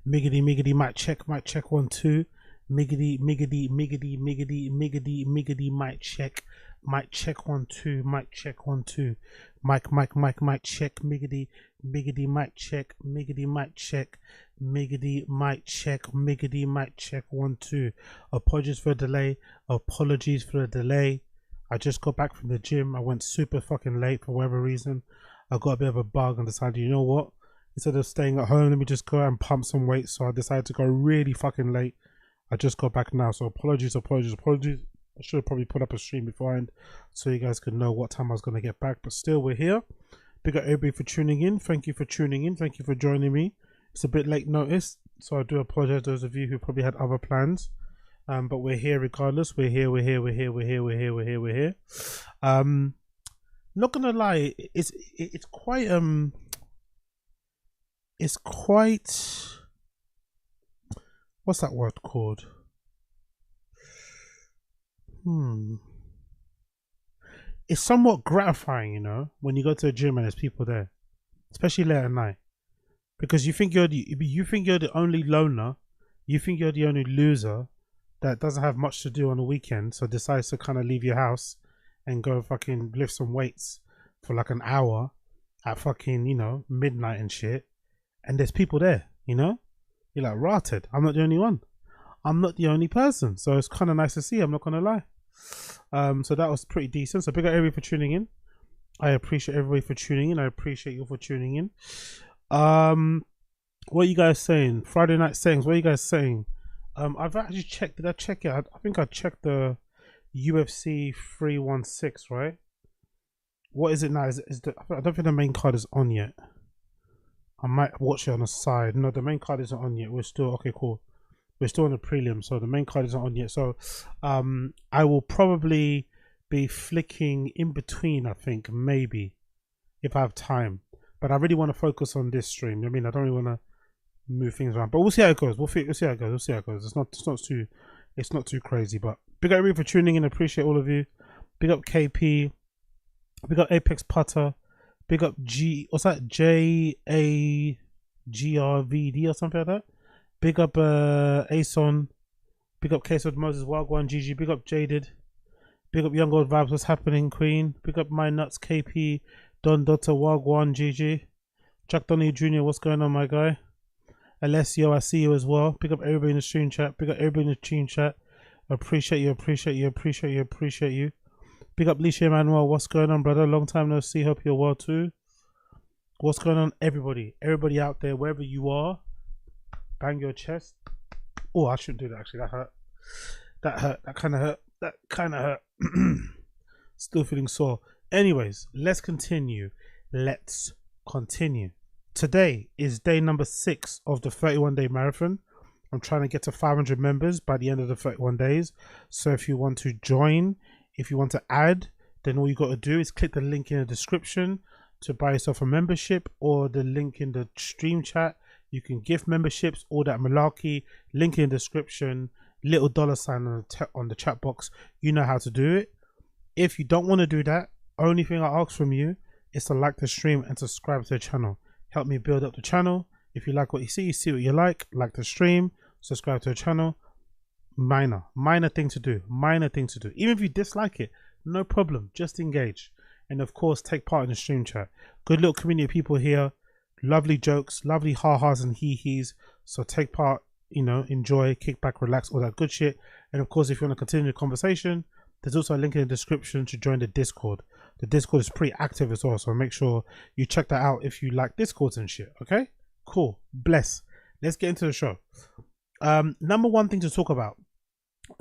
Miggity, miggity, mic check, 1 2. Miggity, miggity, miggity, miggity, miggity, miggity, mic check 1 2, mic check 1 2. Mic check, miggity, miggity, mic check, miggity, mic check, miggity, mic check, miggity, mic check 1 2. Apologies for the delay, apologies for the delay. I just got back from the gym. I went super fucking late for whatever reason. I got a bit of a bug and decided, you know what? Instead of staying at home, let me just go out and pump some weight. So I decided to go really fucking late. I just got back now, so apologies. I should have probably put up a stream beforehand so you guys could know what time I was going to get back. But still, we're here. Big up everybody for tuning in. Thank you for tuning in. Thank you for joining me. It's a bit late notice, so I do apologize to those of you who probably had other plans. But we're here regardless. We're here. Not gonna lie, it's quite what's that word called? It's somewhat gratifying, you know, when you go to a gym and there's people there, especially late at night, because you think you're the only loner, you think you're the only loser that doesn't have much to do on the weekend, so decides to kind of leave your house and go fucking lift some weights for like an hour at fucking, you know, midnight and shit, and there's people there, you know, you're like, rotted, I'm not the only one, I'm not the only person, so it's kind of nice to see, I'm not gonna lie. So that was pretty decent. So big up everybody for tuning in. I appreciate everybody for tuning in. I appreciate you for tuning in. What are you guys saying? Friday night sayings, what are you guys saying? I've actually checked, did I check it? I think I checked the UFC 316, right? What is it now? I don't think the main card is on yet. I might watch it on the side. No, the main card isn't on yet. We're still, okay, cool. We're still on the prelim, so the main card isn't on yet. So I will probably be flicking in between, I think, maybe, if I have time. But I really want to focus on this stream. I mean, I don't really want to move things around. But we'll see how it goes. We'll see how it goes. We'll see how it goes. It's not too crazy. But big up everybody for tuning in. Appreciate all of you. Big up KP. Big up Apex Putter. Big up what's that? JAGRVD or something like that. Big up Ason. Big up Case of Moses, Wagwan, GG. Big up Jaded. Big up Young Old Vibes, what's happening, Queen. Big up My Nuts, KP. Don Dota, Wagwan, GG. Jack Donny Jr., what's going on, my guy? Alessio, I see you as well. Big up everybody in the stream chat. Big up everybody in the stream chat. Appreciate you. Big up Lisha Manuel, what's going on, brother? Long time no see. Hope you're well too. What's going on, everybody? Everybody out there, wherever you are. Bang your chest. Oh, I shouldn't do that actually. That kind of hurt. Still feeling sore. Anyways, let's continue. Today is day number 6 of the 31-day marathon. I'm trying to get to 500 members by the end of the 31 days. So if you want to join, if you want to add, then all you got to do is click the link in the description to buy yourself a membership, or the link in the stream chat. You can gift memberships, all that malarkey. Link in the description, little $sign on the chat box. You know how to do it. If you don't want to do that, only thing I ask from you is to like the stream and subscribe to the channel. Help me build up the channel. If you like what you see what you like the stream, subscribe to the channel. Minor thing to do. Even if you dislike it, no problem. Just engage. And of course, take part in the stream chat. Good little community of people here. Lovely jokes, lovely ha-has and hee-hees. So take part, you know, enjoy, kick back, relax, all that good shit. And of course, if you want to continue the conversation, there's also a link in the description to join the Discord. The Discord is pretty active as well, so make sure you check that out if you like Discords and shit. Okay, cool. Bless. Let's get into the show. Number one thing to talk about,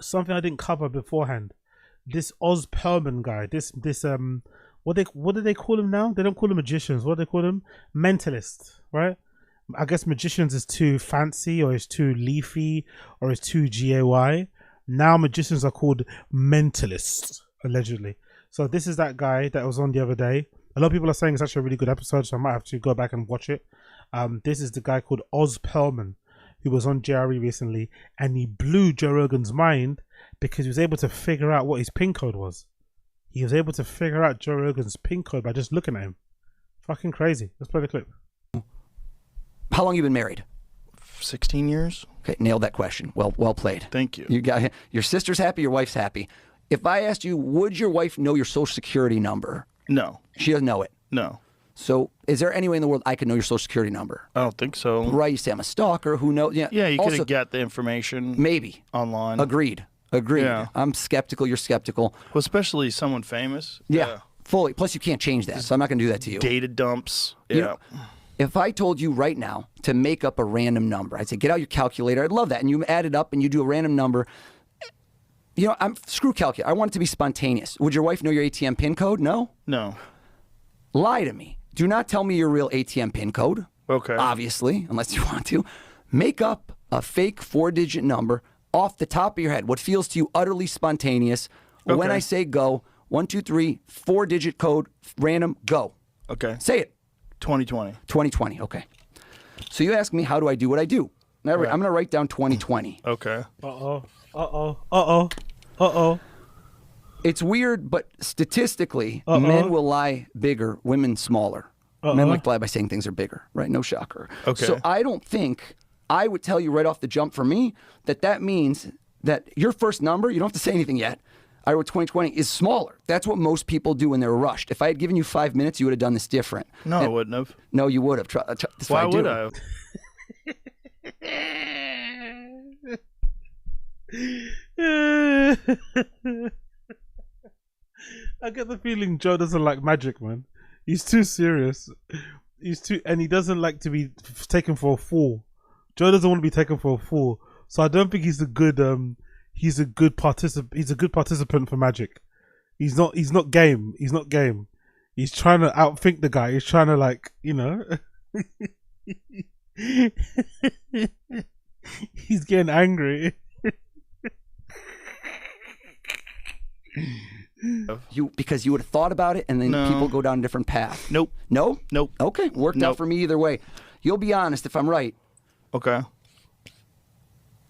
something I didn't cover beforehand. This PEARLMAN guy. This what do they call him now? They don't call them magicians. What do they call them? Mentalists, right? I guess magicians is too fancy, or it's too leafy, or it's too GAY. Now magicians are called mentalists, allegedly. So this is that guy that was on the other day. A lot of people are saying it's actually a really good episode, so I might have to go back and watch it. This is the guy called PEARLMAN, who was on JRE recently, and he blew Joe Rogan's mind because he was able to figure out what his PIN code was. He was able to figure out Joe Rogan's PIN code by just looking at him. Fucking crazy. Let's play the clip. How long you been married? 16 years. Okay, nailed that question. Well played. Thank you. You got your sister's happy, your wife's happy. If I asked you, would your wife know your social security number? No. She doesn't know it. No. So is there any way in the world I could know your social security number? I don't think so. Right, you say I'm a stalker. Who knows? Yeah, Yeah, you could have got the information. Maybe. Online. Agreed. Yeah. I'm skeptical. You're skeptical. Well, especially someone famous. Yeah. Fully. Plus, you can't change that, so I'm not going to do that to you. Data dumps. Yeah. You know, if I told you right now to make up a random number, I'd say, get out your calculator. I'd love that. And you add it up and you do a random number. You know, screw calculator. I want it to be spontaneous. Would your wife know your ATM PIN code? No? No. Lie to me. Do not tell me your real ATM PIN code. Okay. Obviously, unless you want to. Make up a fake 4-digit number off the top of your head, what feels to you utterly spontaneous. Okay. When I say go, 1, 2, 3, 4-digit code, random, go. Okay. Say it. 2020. 2020, okay. So you ask me, how do I do what I do? Now, I'm going to write down 2020. Okay. It's weird, but statistically, men will lie bigger, women smaller. Men like to lie by saying things are bigger, right? No shocker. Okay. So I don't think I would tell you right off the jump for me that means that your first number, you don't have to say anything yet, I wrote 2020, is smaller. That's what most people do when they're rushed. If I had given you 5 minutes, you would have done this different. No, I wouldn't have. No, you would have. Why would I? I get the feeling Joe doesn't like magic, man. He's too serious. And he doesn't like to be taken for a fool. Joe doesn't want to be taken for a fool. So I don't think he's a good participant for magic. He's not game. He's not game. He's trying to outthink the guy. He's trying to, like, you know. He's getting angry. Because you would have thought about it, and then people go down a different path. Nope. No? Nope. Okay, worked out for me either way. You'll be honest if I'm right. Okay.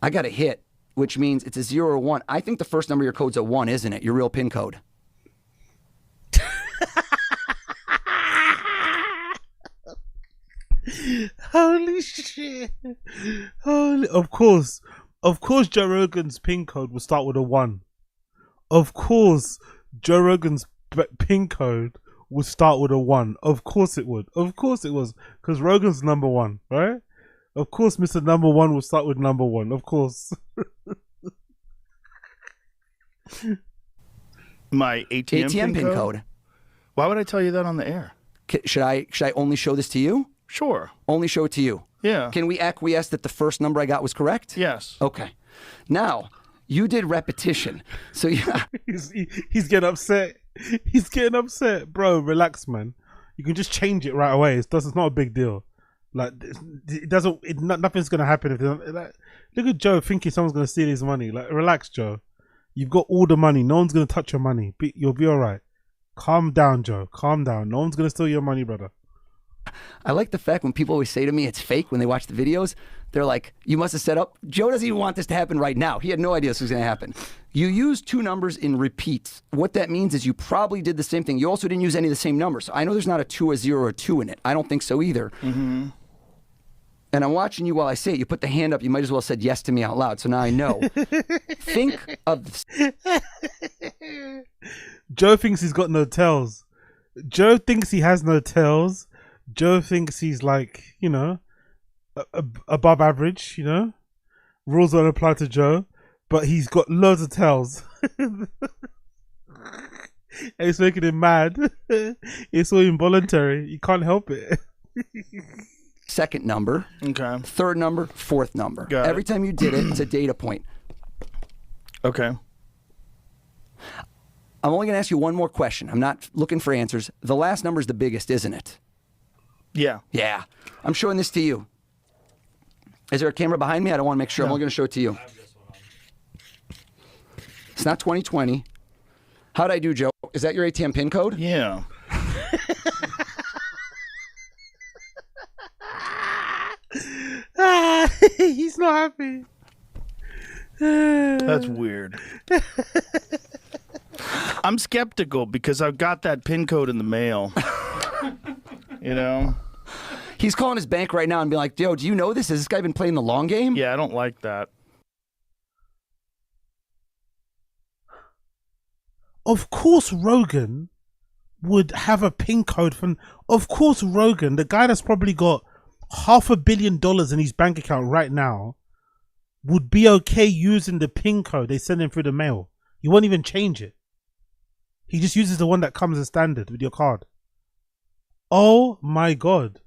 I got a hit, which means it's a 0 or 1. I think the first number of your code's a 1, isn't it? Your real PIN code. Holy shit. Of course Joe Rogan's PIN code will start with a 1. Of course Joe Rogan's PIN code would start with a 1. Of course it would. Of course it was. Because Rogan's number 1, right? Of course Mr. Number 1 will start with number 1. Of course. My ATM PIN code. Why would I tell you that on the air? Should I only show this to you? Sure. Only show it to you. Yeah. Can we acquiesce that the first number I got was correct? Yes. Okay. Now, you did repetition. So yeah. He's getting upset. He's getting upset. Bro, relax, man. You can just change it right away. It's not a big deal. Like, nothing's going to happen if look at Joe thinking someone's going to steal his money. Like, relax, Joe. You've got all the money. No one's going to touch your money. You'll be all right. Calm down, Joe. Calm down. No one's going to steal your money, brother. I like the fact when people always say to me it's fake when they watch the videos. They're like, you must have set up. Joe doesn't even want this to happen right now. He had no idea this was going to happen. You use 2 numbers in repeats. What that means is you probably did the same thing. You also didn't use any of the same numbers. I know there's not a 2, a 0, or a 2 in it. I don't think so either. Mm-hmm. And I'm watching you while I say it. You put the hand up. You might as well have said yes to me out loud. So now I know. Think of... Joe thinks he's got no tails. Joe thinks he has no tails. Joe thinks he's like, you know, above average, you know. Rules don't apply to Joe. But he's got loads of tails. And it's making him mad. It's all involuntary. You can't help it. Second number. Okay. Third number. Fourth number. Got Every it. time you did it, it's a data point. Okay. I'm only going to ask you one more question. I'm not looking for answers. The last number is the biggest, isn't it? Yeah. Yeah. I'm showing this to you. Is there a camera behind me? I don't want to make sure. I'm only going to show it to you. It's not 2020. How'd I do, Joe? Is that your ATM PIN code? Yeah. He's not happy. That's weird. I'm skeptical because I've got that PIN code in the mail. You know? He's calling his bank right now and being like, "Yo, do you know this? Has this guy been playing the long game?" Yeah, I don't like that. Of course, Rogan would have a PIN code from. Of course, Rogan, the guy that's probably got $500 million in his bank account right now, would be okay using the PIN code they send him through the mail. He won't even change it. He just uses the one that comes as standard with your card. Oh my God.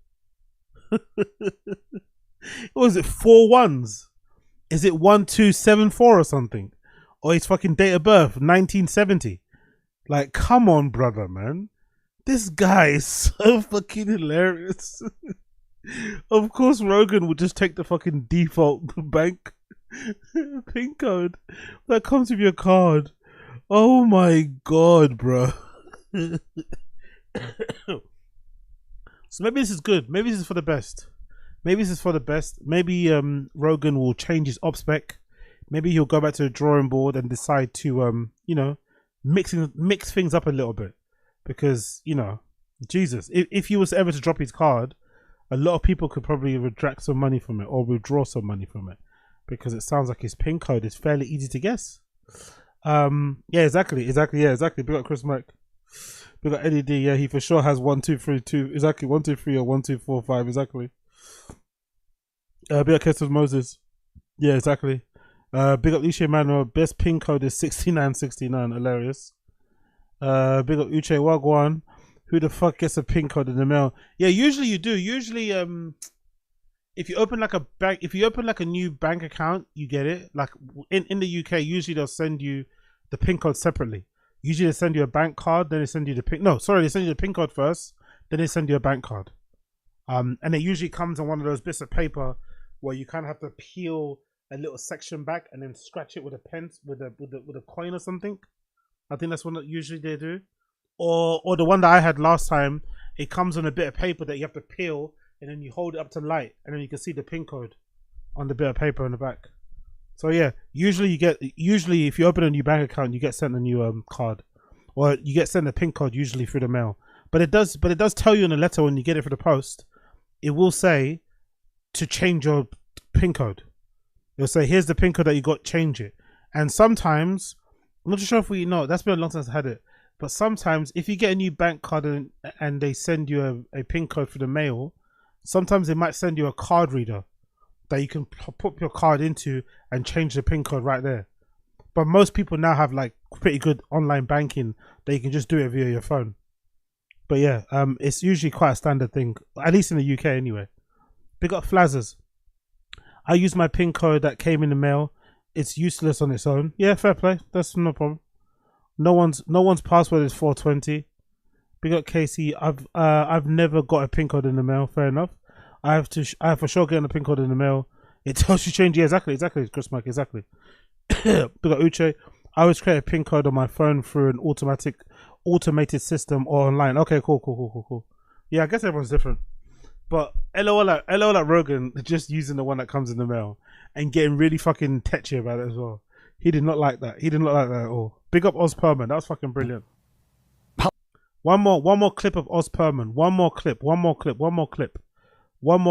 What was it? 4 ones? Is it 1274 or something? Or his fucking date of birth, 1970? Like, come on, brother, man. This guy is so fucking hilarious. Of course, Rogan would just take the fucking default bank PIN code that comes with your card. Oh my God, bro. So maybe this is good. Maybe this is for the best. Maybe this is for the best. Maybe Rogan will change his op spec. Maybe he'll go back to the drawing board and decide to you know, mix things up a little bit. Because, you know, Jesus, if he was ever to drop his card, a lot of people could probably retract some money from it or withdraw some money from it, because it sounds like his PIN code is fairly easy to guess. Yeah, exactly. Yeah, exactly. Big up Chris Mike. Big up Eddie D. Yeah, he for sure has 1 2 3 2. Exactly, 1 2 3 or 1 2 4 5. Exactly. Big up Keston Moses. Yeah, exactly. Big up Uche Manuel. Best PIN code is 6969. Hilarious. Big up Uche Wagwan. Who the fuck gets a PIN code in the mail? Yeah, usually you do. Usually, if you open like a bank, if you open like a new bank account, you get it. Like in the UK, usually they'll send you the PIN code separately. Usually they send you a bank card, then they send you the PIN. No, sorry, they send you the PIN code first, then they send you a bank card. And it usually comes on one of those bits of paper where you kind of have to peel a little section back and then scratch it with a pen, with a coin or something. I think that's what usually they do. Or the one that I had last time, it comes on a bit of paper that you have to peel, and then you hold it up to light, and then you can see the PIN code on the bit of paper in the back. So yeah, usually if you open a new bank account, you get sent a new card, or you get sent a PIN code usually through the mail. But it does tell you in the letter when you get it for the post. It will say to change your PIN code. It'll say, here's the PIN code that you got, change it. And sometimes, I'm not sure if we know, that's been a long time since I had it. But sometimes if you get a new bank card and they send you a PIN code for the mail, sometimes they might send you a card reader that you can put your card into and change the PIN code right there. But most people now have like pretty good online banking that you can just do it via your phone. But yeah, it's usually quite a standard thing, at least in the UK anyway. Big up Flazzers. I use my PIN code that came in the mail. It's useless on its own. Yeah, fair play. That's no problem. No one's password is 420. Big up Casey. I've never got a PIN code in the mail. Fair enough. I have for sure getting a PIN code in the mail. It tells you change. Yeah, exactly. Chris Mike, exactly. Big up Uche. I always create a PIN code on my phone through an automated system or online. Okay, cool. Yeah, I guess everyone's different. But LOL at Rogan just using the one that comes in the mail and getting really fucking tetchy about it as well. He did not like that. He did not like that at all. Big up Oz Perman. That was fucking brilliant. One more clip of Oz Perman. One more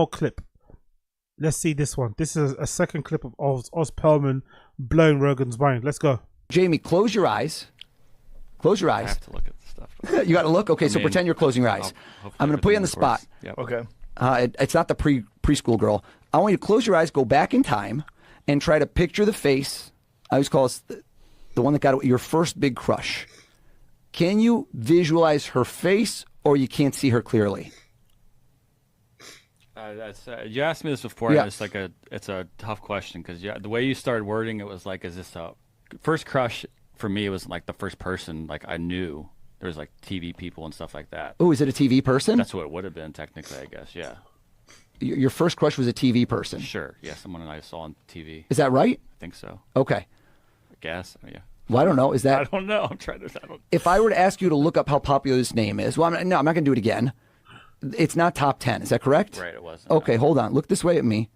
clip. Let's see this one. This is a second clip of Oz Perman blowing Rogan's mind. Let's go. Jamie, close your eyes. Close your eyes. I have to look at the stuff. You got to look? Okay, so pretend you're closing your eyes. I'm going to put you on the spot. Yep. Okay. It's not the preschool girl. I want you to close your eyes, go back in time, and try to picture the face. I always call it the one that got your first big crush. Can you visualize her face, or you can't see her clearly? You asked me this before, Yeah. and it's a tough question because the way you started wording it was like, is this a first crush? For me, it was like the first person like I knew. There was like TV people and stuff like that. Oh, is it a TV person? That's what it would have been technically, I guess. Yeah. Your first crush was a TV person. Sure. Yeah, someone I saw on TV. Is that right? I think so. Okay. I guess. Yeah. Well, I don't know. Is that? I don't know. I'm trying to. If I were to ask you to look up how popular this name is, well, I'm not going to do it again. It's not top 10. Is that correct? Right. It wasn't. Okay, hold on. Look this way at me.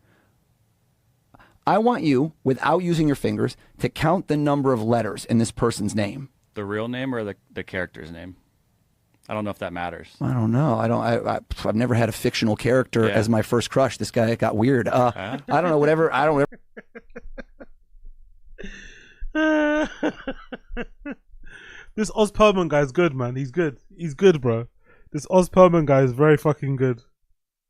I want you, without using your fingers, to count the number of letters in this person's name. The real name or the character's name? I don't know if that matters. I don't know. I've never had a fictional character as my first crush. This guy got weird. I don't know. Whatever. I don't. This Oz Perlman guy is good, man. He's good. He's good, bro. This Oz Perlman guy is very fucking good.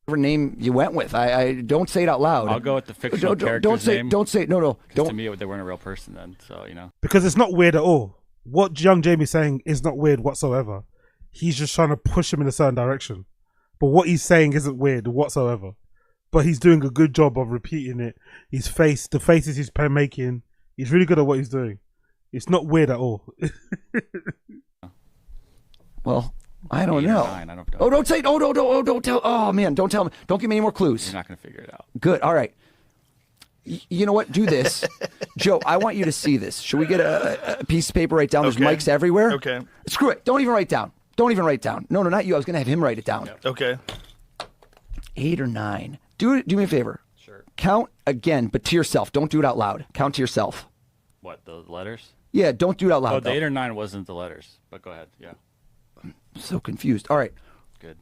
Whatever name you went with, I don't say it out loud. I'll go with the fictional character's name. Don't say no. Don't. To me, they weren't a real person then, so you know. Because it's not weird at all. What young Jamie's saying is not weird whatsoever. He's just trying to push him in a certain direction. But what he's saying isn't weird whatsoever. But he's doing a good job of repeating it. The faces he's making, he's really good at what he's doing. It's not weird at all. Well, I don't know. 9, I don't don't say. Don't tell. Oh man, don't tell me. Don't give me any more clues. You're not gonna figure it out. Good. All right. You know what? Do this, Joe. I want you to see this. Should we get a piece of paper? Write down. There's mics everywhere. Okay. Screw it. Don't even write down. Don't even write down. No, not you. I was gonna have him write it down. Yep. Okay. 8 or 9. Do me a favor. Sure. Count again, but to yourself. Don't do it out loud. Count to yourself. What, the letters? Yeah, don't do it out loud. Oh, the 8 or 9 wasn't the letters, but go ahead. Yeah. I'm so confused. All right. Good.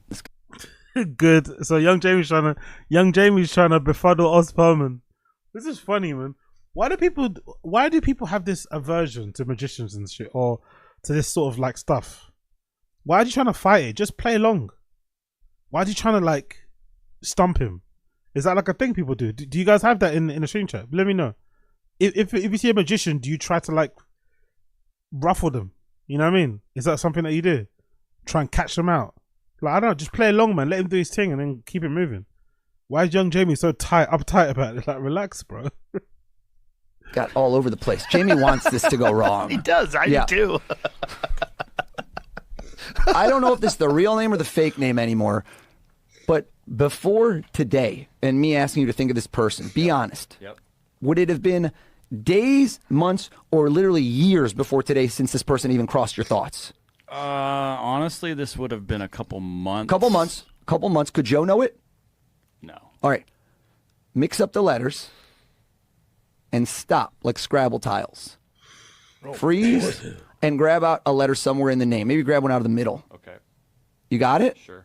Good. So young Jamie's trying to befuddle Oz Perlman. This is funny, man. Why do people have this aversion to magicians and shit, or to this sort of like stuff? Why are you trying to fight it? Just play along. Why are you trying to like stump him? Is that like a thing people do? Do you guys have that in the stream chat? Let me know. If you see a magician, do you try to like ruffle them? You know what I mean? Is that something that you do? Try and catch them out? Like, I don't know, just play along, man. Let him do his thing and then keep it moving. Why is young Jamie so uptight about it? Like, relax, bro. Got all over the place. Jamie wants this to go wrong. He does. I do too. I don't know if this is the real name or the fake name anymore, but before today and me asking you to think of this person, be honest. Yep. Would it have been days, months, or literally years before today since this person even crossed your thoughts? Honestly, this would have been a couple months. Couple months. Could Joe know it? No. All right. Mix up the letters and stop like Scrabble tiles. Freeze and grab out a letter somewhere in the name. Maybe grab one out of the middle. Okay. You got it? Sure.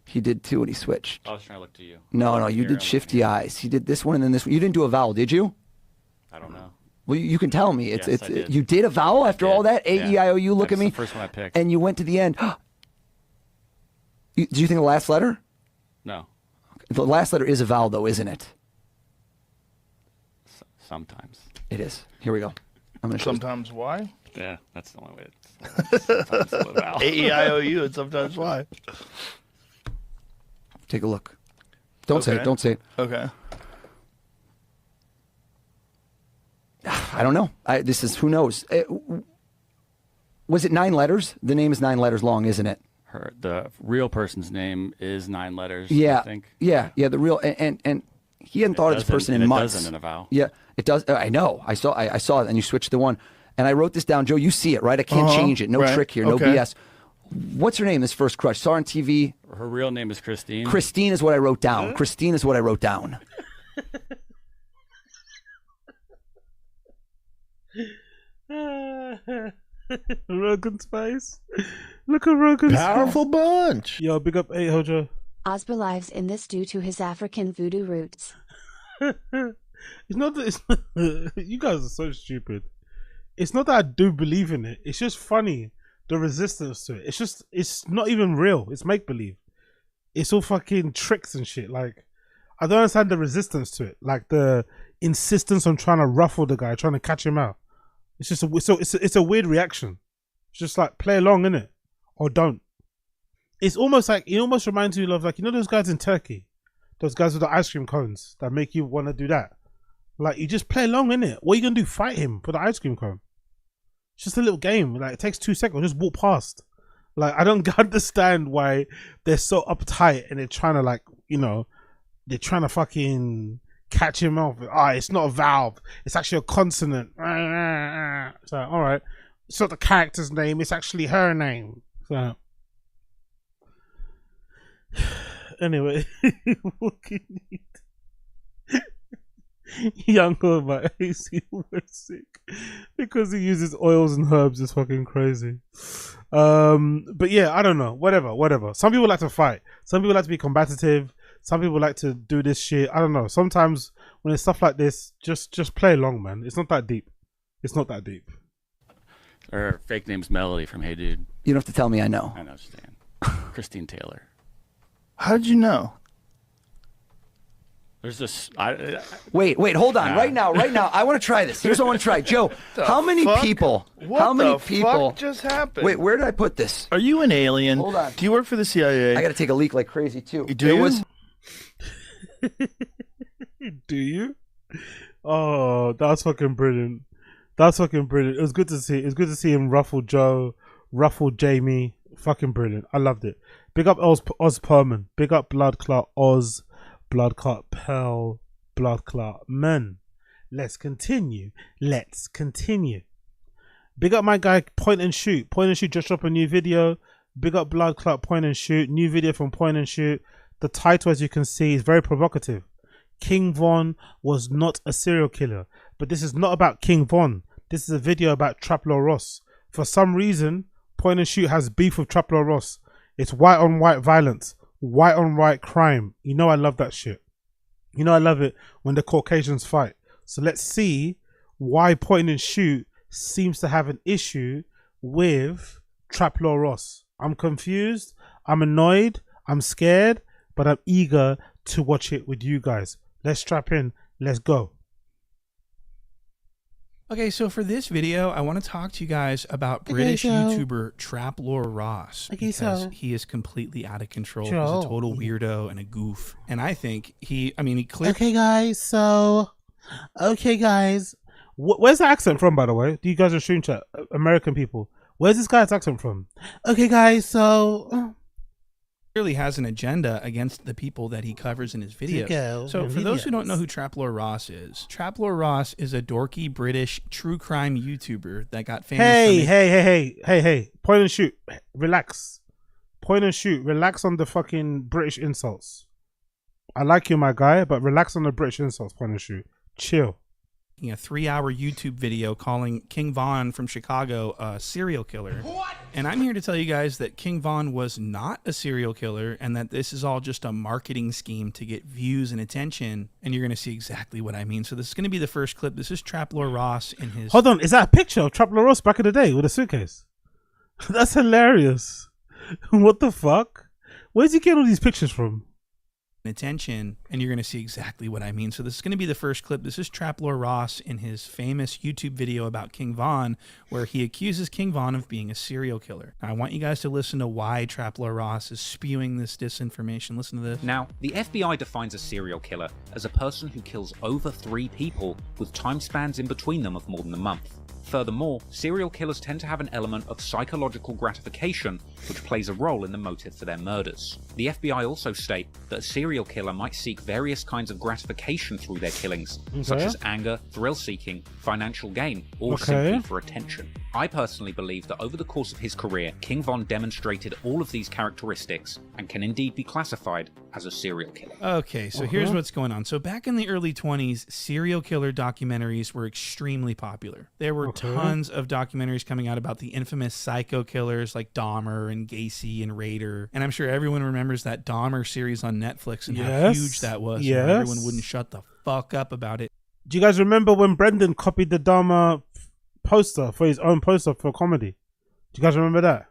He did too and he switched. I was trying to look to you. No, you did shifty eyes. He did this one and then this one. You didn't do a vowel, did you? I don't know. Well, you can tell me. Yes, I did. You did a vowel after all that? A-E-I-O-U, look at me. That's the first one I picked. And you went to the end. Do you think the last letter? No. The last letter is a vowel, though, isn't it? Sometimes. It is. Here we go. I'm gonna show you. Sometimes why? Yeah, that's the only way. Sometimes a vowel. A-E-I-O-U and sometimes why? Take a look. Don't say it. Don't say it. Okay. I don't know. This is, who knows? Was it 9 letters? The name is 9 letters long, isn't it? The real person's name is 9 letters. Yeah. I think. Yeah. The real and he hadn't thought of this person in months. It doesn't in a vowel. Yeah, it does. I know. I saw it, and you switched to one. And I wrote this down, Joe. You see it, right? I can't change it. No trick here. No BS. What's her name? This first crush. Saw her on TV. Her real name is Christine. Christine is what I wrote down. Christine is what I wrote down. Rogan's face. Look at Rogan's Powerful face. bunch. Yo, big up 8 Hojo. Oz believes in this due to his African voodoo roots. It's not that you guys are so stupid. It's not that I do believe in it. It's just funny, the resistance to it. It's not even real. It's make believe. It's all fucking tricks and shit. Like, I don't understand the resistance to it. Like the insistence on trying to ruffle the guy, trying to catch him out. It's just it's a weird reaction. It's just like, play along, innit? Or don't. It's almost like, it almost reminds you of, like, you know those guys in Turkey? Those guys with the ice cream cones that make you want to do that. Like, you just play along, innit? What are you going to do? Fight him for the ice cream cone? It's just a little game. Like, it takes 2 seconds. Just walk past. Like, I don't understand why they're so uptight and they're trying to, like, you know, they're trying to fucking catch him off. It's not a vowel. It's actually a consonant. So, all right. It's not the character's name. It's actually her name. So, anyway, what can you Young my AC was sick because he uses oils and herbs. It's fucking crazy. But yeah, I don't know. Whatever. Some people like to fight. Some people like to be combative. Some people like to do this shit. I don't know. Sometimes when it's stuff like this, just play along, man. It's not that deep. It's not that deep. Her fake name's Melody from Hey Dude. You don't have to tell me. I know. I know, Stan. Christine Taylor. How did you know? There's this. Wait, hold on. Nah. Right now, I want to try this. Here's what I want to try. Joe, how many people? What how many the people fuck just happened? Wait, where did I put this? Are you an alien? Hold on. Do you work for the CIA? I got to take a leak like crazy too. Do you? Do you? Oh, that's fucking brilliant. That's fucking brilliant. It was good to see. It was good to see him ruffle Joe, ruffle Jamie. Fucking brilliant. I loved it. Big up Oz Perlman. Big up Blood Clot Oz. Blood Clot Pearl. Blood Clot Men. Let's continue. Big up my guy Point and Shoot. Point and Shoot just dropped a new video. Big up Blood Clot Point and Shoot. New video from Point and Shoot. The title, as you can see, is very provocative. King Von was not a serial killer. But this is not about King Von. This is a video about Traplo Ross. For some reason, Point and Shoot has beef with Traplo Ross. It's white on white violence. White on white crime. You know I love that shit. You know I love it when the Caucasians fight. So let's see why Point and Shoot seems to have an issue with Traplo Ross. I'm confused. I'm annoyed. I'm scared. But I'm eager to watch it with you guys. Let's strap in. Let's go. Okay, so for this video, I want to talk to you guys about British YouTuber Traplore Ross, because he is completely out of control. He's a total weirdo and a goof. And I think he clearly... Okay, guys, where's the accent from, by the way? Do you guys are stream chat? American people. Where's this guy's accent from? Okay, guys, clearly has an agenda against the people that he covers in his videos. So for those who don't know who Traplore Ross is a dorky British true crime YouTuber that got famous. Hey. Point and Shoot. Relax. Point and Shoot. Relax on the fucking British insults. I like you, my guy, but relax on the British insults, Point and Shoot. Chill. A 3-hour YouTube video calling King Von from Chicago a serial killer. What? And I'm here to tell you guys that King Von was not a serial killer and that this is all just a marketing scheme to get views and attention. And you're going to see exactly what I mean. So this is going to be the first clip. This is Traplore Ross in his... Hold on. Is that a picture of Traplore Ross back in the day with a suitcase? That's hilarious. What the fuck? Where's he getting all these pictures from? Attention, and you're going to see exactly what I mean. So this is going to be the first clip. This is Traplore Ross in his famous YouTube video about King Von, where he accuses King Von of being a serial killer. Now, I want you guys to listen to why Traplore Ross is spewing this disinformation. Listen to this. Now, the FBI defines a serial killer as a person who kills over 3 people with time spans in between them of more than a month. Furthermore, serial killers tend to have an element of psychological gratification, which plays a role in the motive for their murders. The FBI also state that a serial killer might seek various kinds of gratification through their killings, such as anger, thrill-seeking, financial gain, or simply for attention. I personally believe that over the course of his career, King Von demonstrated all of these characteristics and can indeed be classified as a serial killer. Okay, so here's what's going on. So back in the early 20s, serial killer documentaries were extremely popular. There were tons of documentaries coming out about the infamous psycho killers like Dahmer and Gacy and Rader. And I'm sure everyone remembers that Dahmer series on Netflix and how huge that was. And everyone wouldn't shut the fuck up about it. Do you guys remember when Brendan copied the Dahmer poster for his own poster for comedy? Do you guys remember that?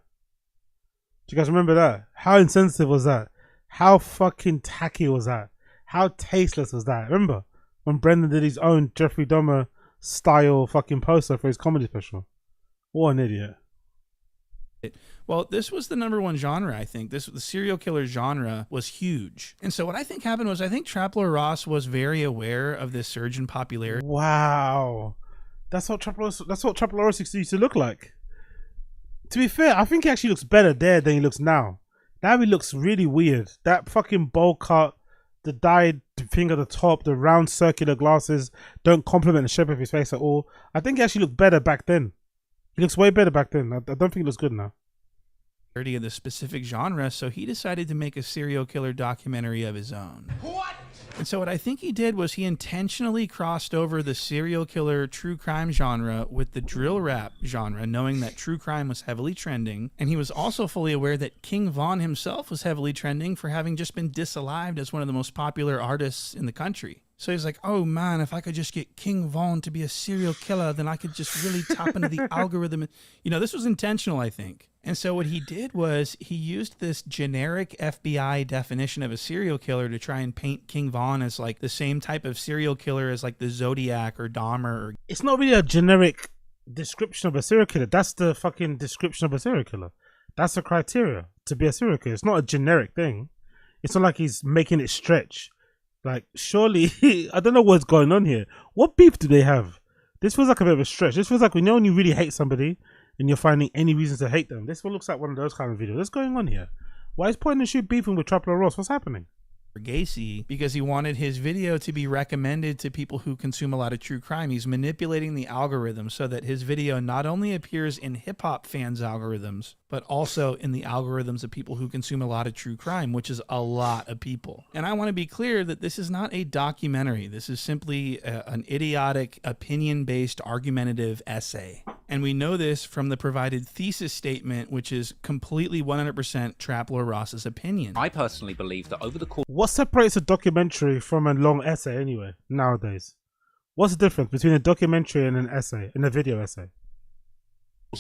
How insensitive was that? How fucking tacky was that? How tasteless was that? Remember when Brendan did his own Jeffrey Dahmer style fucking poster for his comedy special? What an idiot. Well, this was the #1 genre, I think. The serial killer genre was huge. And so what I think happened was I think Traplore Ross was very aware of this surge in popularity. Wow. That's what Traplore Ross used to look like. To be fair, I think he actually looks better there than he looks now. Now he looks really weird. That fucking bowl cut, the dyed thing at the top, the round circular glasses don't complement the shape of his face at all. I think he actually looked better back then. He looks way better back then. I don't think he looks good now. Of the specific genre, so he decided to make a serial killer documentary of his own. What? And so what I think he did was he intentionally crossed over the serial killer true crime genre with the drill rap genre, knowing that true crime was heavily trending. And he was also fully aware that King Von himself was heavily trending for having just been disallowed as one of the most popular artists in the country. So he's like, oh man, if I could just get King Von to be a serial killer, then I could just really tap into the algorithm. You know, this was intentional, I think. And so what he did was he used this generic FBI definition of a serial killer to try and paint King Von as like the same type of serial killer as like the Zodiac or Dahmer. It's not really a generic description of a serial killer. That's the fucking description of a serial killer. That's the criteria to be a serial killer. It's not a generic thing. It's not like he's making it stretch. Like, surely, I don't know what's going on here. What beef do they have? This feels like a bit of a stretch. This feels like when you really hate somebody and you're finding any reason to hate them. This one looks like one of those kind of videos. What's going on here? Why is Point and Shoot beefing with Trapler Ross? What's happening? Gacy, because he wanted his video to be recommended to people who consume a lot of true crime. He's manipulating the algorithm so that his video not only appears in hip-hop fans' algorithms, but also in the algorithms of people who consume a lot of true crime, which is a lot of people. And I want to be clear that this is not a documentary. This is simply an idiotic, opinion-based, argumentative essay. And we know this from the provided thesis statement, which is completely 100% Trapler Ross's opinion. I personally believe that over the course What separates a documentary from a long essay anyway, nowadays? What's the difference between a documentary and an essay, and a video essay?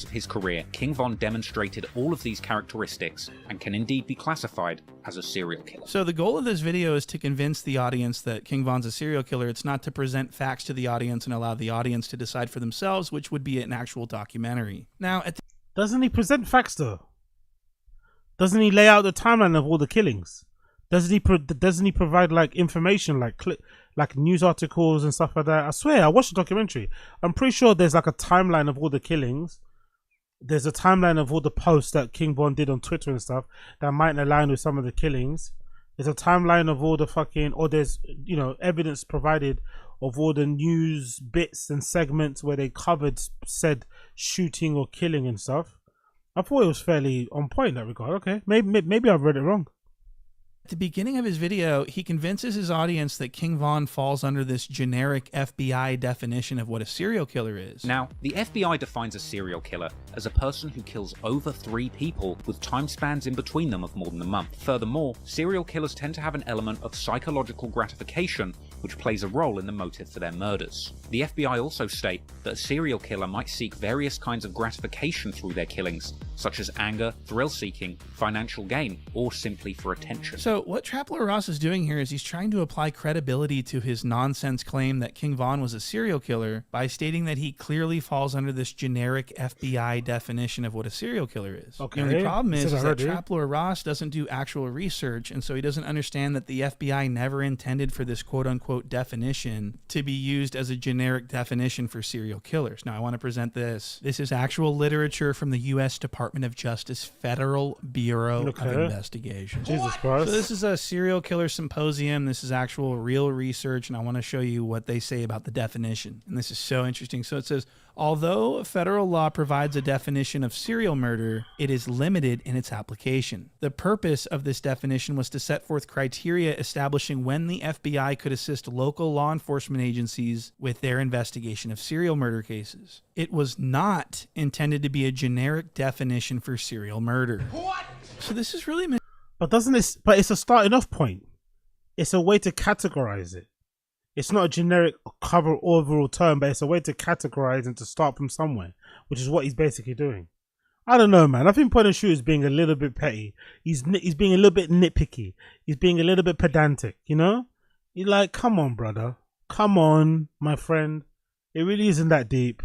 of his career, King Von demonstrated all of these characteristics and can indeed be classified as a serial killer. So the goal of this video is to convince the audience that King Von's a serial killer. It's not to present facts to the audience and allow the audience to decide for themselves, which would be an actual documentary. Now, doesn't he present facts though? Doesn't he lay out the timeline of all the killings? Doesn't he provide like information, like news articles and stuff like that? I swear, I watched the documentary. I'm pretty sure there's like a timeline of all the killings. There's a timeline of all the posts that King Von did on Twitter and stuff that might align with some of the killings. There's a timeline of all the fucking, or there's, you know, evidence provided of all the news bits and segments where they covered said shooting or killing and stuff. I thought it was fairly on point in that regard. Okay, maybe I've read it wrong. At the beginning of his video, he convinces his audience that King Von falls under this generic FBI definition of what a serial killer is. Now, the FBI defines a serial killer as a person who kills over 3 people with time spans in between them of more than a month. Furthermore, serial killers tend to have an element of psychological gratification, which plays a role in the motive for their murders. The FBI also state that a serial killer might seek various kinds of gratification through their killings, such as anger, thrill-seeking, financial gain, or simply for attention. So what Trapler Ross is doing here is he's trying to apply credibility to his nonsense claim that King Von was a serial killer by stating that he clearly falls under this generic FBI definition of what a serial killer is. Okay. And the problem is that Trapler Ross doesn't do actual research, and so he doesn't understand that the FBI never intended for this quote-unquote definition to be used as a generic definition for serial killers. Now, I want to present this. This is actual literature from the U.S. Department of Justice Federal Bureau of Investigation. Jesus Christ. So this is a serial killer symposium. This is actual real research, and I want to show you what they say about the definition. And this is so interesting. So it says, although federal law provides a definition of serial murder, it is limited in its application. The purpose of this definition was to set forth criteria establishing when the FBI could assist local law enforcement agencies with their investigation of serial murder cases. It was not intended to be a generic definition for serial murder. What? So this is really... But doesn't it? But it's a starting off point. It's a way to categorize it. It's not a generic cover overall term, but it's a way to categorize and to start from somewhere, which is what he's basically doing. I don't know, man. I think Point and Shoot is being a little bit petty. He's being a little bit nitpicky. He's being a little bit pedantic. You know, you're like, come on, brother, come on, my friend. It really isn't that deep.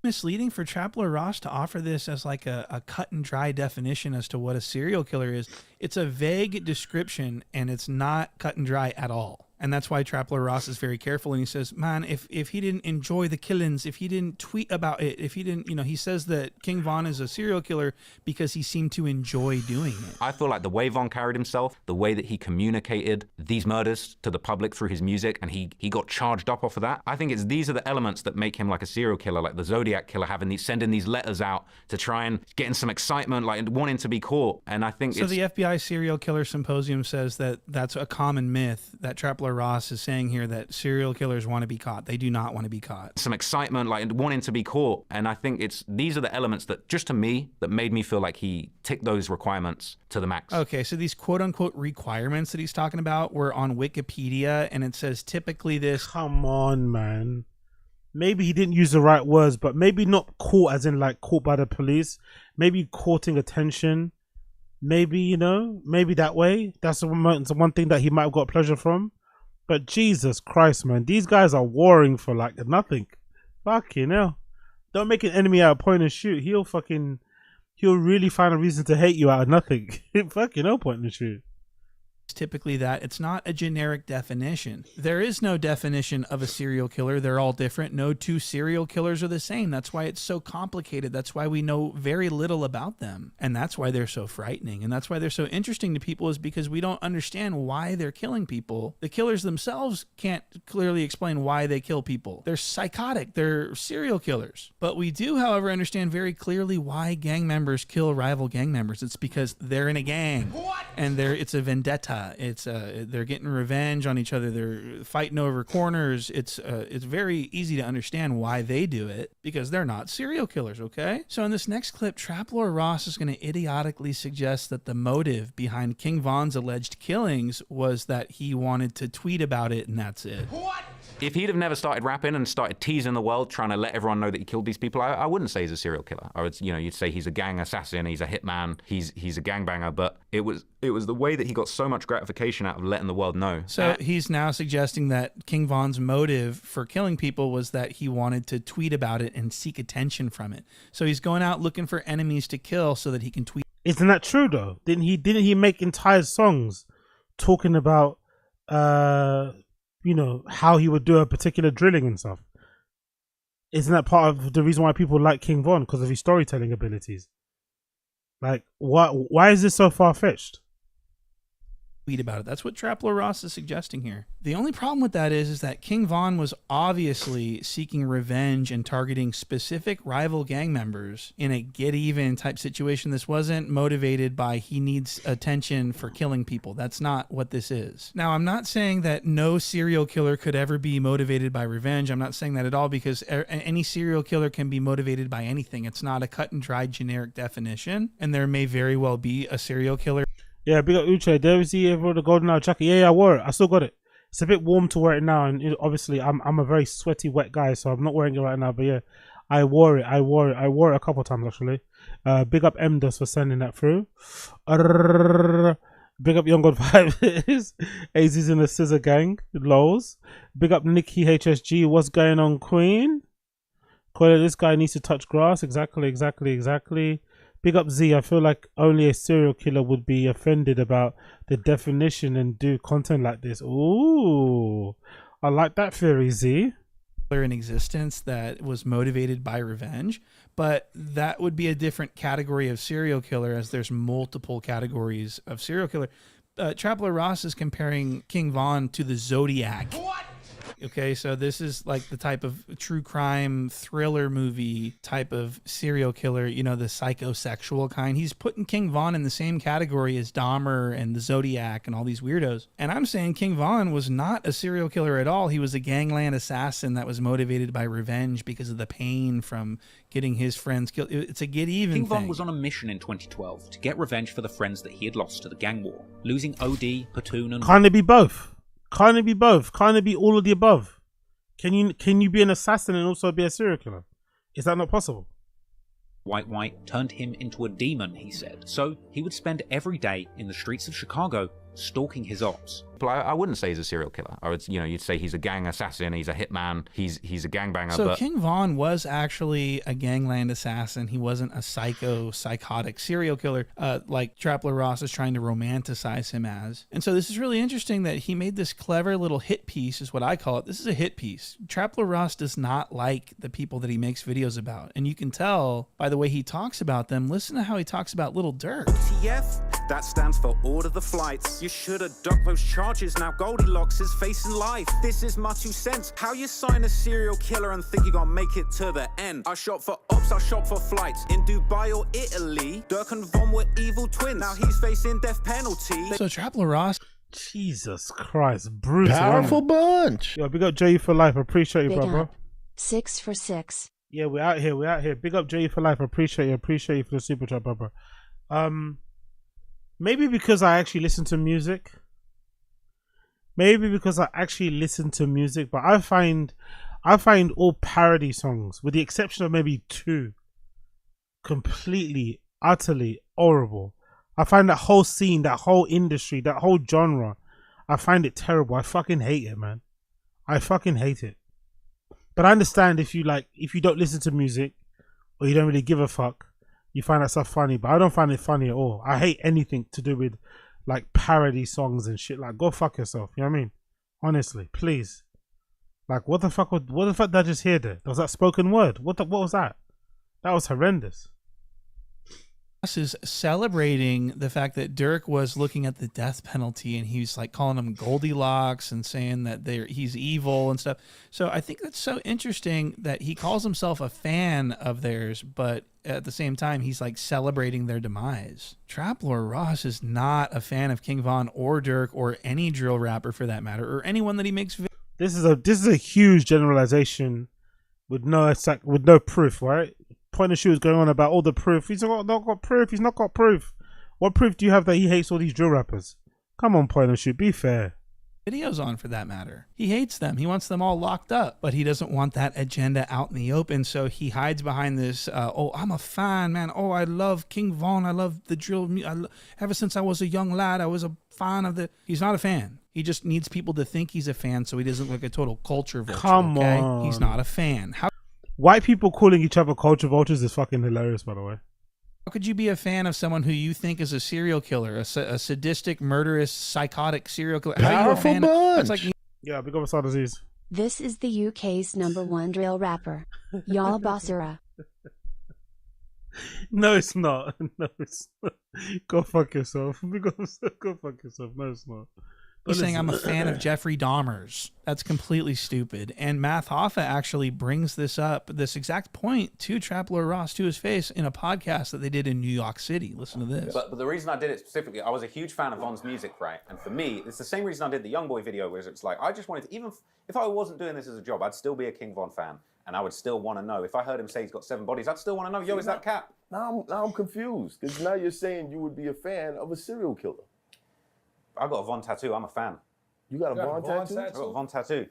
Misleading for Trapler Ross to offer this as like a cut and dry definition as to what a serial killer is. It's a vague description and it's not cut and dry at all. And that's why Trapler Ross is very careful. And he says, man, if he didn't enjoy the killings, if he didn't tweet about it, if he didn't, you know, he says that King Von is a serial killer because he seemed to enjoy doing it. I feel like the way Von carried himself, the way that he communicated these murders to the public through his music, and he got charged up off of that. I think these are the elements that make him like a serial killer, like the Zodiac killer, sending these letters out to try and getting some excitement, like wanting to be caught. And I think so. The FBI Serial Killer Symposium says that that's a common myth, that Trapler Trapler Ross is saying here that serial killers want to be caught. They do not want to be caught. Some excitement, like wanting to be caught. And I think these are the elements that, just to me, that made me feel like he ticked those requirements to the max. Okay, so these quote-unquote requirements that he's talking about were on Wikipedia, and it says typically this... Come on, man. Maybe he didn't use the right words, but maybe not caught as in like caught by the police. Maybe courting attention. Maybe, you know, maybe that way. That's the one thing that he might have got pleasure from. But Jesus Christ, man. These guys are warring for like nothing. Fucking hell. Don't make an enemy out of point and shoot. He'll really find a reason to hate you out of nothing. Fucking no point and shoot. Typically that it's not a generic definition. There is no definition of a serial killer. They're all different. No two serial killers are the same. That's why it's so complicated. That's why we know very little about them. And that's why they're so frightening. And that's why they're so interesting to people, is because we don't understand why they're killing people. The killers themselves can't clearly explain why they kill people. They're psychotic. They're serial killers. But we do, however, understand very clearly why gang members kill rival gang members. It's because they're in a gang. And it's a vendetta. It's they're getting revenge on each other. They're fighting over corners. It's very easy to understand why they do it, because they're not serial killers. Okay, so in this next clip, Traplord Ross is going to idiotically suggest that the motive behind King Von's alleged killings was that he wanted to tweet about it, and that's it. If he'd have never started rapping and started teasing the world, trying to let everyone know that he killed these people, I wouldn't say he's a serial killer. I would, you'd say he's a gang assassin, he's a hitman, he's a gangbanger. But it was the way that he got so much gratification out of letting the world know. So he's now suggesting that King Von's motive for killing people was that he wanted to tweet about it and seek attention from it. So he's going out looking for enemies to kill so that he can tweet. Isn't that true though? Didn't he make entire songs talking about how he would do a particular drilling and stuff? Isn't that part of the reason why people like King Von? Because of his storytelling abilities. Like, why is this so far-fetched? Tweet about it. That's what Traplord Ross is suggesting here. The only problem with that is that King Von was obviously seeking revenge and targeting specific rival gang members in a get-even type situation. This wasn't motivated by he needs attention for killing people. That's not what this is. Now, I'm not saying that no serial killer could ever be motivated by revenge. I'm not saying that at all, because any serial killer can be motivated by anything. It's not a cut-and-dried generic definition, and there may very well be a serial killer. Yeah, big up Uche. There we see for the golden hour jacket. Yeah, I wore it. I still got it. It's a bit warm to wear it now, and obviously I'm a very sweaty, wet guy, so I'm not wearing it right now. But yeah, I wore it. I wore it a couple of times actually. Big up MDOS for sending that through. Big up Young God Vibes. AZ's in the Scissor Gang. Lols. Big up Nikki HSG. What's going on, Queen? Coyle, this guy needs to touch grass. Exactly. Big up Z. I feel like only a serial killer would be offended about the definition and do content like this. Ooh, I like that theory, Z. In existence that was motivated by revenge, but that would be a different category of serial killer, as there's multiple categories of serial killer. Traplord Ross is comparing King Von to the Zodiac. What? Okay, so this is like the type of true crime thriller movie type of serial killer, the psychosexual kind. He's putting King Von in the same category as Dahmer and the Zodiac and all these weirdos. And I'm saying King Von was not a serial killer at all. He was a gangland assassin that was motivated by revenge because of the pain from getting his friends killed. It's a get-even thing. King Von was on a mission in 2012 to get revenge for the friends that he had lost to the gang war, losing OD, Platoon, and... Can't it be both? Can't it be both? Can't it be all of the above? Can you be an assassin and also be a serial killer? Is that not possible? White turned him into a demon, he said. So he would spend every day in the streets of Chicago stalking his ops. I wouldn't say he's a serial killer. I would, you'd say he's a gang assassin, he's a hitman, he's a gangbanger. So King Von was actually a gangland assassin. He wasn't a psychotic serial killer like Traplord Ross is trying to romanticize him as. And so this is really interesting that he made this clever little hit piece, is what I call it. This is a hit piece. Traplord Ross does not like the people that he makes videos about. And you can tell by the way he talks about them. Listen to how he talks about Lil Durk. TF, that stands for Order the Flights. You should have ducked those charges. Now Goldilocks is facing life. This is my 2 cents. How you sign a serial killer and think you're gonna make it to the end? I shot for ops, I shot for flights. In Dubai or Italy, Dirk and Von were evil twins. Now he's facing death penalty. So Traplord Ross... Jesus Christ, brutal. Powerful bunch. Yo, big up Jay for life. I appreciate you, Big brother. up. 6 for 6. Yeah, we're out here. Big up Jay for life. I appreciate you for the super chat, brother. Maybe because I actually listen to music. But I find all parody songs, with the exception of maybe 2, completely, utterly horrible. I find that whole scene, that whole industry, that whole genre, I find it terrible. I fucking hate it, man. I fucking hate it. But I understand if you don't listen to music or you don't really give a fuck, you find that stuff funny. But I don't find it funny at all. I hate anything to do with like parody songs and shit. Like, go fuck yourself. You know what I mean? Honestly, please. Like, what the fuck did I just hear there? Was that spoken word? What was that? That was horrendous. Ross is celebrating the fact that Dirk was looking at the death penalty and he's like calling him Goldilocks and saying that he's evil and stuff. So I think that's so interesting that he calls himself a fan of theirs, but at the same time he's like celebrating their demise. Trap Lord Ross is not a fan of King Von or Dirk or any drill rapper for that matter, or anyone that he makes. This is a huge generalization with no proof, right? Point and shoot is going on about all the proof. He's not got proof. He's not got proof. What proof do you have that he hates all these drill rappers? Come on, point and shoot. Be fair. Videos on for that matter. He hates them. He wants them all locked up, but he doesn't want that agenda out in the open. So he hides behind this. I'm a fan, man. Oh, I love King Von. I love the drill. Ever since I was a young lad, I was a fan of the. He's not a fan. He just needs people to think he's a fan, so he doesn't look like a total culture vulture. Come on. He's not a fan. White people calling each other culture vultures is fucking hilarious, by the way. How could you be a fan of someone who you think is a serial killer, a sadistic, murderous, psychotic serial killer? How are you a fan bunch. That's like, Yeah, big up Asad Aziz. This is the UK's #1 drill rapper. Yala Basura. No, it's not. No, it's not. Go fuck yourself. Go fuck yourself. No, it's not. he's saying I'm a fan of Jeffrey Dahmer's. That's completely stupid. And Math Hoffa actually brings this exact point to Trap Lord Ross to his face in a podcast that they did in New York City. Listen to this. But the reason I did it specifically, I was a huge fan of Von's music, right? And for me, it's the same reason I did the Youngboy video, where it's like, I just wanted to, even if I wasn't doing this as a job, I'd still be a King Von fan. And I would still want to know, if I heard him say he's got 7 bodies, I'd still want to know, yo, is that cap? Now I'm confused, because now you're saying you would be a fan of a serial killer. I got a Von tattoo, I'm a fan. You got a Von tattoo? I got a Von tattoo.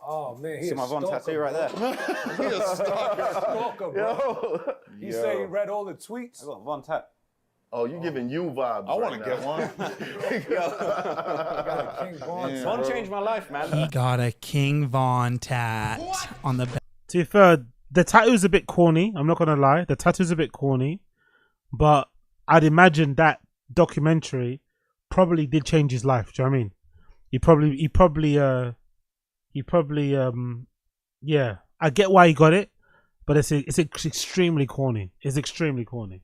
Oh man, See my Von tattoo right there. He a stalker, bro. He say he read all the tweets. I got a Von tat. Oh, you giving you vibes. I want to get one. got a King Von. Von changed my life, man. He got a King Von tat on the back. To be fair, the tattoo's a bit corny. I'm not gonna lie. The tattoo's a bit corny, but I'd imagine that documentary probably did change his life. Do you know what I mean? He probably yeah. I get why he got it, but it's extremely corny. It's extremely corny.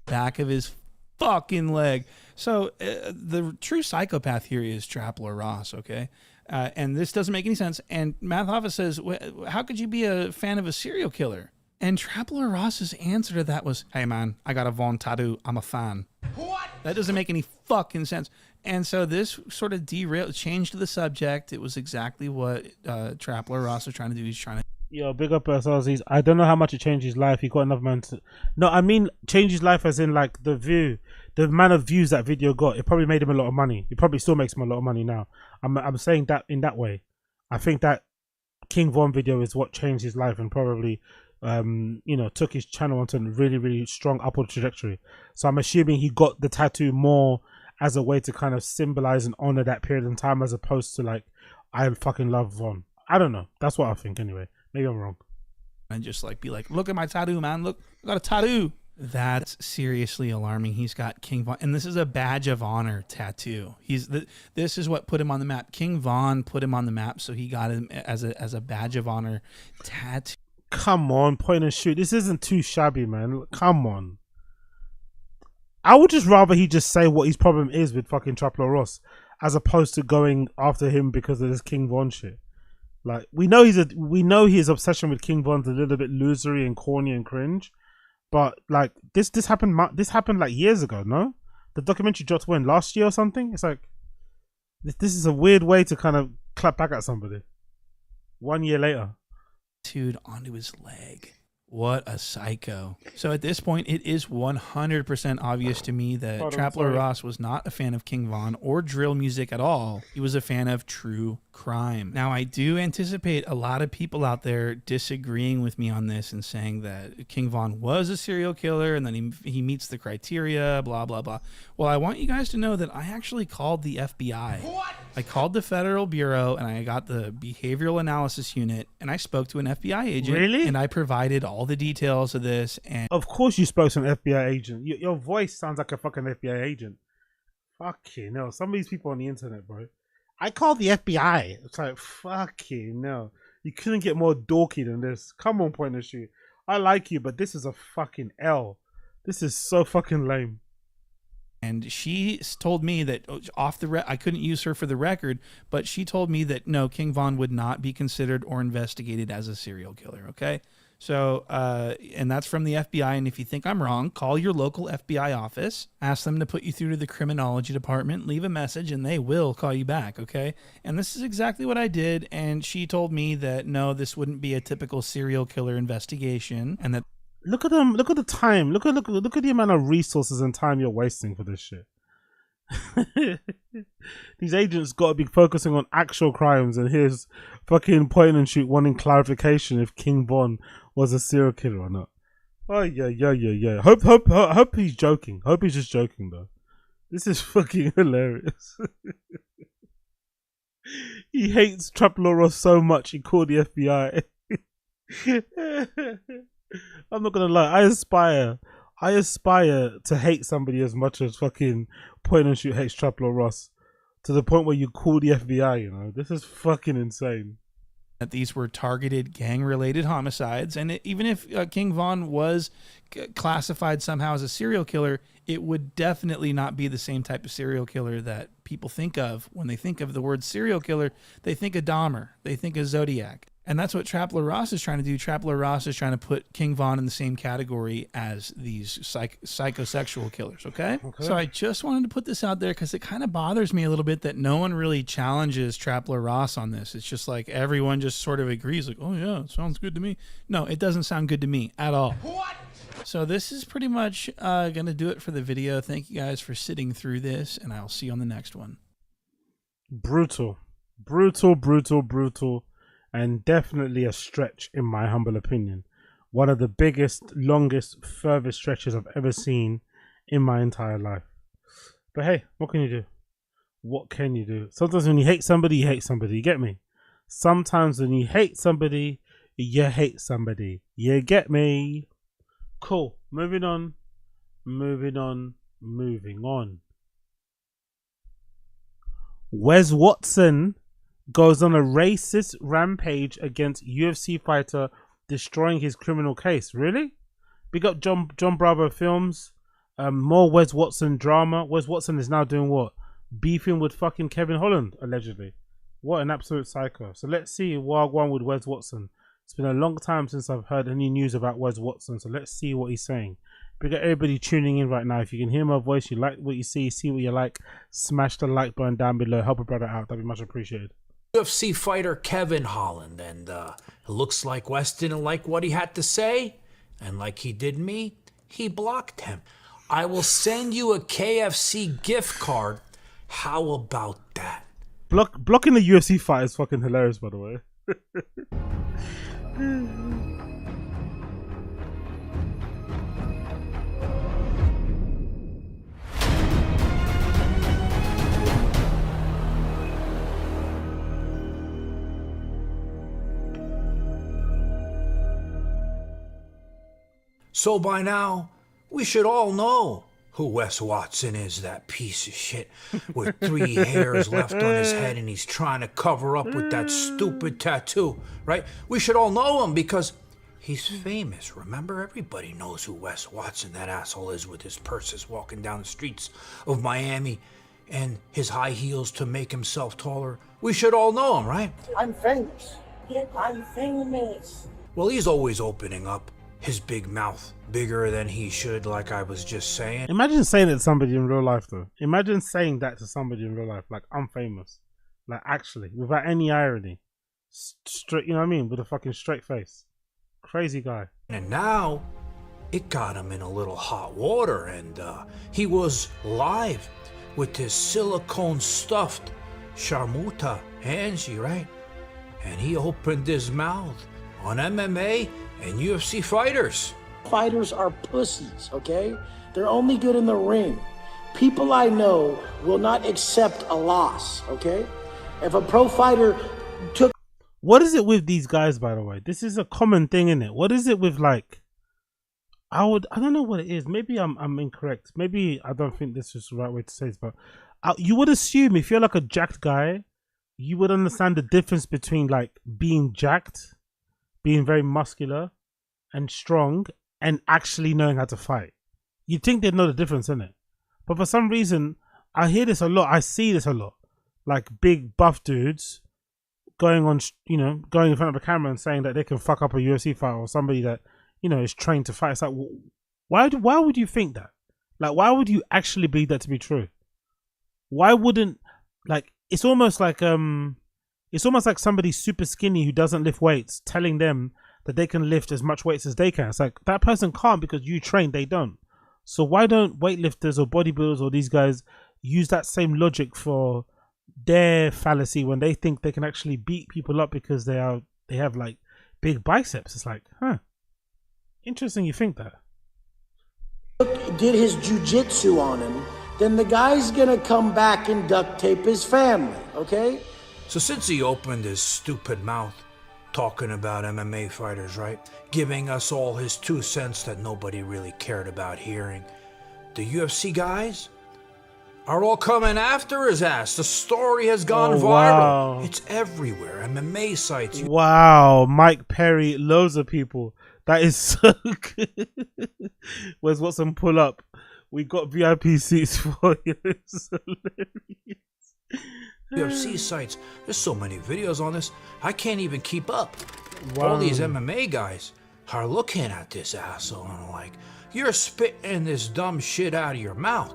Back of his fucking leg. So the true psychopath here is Trap Lord Ross, okay? And this doesn't make any sense. And Math Hoffa says, how could you be a fan of a serial killer? And Trap Lord Ross's answer to that was, hey man, I got a Von tattoo. I'm a fan. What? That doesn't make any fucking sense. And so this sort of changed the subject. It was exactly what Trap Lord Ross was trying to do. He's trying to. Yo, big up Aziz. I don't know how much it changed his life. He got enough man to. No, I mean change his life as in like the amount of views that video got. It probably made him a lot of money. It probably still makes him a lot of money now. I'm saying that in that way. I think that King Von video is what changed his life and probably took his channel onto a really, really strong upward trajectory. So I'm assuming he got the tattoo more as a way to kind of symbolize and honor that period in time, as opposed to like, I fucking love Von. I don't know. That's what I think anyway. Maybe I'm wrong. And just like be like, look at my tattoo, man. Look, I got a tattoo. That's seriously alarming. He's got King Von, and this is a badge of honor tattoo. This is what put him on the map. King Von put him on the map, so he got him as a badge of honor tattoo. Come on, point and shoot. This isn't too shabby, man. Come on. I would just rather he just say what his problem is with fucking Trap Lord Ross, as opposed to going after him because of this King Von shit. Like, we know his obsession with King Von's a little bit losery and corny and cringe, but like this happened like years ago, no? The documentary dropped when, last year or something? It's like, this is a weird way to kind of clap back at somebody. 1 year later. Dude, onto his leg. What a psycho. So at this point, it is 100% obvious to me that Trapler Ross was not a fan of King Von or drill music at all. He was a fan of true crime. Now, I do anticipate a lot of people out there disagreeing with me on this and saying that King Von was a serial killer and then he meets the criteria, blah, blah, blah. Well, I want you guys to know that I actually called the FBI. What? I called the Federal Bureau and I got the Behavioral Analysis Unit and I spoke to an FBI agent. Really? And I provided all the details of this. And of course you spoke to an FBI agent. Your voice sounds like a fucking FBI agent. Fucking no. Some of these people on the internet, bro. I called the FBI. It's like, fucking no. You couldn't get more dorky than this. Come on, point and shoot. I like you, but this is a fucking L. This is so fucking lame. And she told me that I couldn't use her for the record, but she told me that no, King Von would not be considered or investigated as a serial killer. Okay. So, and that's from the FBI. And if you think I'm wrong, call your local FBI office, ask them to put you through to the criminology department, leave a message, and they will call you back. Okay. And this is exactly what I did. And she told me that no, this wouldn't be a typical serial killer investigation, and that. Look at them. Look at the time. Look at the amount of resources and time you're wasting for this shit. These agents got to be focusing on actual crimes, and here's fucking point and shoot wanting clarification if King Von was a serial killer or not. Oh yeah. Hope he's joking. Hope he's just joking though. This is fucking hilarious. He hates Trapler Ross so much he called the FBI. I'm not gonna lie. I aspire to hate somebody as much as fucking point and shoot hates Trapler Ross, to the point where you call the FBI. You know, this is fucking insane. That these were targeted gang-related homicides, and even if King Von was classified somehow as a serial killer, it would definitely not be the same type of serial killer that people think of when they think of the word serial killer. They think of Dahmer, they think of Zodiac. And that's what Trapler Ross is trying to do. Trapler Ross is trying to put King Von in the same category as these psychosexual killers, okay? So I just wanted to put this out there because it kind of bothers me a little bit that no one really challenges Trapler Ross on this. It's just like everyone just sort of agrees, like, oh yeah, it sounds good to me. No, it doesn't sound good to me at all. What? So this is pretty much going to do it for the video. Thank you guys for sitting through this, and I'll see you on the next one. Brutal. And definitely a stretch, in my humble opinion. One of the biggest, longest, furthest stretches I've ever seen in my entire life. But hey, what can you do? What can you do? Sometimes when you hate somebody, you hate somebody. You get me? Sometimes when you hate somebody, you hate somebody. You get me? Cool. Moving on. Wes Watson goes on a racist rampage against UFC fighter, destroying his criminal case. Really? Big up John Bravo Films. More Wes Watson drama. Wes Watson is now doing what? Beefing with fucking Kevin Holland, allegedly. What an absolute psycho. So let's see what one with Wes Watson. It's been a long time since I've heard any news about Wes Watson, so let's see what he's saying. Big up everybody tuning in right now. If you can hear my voice, you like what you see what you like, smash the like button down below. Help a brother out. That'd be much appreciated. UFC fighter Kevin Holland, and it looks like Wes didn't like what he had to say, and like he did me, he blocked him. I will send you a KFC gift card. How about that? Blocking the UFC fight is fucking hilarious, by the way. So by now, we should all know who Wes Watson is, that piece of shit with 3 hairs left on his head and he's trying to cover up with that stupid tattoo, right? We should all know him because he's famous. Remember, everybody knows who Wes Watson, that asshole, is with his purses walking down the streets of Miami and his high heels to make himself taller. We should all know him, right? I'm famous. I'm famous. Well, he's always opening up his big mouth bigger than he should, like I was just saying. Imagine saying it to somebody in real life, though. Imagine saying that to somebody in real life, like, I'm famous. Like, actually, without any irony. Straight, you know what I mean? With a fucking straight face. Crazy guy. And now, it got him in a little hot water, and he was live with his silicone stuffed Sharmuta Angie, right? And he opened his mouth on MMA and UFC fighters. Fighters are pussies, okay? They're only good in the ring. People I know will not accept a loss, okay? If a pro fighter took... What is it with these guys, by the way? This is a common thing, isn't it? What is it with, like... I don't know what it is. Maybe I'm incorrect. Maybe I don't think this is the right way to say this, but you would assume if you're like a jacked guy, you would understand the difference between like being jacked, being very muscular and strong, and actually knowing how to fight. You'd think they'd know the difference, innit? But for some reason, I hear this a lot. I see this a lot. Like big buff dudes going on, you know, going in front of a camera and saying that they can fuck up a UFC fight or somebody that, you know, is trained to fight. It's like, why would you think that? Like, why would you actually believe that to be true? Why wouldn't, like, it's almost like somebody super skinny who doesn't lift weights telling them that they can lift as much weights as they can. It's like, that person can't because you train, they don't. So why don't weightlifters or bodybuilders or these guys use that same logic for their fallacy when they think they can actually beat people up because they have like big biceps? It's like, huh. Interesting you think that. did his jujitsu on him, then the guy's gonna come back and duct tape his family, okay? So since he opened his stupid mouth talking about MMA fighters, right? Giving us all his 2 cents that nobody really cared about hearing, the UFC guys are all coming after his ass. The story has gone viral. Wow. It's everywhere. MMA sites. Wow, Mike Perry, loads of people. That is so good. Where's Watson pull up? We got VIP seats for you. It's hilarious. UFC sites. There's so many videos on this. I can't even keep up. Wow. All these MMA guys are looking at this asshole and like, you're spitting this dumb shit out of your mouth.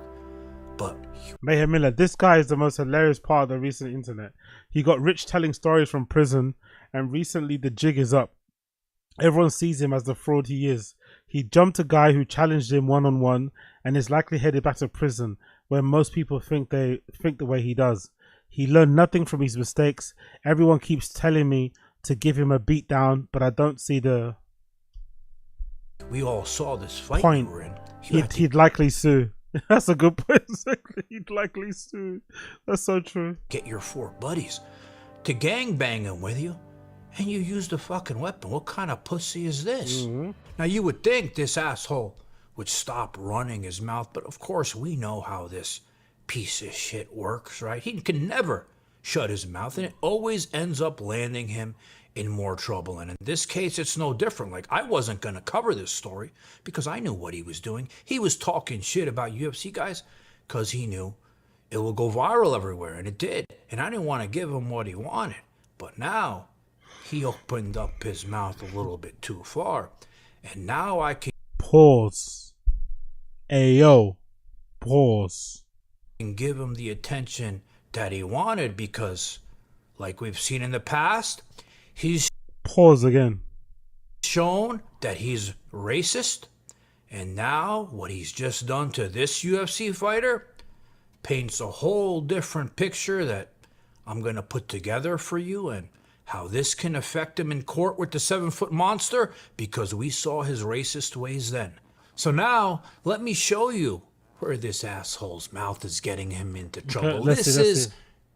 But Mayhem Miller, this guy is the most hilarious part of the recent internet. He got rich telling stories from prison, and recently the jig is up. Everyone sees him as the fraud he is. He jumped a guy who challenged him one-on-one and is likely headed back to prison, where most people think the way he does. He learned nothing from his mistakes. Everyone keeps telling me to give him a beat down, but I don't see the we all saw this fight point. we were in. He'd likely sue. That's a good point. He'd likely sue. That's so true. Get your 4 buddies to gangbang him with you, and you used a fucking weapon. What kind of pussy is this? Mm-hmm. Now you would think this asshole would stop running his mouth, but of course we know how this piece of shit works, right? He can never shut his mouth, and it always ends up landing him in more trouble. And in this case, it's no different. Like, I wasn't going to cover this story because I knew what he was doing. He was talking shit about UFC guys because he knew it will go viral everywhere, and it did. And I didn't want to give him what he wanted. But now he opened up his mouth a little bit too far, and now I can pause. Ayo, pause. Give him the attention that he wanted because, like we've seen in the past, he's pause again. Shown that he's racist, and now what he's just done to this UFC fighter paints a whole different picture that I'm going to put together for you, and how this can affect him in court with the 7-foot monster, because we saw his racist ways then. So now let me show you where this asshole's mouth is getting him into trouble. Okay, this is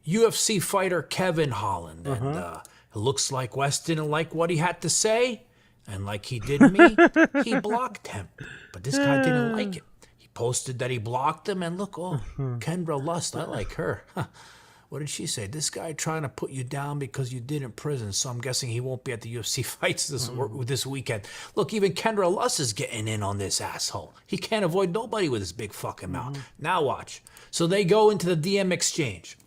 UFC fighter Kevin Holland, and it looks like West didn't like what he had to say, and like he did me, he blocked him. But this guy didn't like it. He posted that he blocked him, and look, Kendra Lust, I like her. What did she say? This guy trying to put you down because you did in prison, so I'm guessing he won't be at the UFC fights this weekend. Look, even Kendra Lust is getting in on this asshole. He can't avoid nobody with his big fucking mouth. Now watch. So they go into the DM exchange.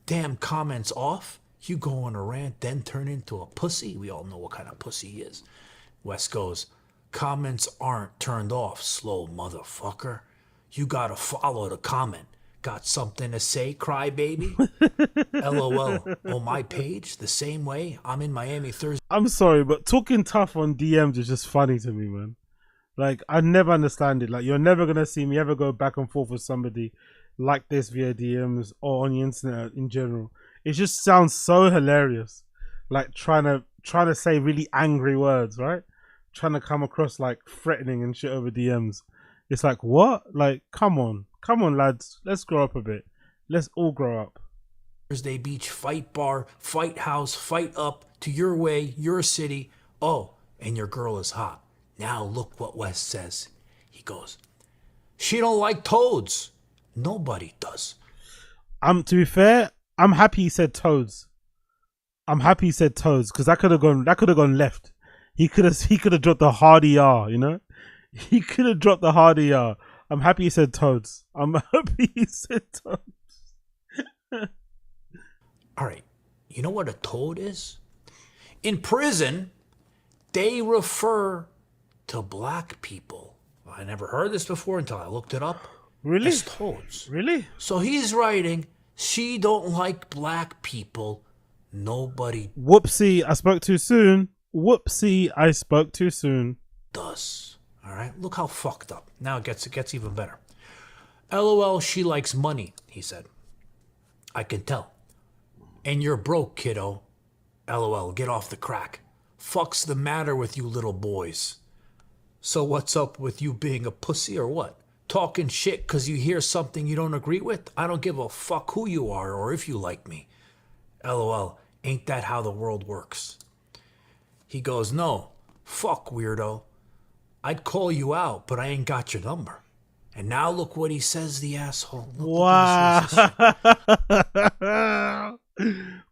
Damn, comments off. You go on a rant, then turn into a pussy. We all know what kind of pussy he is. West goes, Comments aren't turned off, slow motherfucker. You gotta follow the comment. Got something to say, crybaby? LOL. On my page, the same way. I'm in Miami Thursday. I'm sorry, but talking tough on DMs is just funny to me, man. Like, I never understand it. Like, you're never gonna see me ever go back and forth with somebody like this via DMs or on the internet in general. It just sounds so hilarious. Like trying to say really angry words, right? Trying to come across like threatening and shit over DMs. It's like, what? Like, come on, lads. Let's grow up a bit. Let's all grow up. Thursday Beach Fight Bar, Fight House, Fight Up to your way, your city. Oh, and your girl is hot. Now look what Wes says. He goes, she don't like toads. Nobody does. To be fair, I'm happy he said toads. I'm happy he said toads because that could have gone left. He could have dropped the hardy R, you know? He could have dropped the hardy R. I'm happy he said toads. I'm happy he said toads. All right, you know what a toad is? In prison, they refer to black people. I never heard this before until I looked it up. Really? As toads. Really? So he's writing, she don't like black people. Nobody Whoopsie, I spoke too soon. Whoopsie, I spoke too soon. does. All right, look how fucked up. Now it gets even better. LOL, she likes money, he said. I can tell. And you're broke, kiddo. LOL, get off the crack. Fuck's the matter with you little boys? So what's up with you being a pussy or what? Talking shit because you hear something you don't agree with? I don't give a fuck who you are or if you like me. LOL, ain't that how the world works? He goes, no, fuck weirdo. I'd call you out, but I ain't got your number. And now look what he says, the asshole. Wow.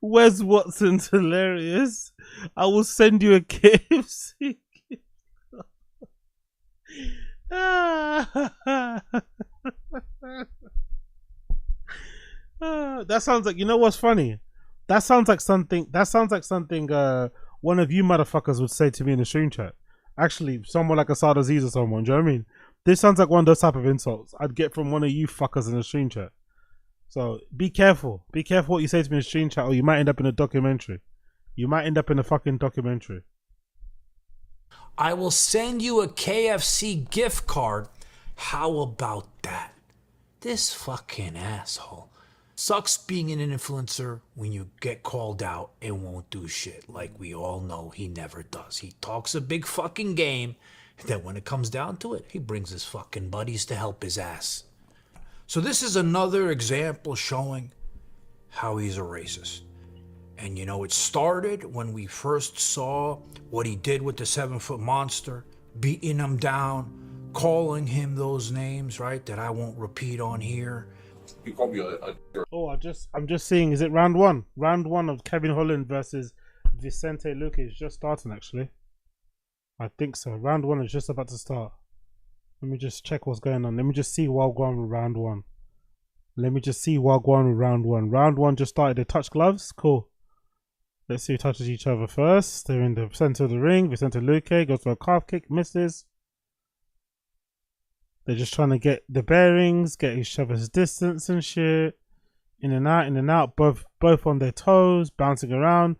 Wes Watson's hilarious. I will send you a KFC. That sounds like, you know what's funny? That sounds like something one of you motherfuckers would say to me in the stream chat. Actually, someone like Asad Aziz or someone, do you know what I mean? This sounds like one of those type of insults I'd get from one of you fuckers in the stream chat. So be careful. Be careful what you say to me in the stream chat, or you might end up in a documentary. You might end up in a fucking documentary. I will send you a KFC gift card. How about that? This fucking asshole. Sucks being an influencer when you get called out and won't do shit. Like we all know he never does. He talks a big fucking game, and then when it comes down to it, he brings his fucking buddies to help his ass. So this is another example showing how he's a racist. And you know, it started when we first saw what he did with the 7-foot monster, beating him down, calling him those names, right, that I won't repeat on here. He called me a Oh, I'm just seeing, is it round one? Round one of Kevin Holland versus Vicente Luque is just starting, actually. I think so. Round one is just about to start. Let me just check what's going on. Let me just see Wagwan with round one. Let me just see Wagwan with round one. Round one just started. They touch gloves. Cool. Let's see who touches each other first. They're in the center of the ring. Vicente Luque goes for a calf kick, misses. They're just trying to get the bearings, get each other's distance and shit. In and out, both on their toes, bouncing around.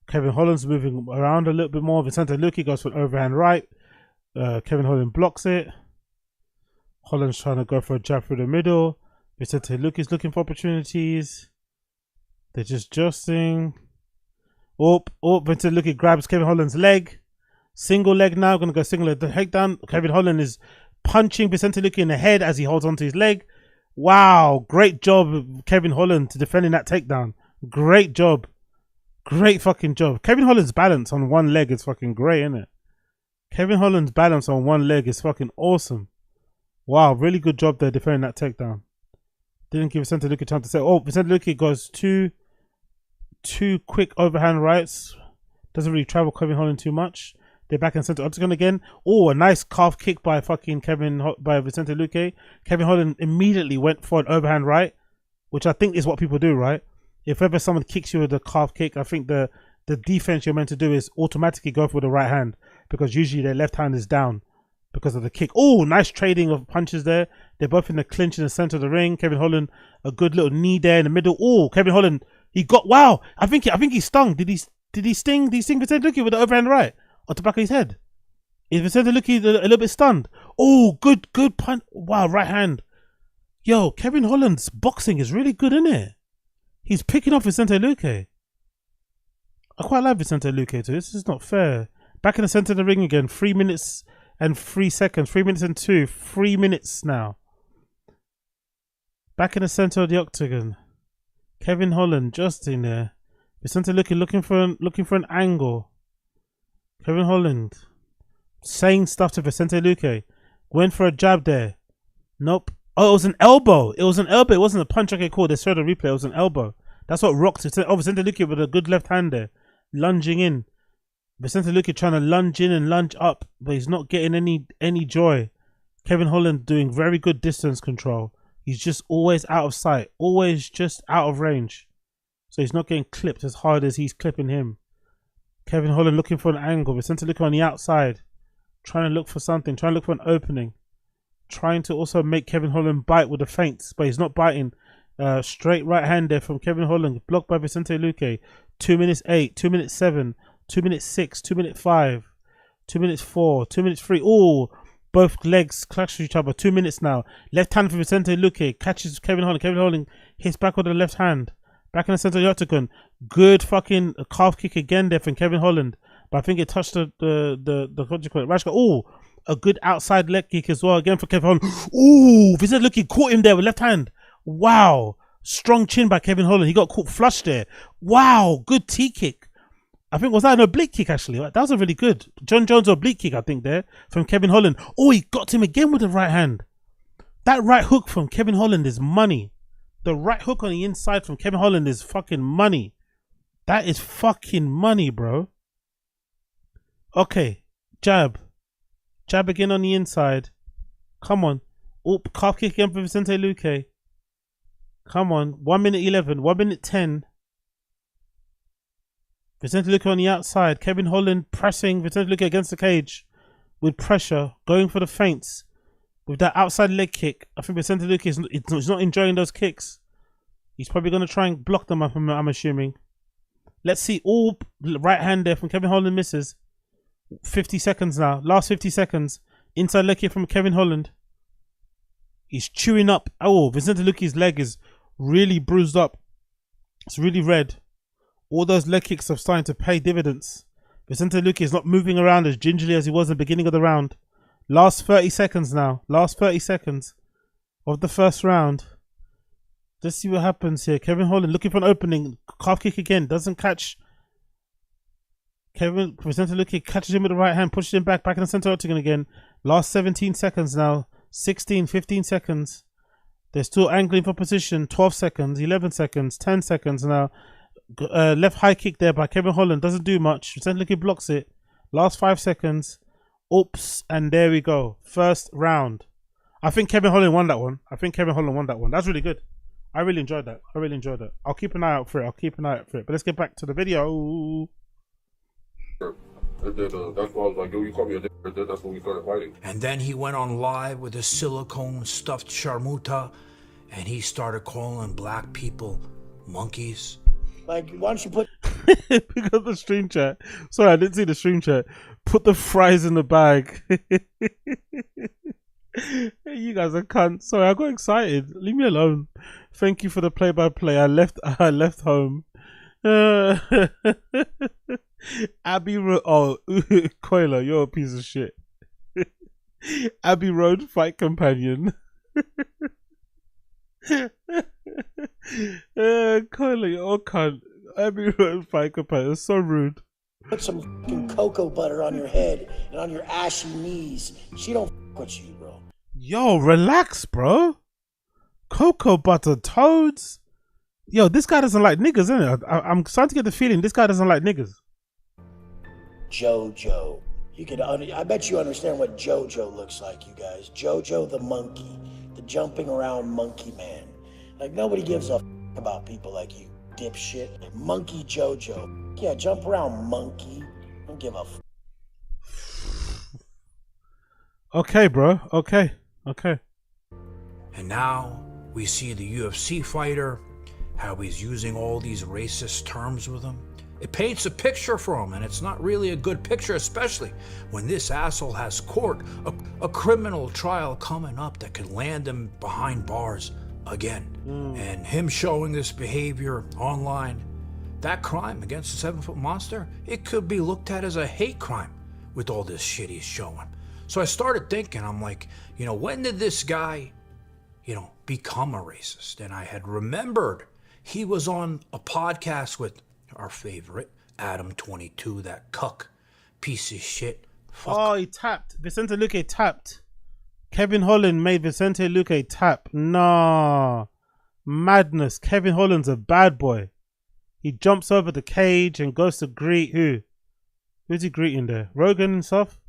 Kevin Holland's moving around a little bit more. Vicente Luque goes for an overhand right. Kevin Holland blocks it. Holland's trying to go for a jab through the middle. Vicente Luque's looking for opportunities. They're just jousting. Oh, Vicente Luque grabs Kevin Holland's leg. Single leg now, gonna go single leg takedown. Kevin Holland is punching Vicente Luque in the head as he holds onto his leg. Wow, great job, Kevin Holland, to defending that takedown. Great job. Great fucking job. Kevin Holland's balance on one leg is fucking great, isn't it? Kevin Holland's balance on one leg is fucking awesome. Wow, really good job there defending that takedown. Didn't give Vicente Luque time to say. Oh, Vicente Luque goes two quick overhand rights. Doesn't really travel Kevin Holland too much. They're back in center octagon again. Oh, a nice calf kick by fucking by Vicente Luque. Kevin Holland immediately went for an overhand right, which I think is what people do, right? If ever someone kicks you with a calf kick, I think the defense you're meant to do is automatically go for the right hand. because usually their left hand is down because of the kick. Oh, nice trading of punches there. They're both in the clinch in the center of the ring. Kevin Holland, a good little knee there in the middle. Oh, Kevin Holland, he got, wow. I think he stung. Did he sting? Did he sting Vicente Luque with the overhand right on the back of his head? Is Vicente Luque a little bit stunned? Oh, good punch. Wow, right hand. Yo, Kevin Holland's boxing is really good, isn't it? He's picking off Vicente Luque. I quite like Vicente Luque too. This is not fair. Back in the center of the ring again. 3 minutes and 3 seconds. 3 minutes and 2. 3 minutes now. Back in the center of the octagon. Kevin Holland just in there. Vicente Luque looking for an angle. Kevin Holland saying stuff to Vicente Luque. Went for a jab there. Nope. Oh, it was an elbow. It was an elbow. It wasn't a punch. Okay, cool. They showed the replay. It was an elbow. That's what rocked it. Oh, Vicente Luque with a good left hand there. Lunging in. Vicente Luque trying to lunge in and lunge up, but he's not getting any joy. Kevin Holland doing very good distance control. He's just always out of sight. Always just out of range. So he's not getting clipped as hard as he's clipping him. Kevin Holland looking for an angle. Vicente Luque on the outside. Trying to look for something. Trying to look for an opening. Trying to also make Kevin Holland bite with the feints, but he's not biting. Straight right hand there from Kevin Holland, blocked by Vicente Luque. 2 minutes 8, 2 minutes 7, 2 minutes 6, 2 minutes 5, 2 minutes 4, 2 minutes 3. Oh, both legs clash each other. 2 minutes now. Left hand for Vicente Luque catches Kevin Holland. Kevin Holland hits back with the left hand. Back in the center of the octagon. Good fucking calf kick again there from Kevin Holland, but I think it touched the what do you call it? Rashka. Oh. A good outside leg kick as well again for Kevin Holland. Ooh, Vicente Luque caught him there with left hand. Wow. Strong chin by Kevin Holland. He got caught flush there. Wow. Good T kick. I think, was that an oblique kick actually? That was a really good John Jones oblique kick, I think, there from Kevin Holland. Oh, he got him again with the right hand. That right hook from Kevin Holland is money. The right hook on the inside from Kevin Holland is fucking money. That is fucking money, bro. Okay. Jab. Jab again on the inside. Come on. Oh, calf kick again for Vicente Luque. Come on. 1 minute 11. 1 minute 10. Vicente Luque on the outside. Kevin Holland pressing Vicente Luque against the cage with pressure. Going for the feints. With that outside leg kick. I think Vicente Luque is not enjoying those kicks. He's probably going to try and block them, I'm assuming. Let's see. All right hand there from Kevin Holland misses. 50 seconds now. Last 50 seconds. Inside leg kick from Kevin Holland. He's chewing up. Oh, Vicente Luque's leg is really bruised up. It's really red. All those leg kicks are starting to pay dividends. Vicente Luque is not moving around as gingerly as he was in the beginning of the round. Last 30 seconds now. Last 30 seconds of the first round. Let's see what happens here. Kevin Holland looking for an opening. Calf kick again. Doesn't catch. Vicente Luque catches him with the right hand, pushes him back in the center octagon again. Last 17 seconds now. 16, 15 seconds. They're still angling for position. 12 seconds, 11 seconds, 10 seconds now. Left high kick there by Kevin Holland. Doesn't do much. Vicente Luque blocks it. Last 5 seconds. Oops. And there we go. First round. I think Kevin Holland won that one. That's really good. I really enjoyed that. I'll keep an eye out for it. But let's get back to the video. And then that's why I was like, yo, you call me a dick. And then that's when we started fighting. And then he went on live with a silicone stuffed sharmuta, and he started calling black people monkeys. Like, why don't you put... Pick up the stream chat. Sorry, I didn't see the stream chat. Put the fries in the bag. You guys are cunts. Sorry, I got excited. Leave me alone. Thank you for the play-by-play. I left home. Abbey Road. Oh, Coiler, you're a piece of shit. Abbey Road fight companion. Coiler, you're a cunt. Abbey Road fight companion. It's so rude. Put some fucking cocoa butter on your head and on your ashy knees. She don't fuck with you, bro. Yo, relax, bro. Cocoa butter toads. Yo, this guy doesn't like niggas, isn't it? I'm starting to get the feeling this guy doesn't like niggas. JoJo. I bet you understand what JoJo looks like, you guys. JoJo the monkey. The jumping around monkey man. Like, nobody gives a f about people like you, dipshit. Like, monkey JoJo. Yeah, jump around, monkey. Don't give a f. Okay, bro. Okay. Okay. And now we see the UFC fighter, how he's using all these racist terms with him. It paints a picture for him, and it's not really a good picture, especially when this asshole has court, a criminal trial coming up that could land him behind bars again. And him showing this behavior online, that crime against the 7-foot monster, it could be looked at as a hate crime with all this shit he's showing. So I started thinking, I'm like, when did this guy, become a racist? And I had remembered he was on a podcast with our favorite, Adam22, that cuck piece of shit. Fuck. Oh, he tapped. Vicente Luque tapped. Kevin Holland made Vicente Luque tap. Nah. Madness. Kevin Holland's a bad boy. He jumps over the cage and goes to greet who? Who's he greeting there? Rogan and stuff?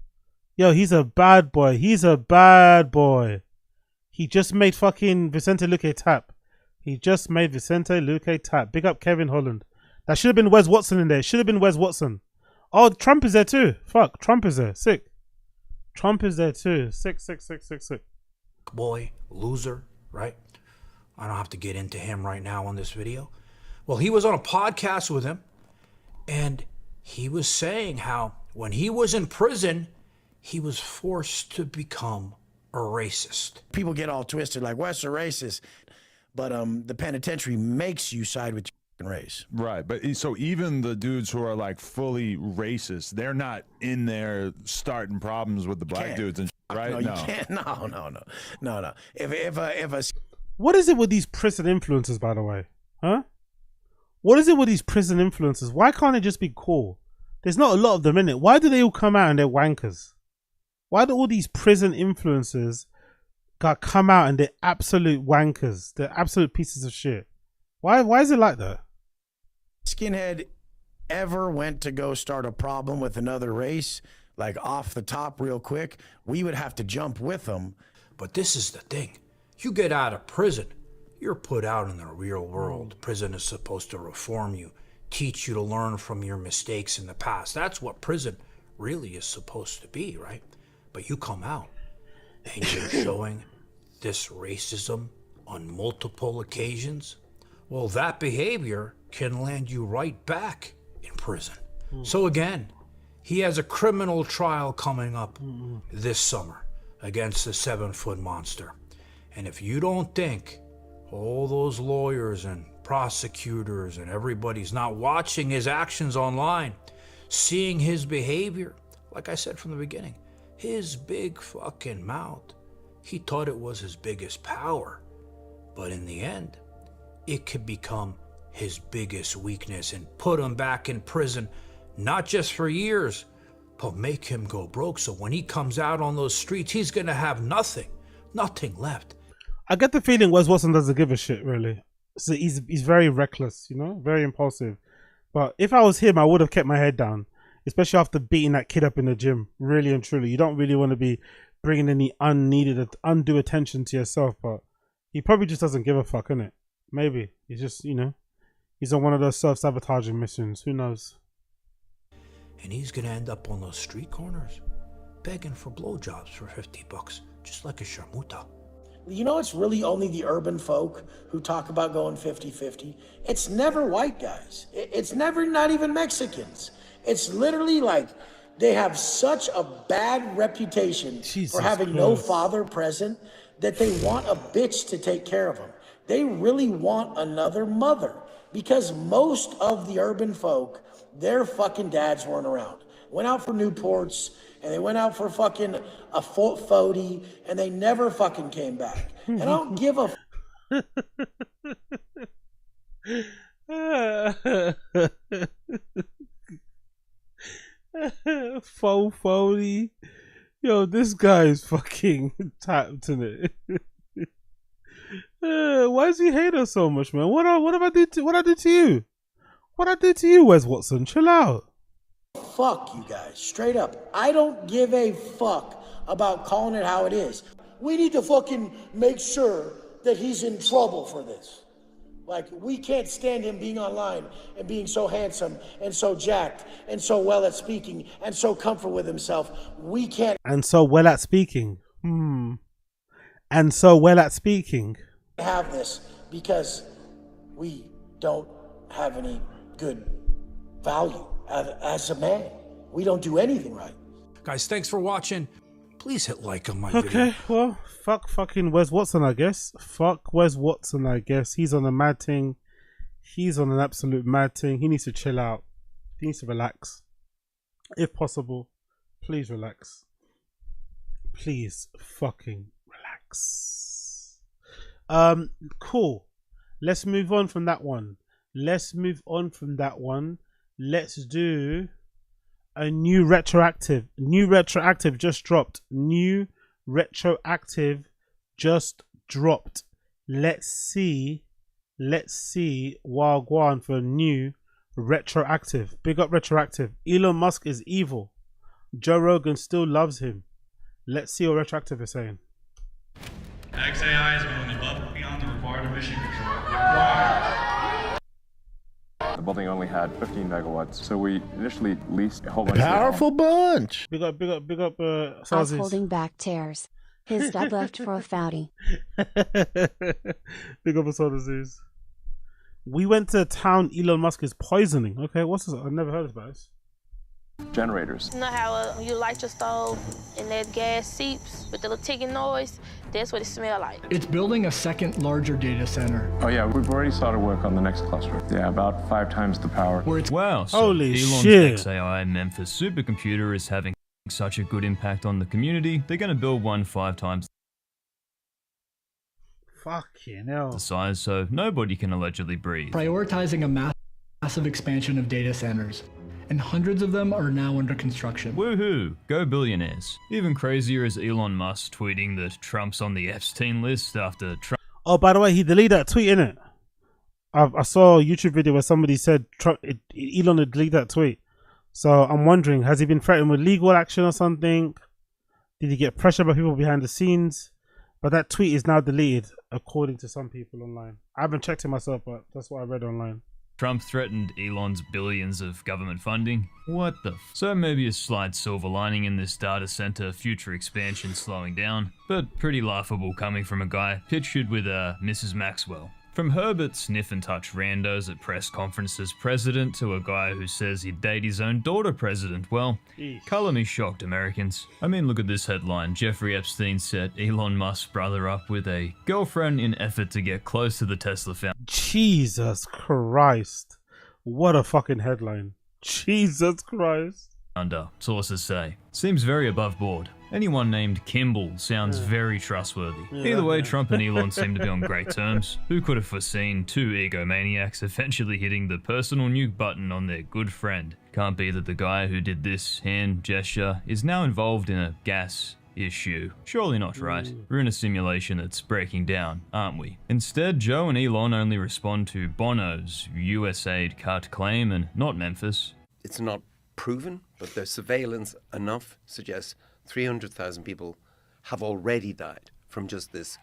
Yo, he's a bad boy. He's a bad boy. He just made fucking Vicente Luque tap. He just made Vicente Luque tap. Big up Kevin Holland. That should have been Wes Watson in there. Should have been Wes Watson. Oh, Trump is there too. Fuck, Trump is there. Sick. Trump is there too. Sick. Boy, loser, right? I don't have to get into him right now on this video. Well, he was on a podcast with him, and he was saying how when he was in prison, he was forced to become a racist. People get all twisted, like, Wes a racist, but the penitentiary makes you side with your race. Right, but so even the dudes who are like fully racist, they're not in there starting problems with the black dudes and shit, right? No, you can't. No. If a What is it with these prison influencers, by the way? Huh? What is it with these prison influencers? Why can't it just be cool? There's not a lot of them in it. Why do they all come out and they're wankers? Why do all these prison influencers come out and they're absolute wankers? They're absolute pieces of shit. Why is it like that? skinhead ever went to go start a problem with another race, like off the top real quick, we would have to jump with them. But this is the thing. You get out of prison, you're put out in the real world. Prison is supposed to reform you, teach you to learn from your mistakes in the past. That's what prison really is supposed to be, right? But you come out and you're showing this racism on multiple occasions. Well, that behavior can land you right back in prison. So again, he has a criminal trial coming up this summer against the 7-foot monster. And if you don't think all those lawyers and prosecutors and everybody's not watching his actions online, seeing his behavior, like I said from the beginning, his big fucking mouth, he thought it was his biggest power. But in the end, it could become his biggest weakness and put him back in prison, not just for years, but make him go broke. So when he comes out on those streets, he's gonna have nothing left. I get the feeling Wes Watson doesn't give a shit, really. So he's very reckless, you know, very impulsive. But if I was him, I would have kept my head down, especially after beating that kid up in the gym. Really and truly, you don't really want to be bringing any undue attention to yourself. But he probably just doesn't give a fuck, innit? Maybe he's just, you know, he's on one of those self-sabotaging missions. Who knows? And he's gonna end up on those street corners, begging for blowjobs for $50, just like a sharmuta. You know, it's really only the urban folk who talk about going 50-50. It's never white guys. It's never not even Mexicans. It's literally like they have such a bad reputation for having no father present that they want a bitch to take care of them. They really want another mother because most of the urban folk, their fucking dads weren't around. Went out for Newports and they went out for fucking a 40 and they never fucking came back. And I don't give a Faux 40. Yo, this guy is fucking tapped in it. Why does he hate us so much, man? What have I do to you? What I do to you, Wes Watson? Chill out. fuck you guys, straight up. I don't give a fuck about calling it how it is. We need to fucking make sure that he's in trouble for this. Like, we can't stand him being online and being so handsome and so jacked and so well at speaking and so comfortable with himself. We can't And so well at speaking. And so well at speaking. have this because we don't have any good value as a man. We don't do anything right. Guys, thanks for watching. Please hit like on my video. Okay, well, fuck fucking Wes Watson, I guess. Fuck Wes Watson, I guess. He's on a mad thing. He's on an absolute mad thing. He needs to chill out. He needs to relax. If possible, please relax. Please fucking relax. Cool. Let's move on from that one. Let's do a new retroactive. New retroactive just dropped. Let's see Wagwan for new retroactive. Big up retroactive. Elon Musk is evil. Joe Rogan still loves him. Let's see what retroactive is saying. XAI is going above and beyond the required emission control. The building only had 15 megawatts, so we initially leased a whole bunch. Powerful bunch. Big up, Us holding back tears. His dad left for a Fouty. Big up Sauzes. We went to a town Elon Musk is poisoning. Okay, what's this? I've never heard about this. Generators. You know how you light your stove and that gas seeps with the little ticking noise? That's what it smells like. It's building a second larger data center. Oh yeah, we've already started work on the next cluster. Yeah, about 5 times the power. Wow, so Holy Elon's shit. XAI Memphis supercomputer is having such a good impact on the community, they're going to build one 5 times Fucking hell. the size so nobody can allegedly breathe. Prioritizing a massive expansion of data centers. And hundreds of them are now under construction. Woohoo! Go billionaires. Even crazier is Elon Musk tweeting that Trump's on the Epstein list after Trump. Oh, by the way, he deleted that tweet, innit? I saw a YouTube video where somebody said Elon had deleted that tweet. So I'm wondering, has he been threatened with legal action or something? Did he get pressure by people behind the scenes? But that tweet is now deleted, according to some people online. I haven't checked it myself, but that's what I read online. Trump threatened Elon's billions of government funding. What the So maybe a slight silver lining in this data center future expansion slowing down, but pretty laughable coming from a guy pictured with Mrs. Maxwell. From Herbert sniff and touch randos at press conferences president to a guy who says he'd date his own daughter president. Well, color me shocked, Americans. I mean, look at this headline. Jeffrey Epstein set Elon Musk's brother up with a girlfriend in effort to get close to the Tesla founder. Jesus Christ. What a fucking headline. Jesus Christ. Sources say. Seems very above board. Anyone named Kimball sounds very trustworthy. Either way, Trump and Elon seem to be on great terms. Who could have foreseen 2 egomaniacs eventually hitting the personal nuke button on their good friend? Can't be that the guy who did this hand gesture is now involved in a gas issue. Surely not, right? We're in a simulation that's breaking down, aren't we? Instead, Joe and Elon only respond to Bono's USAID cut claim and not Memphis. It's not proven, but their surveillance enough suggests 300,000 people have already died from just this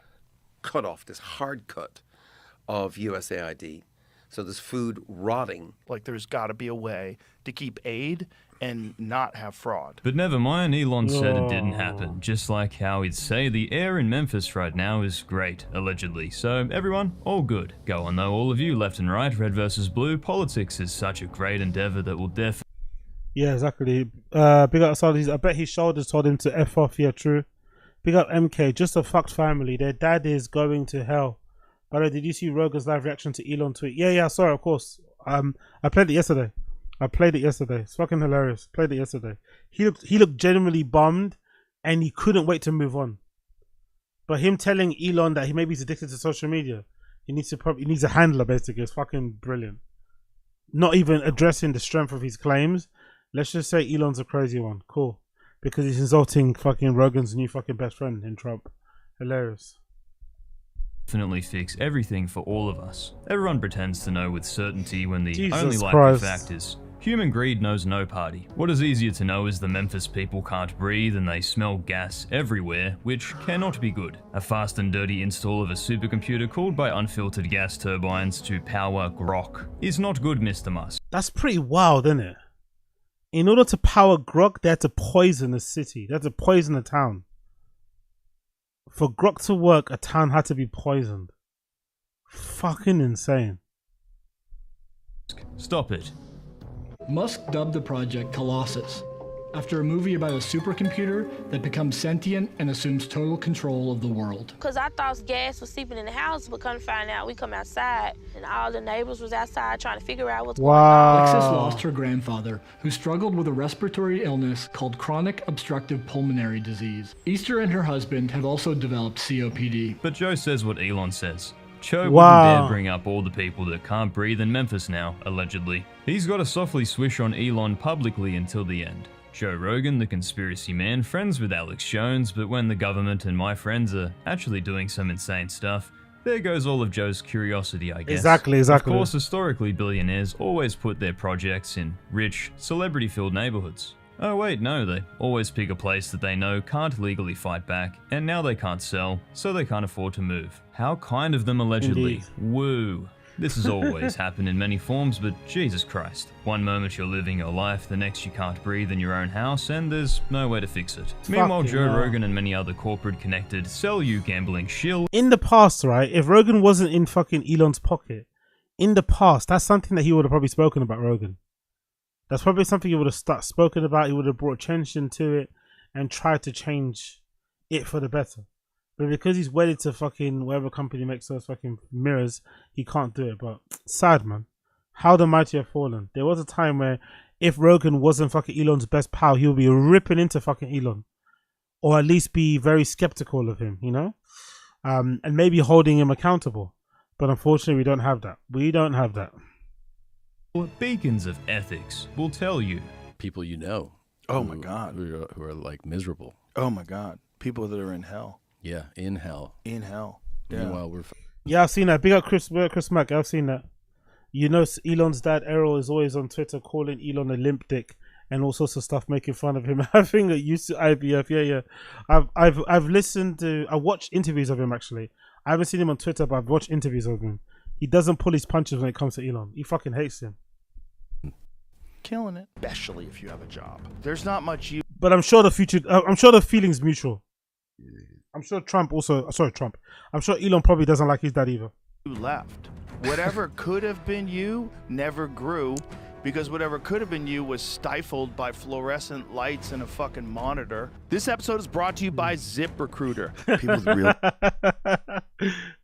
cut off, this hard cut of USAID. So there's food rotting. Like there's got to be a way to keep aid and not have fraud. But never mind, Elon said it didn't happen, just like how he'd say the air in Memphis right now is great, allegedly. So everyone, all good. Go on though, all of you, left and right, red versus blue, politics is such a great endeavor that will definitely... Yeah, exactly. Big up Saudis. I bet his shoulders told him to F off. Yeah, true. Big up MK. Just a fucked family. Their dad is going to hell. By the way, did you see Rogan's live reaction to Elon tweet? Yeah, sorry, of course. I played it yesterday. It's fucking hilarious. Played it yesterday. He looked genuinely bummed and he couldn't wait to move on. But him telling Elon that maybe he's addicted to social media, he needs a handler basically. It's fucking brilliant. Not even addressing the strength of his claims. Let's just say Elon's a crazy one. Cool. Because he's insulting fucking Rogan's new fucking best friend in Trump. Hilarious. Definitely fix everything for all of us. Everyone pretends to know with certainty when the Jesus only likely Christ. fact is Human greed knows no party. What is easier to know is the Memphis people can't breathe and they smell gas everywhere, which cannot be good. A fast and dirty install of a supercomputer cooled by unfiltered gas turbines to power Grok is not good, Mr. Musk. That's pretty wild, isn't it? In order to power Grok, they had to poison the city. They had to poison the town. For Grok to work, a town had to be poisoned. Fucking insane. Stop it. Musk dubbed the project Colossus, after a movie about a supercomputer that becomes sentient and assumes total control of the world. Because I thought gas was sleeping in the house, but come to find out, we come outside, and all the neighbors was outside trying to figure out what's going on. Alexis lost her grandfather, who struggled with a respiratory illness called chronic obstructive pulmonary disease. Easter and her husband have also developed COPD. But Joe says what Elon says. Joe Wow. wouldn't dare bring up all the people that can't breathe in Memphis now, allegedly. He's got to softly swish on Elon publicly until the end. Joe Rogan, the conspiracy man, friends with Alex Jones, but when the government and my friends are actually doing some insane stuff, there goes all of Joe's curiosity, I guess. Exactly. Of course, historically, billionaires always put their projects in rich, celebrity-filled neighborhoods. Oh wait, no, they always pick a place that they know can't legally fight back, and now they can't sell, so they can't afford to move. How kind of them, allegedly. Indeed. Woo. This has always happened in many forms, but Jesus Christ. One moment you're living your life, the next you can't breathe in your own house, and there's no way to fix it. Meanwhile, Fucking Joe hell. Rogan and many other corporate-connected sell-you gambling shill. In the past, right, if Rogan wasn't in fucking Elon's pocket, in the past, that's something that he would have probably spoken about, Rogan. That's probably something he would have spoken about. He would have brought attention to it and tried to change it for the better. But because he's wedded to fucking whatever company makes those fucking mirrors, he can't do it. But sad, man. How the mighty have fallen. There was a time where if Rogan wasn't fucking Elon's best pal, he would be ripping into fucking Elon. Or at least be very skeptical of him, you know? And maybe holding him accountable. But unfortunately, we don't have that. We don't have that. Beacons of ethics will tell you. People you know. Oh my God. Who are like miserable. Oh my God. People that are in hell. Yeah, in hell. In hell. Yeah. Meanwhile, we're... Yeah, I've seen that. Big up Chris Mack. I've seen that. You know, Elon's dad, Errol, is always on Twitter calling Elon a limp dick and all sorts of stuff, making fun of him having a use to IVF. Yeah. I've listened to, I watched interviews of him actually. I haven't seen him on Twitter, but I've watched interviews of him. He doesn't pull his punches when it comes to Elon. He fucking hates him. Killing it. Especially if you have a job. There's not much you... But I'm sure the feeling's mutual. I'm sure I'm sure Elon probably doesn't like his dad either. left. Whatever could have been you never grew, because whatever could have been you was stifled by fluorescent lights and a fucking monitor. This episode is brought to you by ZipRecruiter. People with real...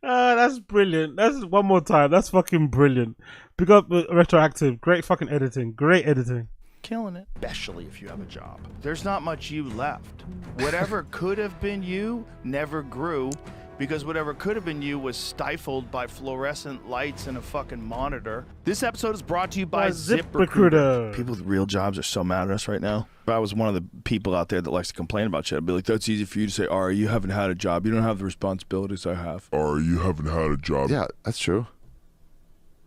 That's brilliant. That's one more time. That's fucking brilliant. Pick up Retroactive. Great fucking editing. Great editing. Killing it. Especially if you have a job. There's not much you left. Whatever could have been you never grew, because whatever could have been you was stifled by fluorescent lights and a fucking monitor. This episode is brought to you by ZipRecruiter. People with real jobs are so mad at us right now. If I was one of the people out there that likes to complain about shit, I'd be like, that's easy for you to say, Ari, you haven't had a job. You don't have the responsibilities I have. Ari, you haven't had a job. Yeah, that's true.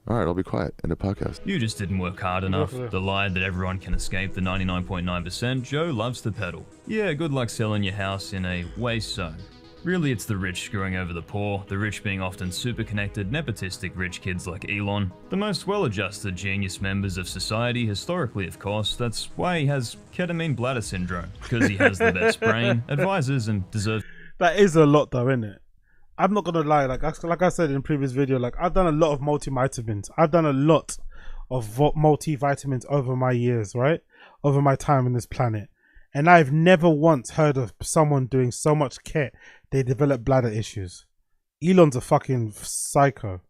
All right, I'll be quiet. End of podcast. You just didn't work hard enough. The lie that everyone can escape the 99.9% Joe loves to peddle. Yeah, good luck selling your house in a waste zone. Really, it's the rich screwing over the poor, the rich being often super connected, nepotistic rich kids like Elon. The most well-adjusted genius members of society, historically of course. That's why he has ketamine bladder syndrome, because he has the best brain, advisors, and deserves... That is a lot though, isn't it? I'm not gonna lie, like I said in the previous video, like I've done a lot of multivitamins. I've done a lot of multivitamins over my years, right? Over my time on this planet. And I've never once heard of someone doing so much kit they develop bladder issues. Elon's a fucking psycho.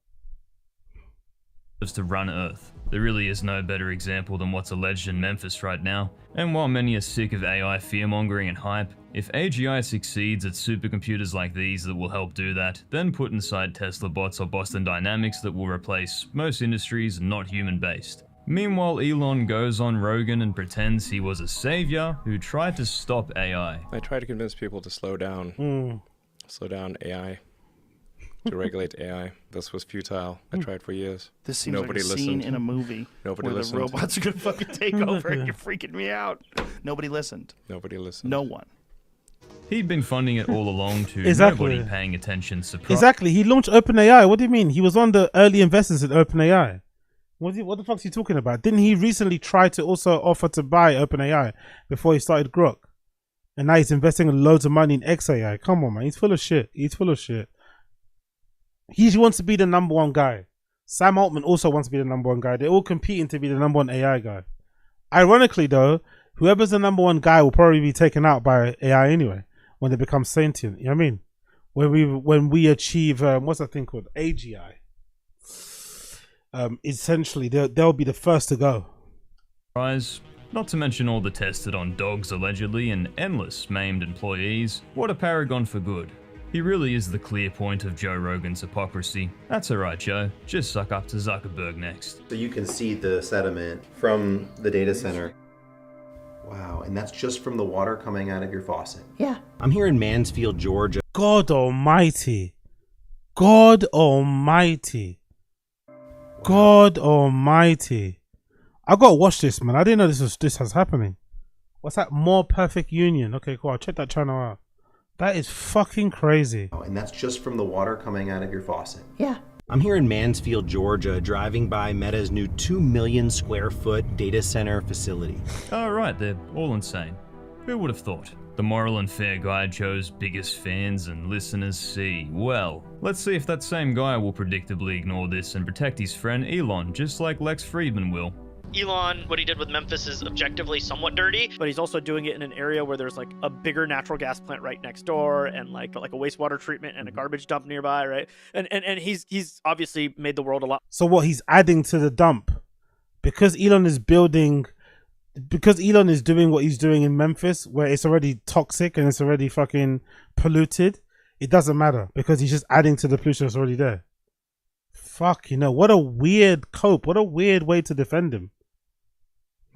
To run Earth. There really is no better example than what's alleged in Memphis right now. And while many are sick of AI fearmongering and hype, if AGI succeeds at supercomputers like these that will help do that, then put inside Tesla bots or Boston Dynamics that will replace most industries not human-based. Meanwhile, Elon goes on Rogan and pretends he was a savior who tried to stop AI. I try to convince people to slow down. Slow down AI. to regulate AI. This was futile. I tried for years. This seems Nobody like a listened. scene in a movie Nobody where listened. the robots are gonna fucking take over and you're freaking me out. Nobody listened. Nobody listened. No one. He'd been funding it all along to Exactly. nobody paying attention. Surprise. Exactly. He launched OpenAI. What do you mean? He was one of the early investors in OpenAI. What the fuck's he talking about? Didn't he recently try to also offer to buy OpenAI before he started Grok? And now he's investing loads of money in XAI. Come on, man. He's full of shit. He's full of shit. He wants to be the number one guy. Sam Altman also wants to be the number one guy. They're all competing to be the number one AI guy. Ironically, though, whoever's the number one guy will probably be taken out by AI anyway when they become sentient. You know what I mean? When we achieve what's that thing called? AGI. Essentially, they'll be the first to go. Not to mention all the tested on dogs allegedly and endless maimed employees. What a paragon for good. He really is the clear point of Joe Rogan's hypocrisy. That's alright, Joe. Just suck up to Zuckerberg next. So you can see the sediment from the data center. Wow, and that's just from the water coming out of your faucet. Yeah. I'm here in Mansfield, Georgia. God almighty. God almighty. God almighty. I gotta watch this, man. I didn't know this was happening. What's that? More Perfect Union. Okay, cool. I'll check that channel out. That is fucking crazy. And that's just from the water coming out of your faucet. Yeah. I'm here in Mansfield, Georgia, driving by Meta's new 2 million square foot data center facility. Oh, right, they're all insane. Who would have thought? The moral and fair guy Joe's biggest fans and listeners see. Well, let's see if that same guy will predictably ignore this and protect his friend Elon, just like Lex Friedman will. Elon, what he did with Memphis is objectively somewhat dirty, but he's also doing it in an area where there's like a bigger natural gas plant right next door and like a wastewater treatment and a garbage dump nearby, right? And he's obviously made the world a lot. So what, he's adding to the dump because Elon is doing what he's doing in Memphis where it's already toxic and it's already fucking polluted. It doesn't matter because he's just adding to the pollution that's already there. Fuck, what a weird cope. What a weird way to defend him.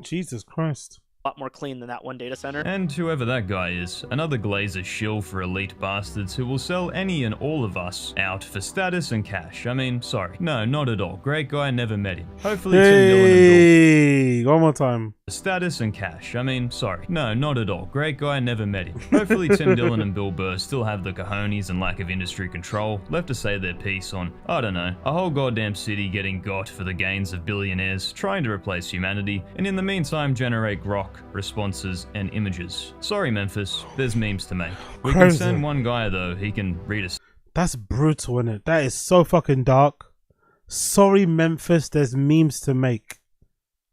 Jesus Christ. A lot more clean than that one data center. And whoever that guy is, another Glazer shill for elite bastards who will sell any and all of us out for status and cash. I mean, sorry. No, not at all. Great guy, never met him. Hopefully Tim Dillon and Bill... One more time. Status and cash. I mean, sorry. No, not at all. Great guy, never met him. Hopefully Tim Dillon and Bill Burr still have the cojones and lack of industry control left to say their piece on, I don't know, a whole goddamn city getting got for the gains of billionaires trying to replace humanity, and in the meantime generate grok, responses, and images. Sorry, Memphis. There's memes to make. We can send one guy, though. He can read us. That's brutal, isn't it? That is so fucking dark. Sorry, Memphis. There's memes to make.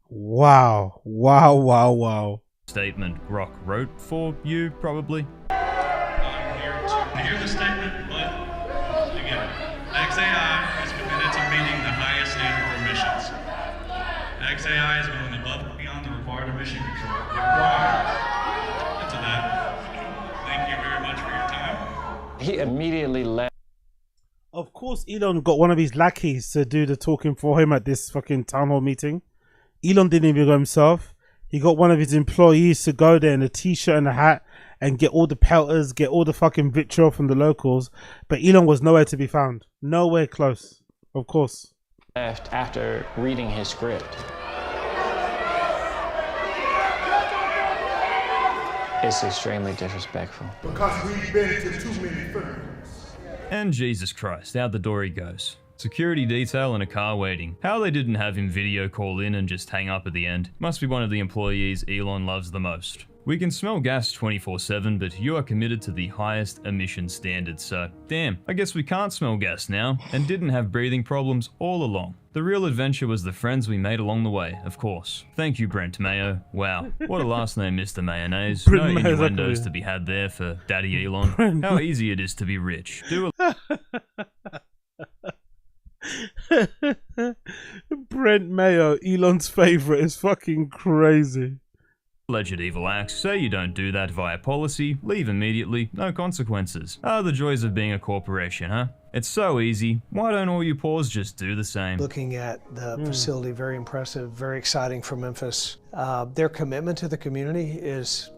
Wow. Wow, wow, wow. Statement Grok wrote for you, probably. I'm here to hear the statement, but again, XAI is committed to meeting the highest standard for emissions. XAI is going above and beyond the required emission control required. And to that, thank you very much for your time. He immediately left. Of course, Elon got one of his lackeys to do the talking for him at this fucking town hall meeting. Elon didn't even go himself. He got one of his employees to go there in a t-shirt and a hat and get all the pelters, get all the fucking vitriol from the locals. But Elon was nowhere to be found. Nowhere close. Of course. Left after reading his script. It's extremely disrespectful. Because we've been to too many firms. And Jesus Christ, out the door he goes. Security detail and a car waiting. How they didn't have him video call in and just hang up at the end. Must be one of the employees Elon loves the most. We can smell gas 24/7, but you are committed to the highest emission standards, so damn, I guess we can't smell gas now, and didn't have breathing problems all along. The real adventure was the friends we made along the way, of course. Thank you, Brent Mayo. Wow, what a last name, Mr. Mayonnaise. No innuendos to be had there for Daddy Elon. How easy it is to be rich. Do a Brent Mayo, Elon's favorite, is fucking crazy. Alleged evil acts, say you don't do that via policy, leave immediately, no consequences. Ah, the joys of being a corporation, huh? It's so easy, why don't all you paws just do the same? Looking at the facility, very impressive, very exciting for Memphis. Their commitment to the community is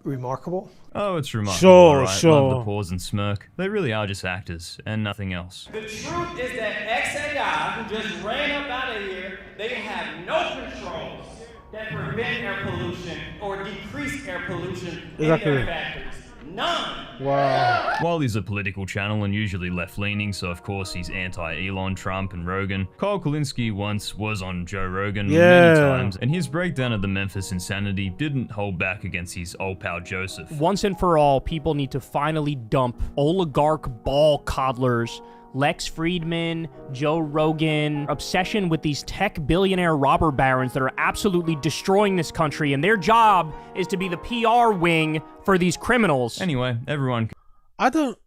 remarkable. Oh, it's remarkable, Sure, right? sure. Love the pause and smirk. They really are just actors and nothing else. The truth is that XAI, who just ran up out of here, they have no controls that prevent air pollution or decrease air pollution in their factories. None. Wow. While he's a political channel and usually left-leaning, so of course he's anti-Elon, Trump, and Rogan, Kyle Kulinski once was on Joe Rogan many times, and his breakdown of the Memphis insanity didn't hold back against his old pal Joseph. Once and for all, people need to finally dump oligarch ball coddlers Lex Friedman, Joe Rogan, obsession with these tech billionaire robber barons that are absolutely destroying this country, and their job is to be the PR wing for these criminals. Anyway, everyone... I don't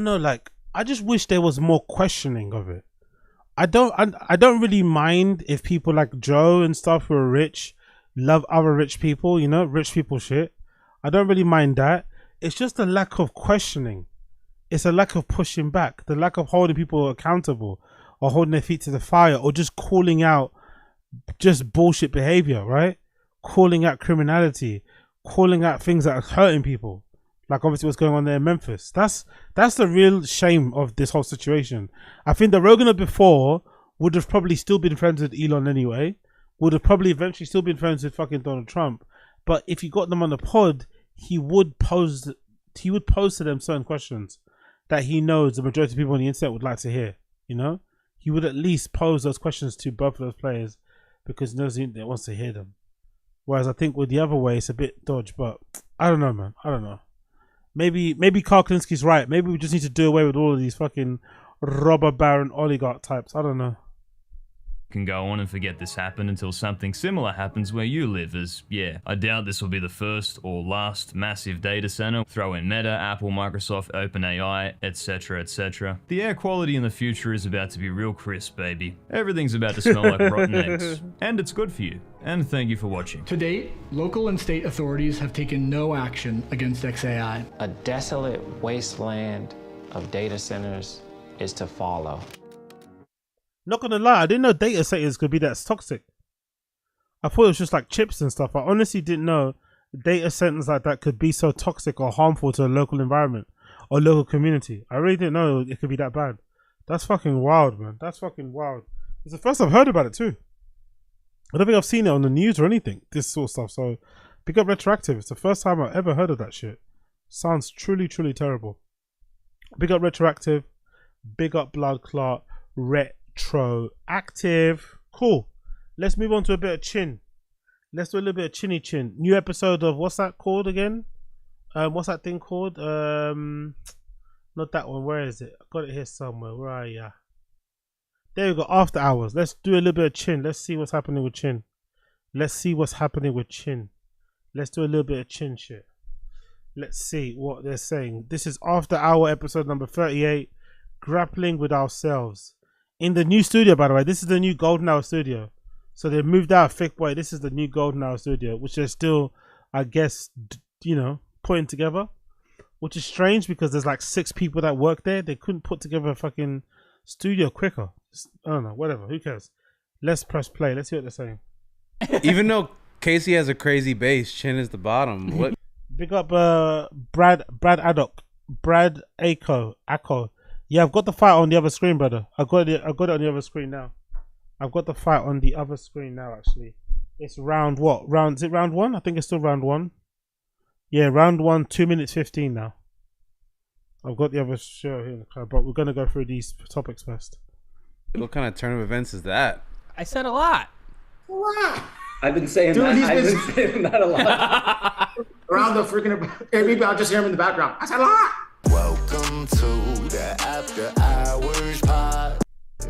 know, like, I just wish there was more questioning of it. I don't really mind if people like Joe and stuff who are rich love other rich people, you know, rich people shit. I don't really mind that. It's just the lack of questioning. It's a lack of pushing back, the lack of holding people accountable or holding their feet to the fire or just calling out just bullshit behavior, right? Calling out criminality, calling out things that are hurting people. Like obviously what's going on there in Memphis. That's the real shame of this whole situation. I think the Rogan of before would have probably still been friends with Elon anyway, would have probably eventually still been friends with fucking Donald Trump. But if you got them on the pod, he would pose to them certain questions that he knows the majority of people on the internet would like to hear, you know? He would at least pose those questions to both of those players because he knows the internet wants to hear them. Whereas I think with the other way, it's a bit dodge, but I don't know, man. I don't know. Maybe Karl Klinsky's right. Maybe we just need to do away with all of these fucking robber baron oligarch types. I don't know. Can go on and forget this happened until something similar happens where you live, as yeah, I doubt this will be the first or last massive data center. Throw in Meta, Apple, Microsoft, OpenAI, etc, etc. The air quality in the future is about to be real crisp, baby. Everything's about to smell like rotten eggs. And it's good for you. And thank you for watching. To date, local and state authorities have taken no action against XAI. A desolate wasteland of data centers is to follow. Not gonna lie, I didn't know data centers could be that toxic. I thought it was just like chips and stuff. I honestly didn't know data centers like that could be so toxic or harmful to a local environment or local community. I really didn't know it could be that bad. That's fucking wild, man. That's fucking wild. It's the first I've heard about it too. I don't think I've seen it on the news or anything, this sort of stuff. So, big up Retroactive. It's the first time I've ever heard of that shit. Sounds truly, truly terrible. Big up Retroactive. Big up Blood Clot. Retroactive. Cool. Let's move on to a bit of chin. Let's do a little bit of chinny chin. New episode of what's that called again? What's that thing called? Not that one. Where is it? I got it here somewhere. Where are ya? There we go. After Hours. Let's do a little bit of chin. Let's see what's happening with chin. Let's see what's happening with chin. Let's do a little bit of chin shit. Let's see what they're saying. This is After Hour episode number 38. Grappling with Ourselves. In the new studio, by the way. This is the new Golden Hour studio. So they moved out of Thick Boy. This is the new Golden Hour studio, which they're still, I guess, you know, putting together. Which is strange because there's like 6 people that work there. They couldn't put together a fucking studio quicker. I don't know, whatever, who cares? Let's press play. Let's see what they're saying. Even though Casey has a crazy bass, Chin is the bottom. What? Big up Brad Addock. Brad Acco. Yeah, I've got the fight on the other screen, brother. I got it on the other screen now. I've got the fight on the other screen now, actually. It's round what? Is it round 1? I think it's still round 1. Yeah, round 1, 2 minutes 15 now. I've got the other show here in the crowd, but we're going to go through these topics first. What kind of turn of events is that? I said a lot. I've been saying Dude, that. he's I've been been saying that a lot. Around the freaking... Maybe I'll just hear him in the background. I said a lot. Welcome to the After Hours pod.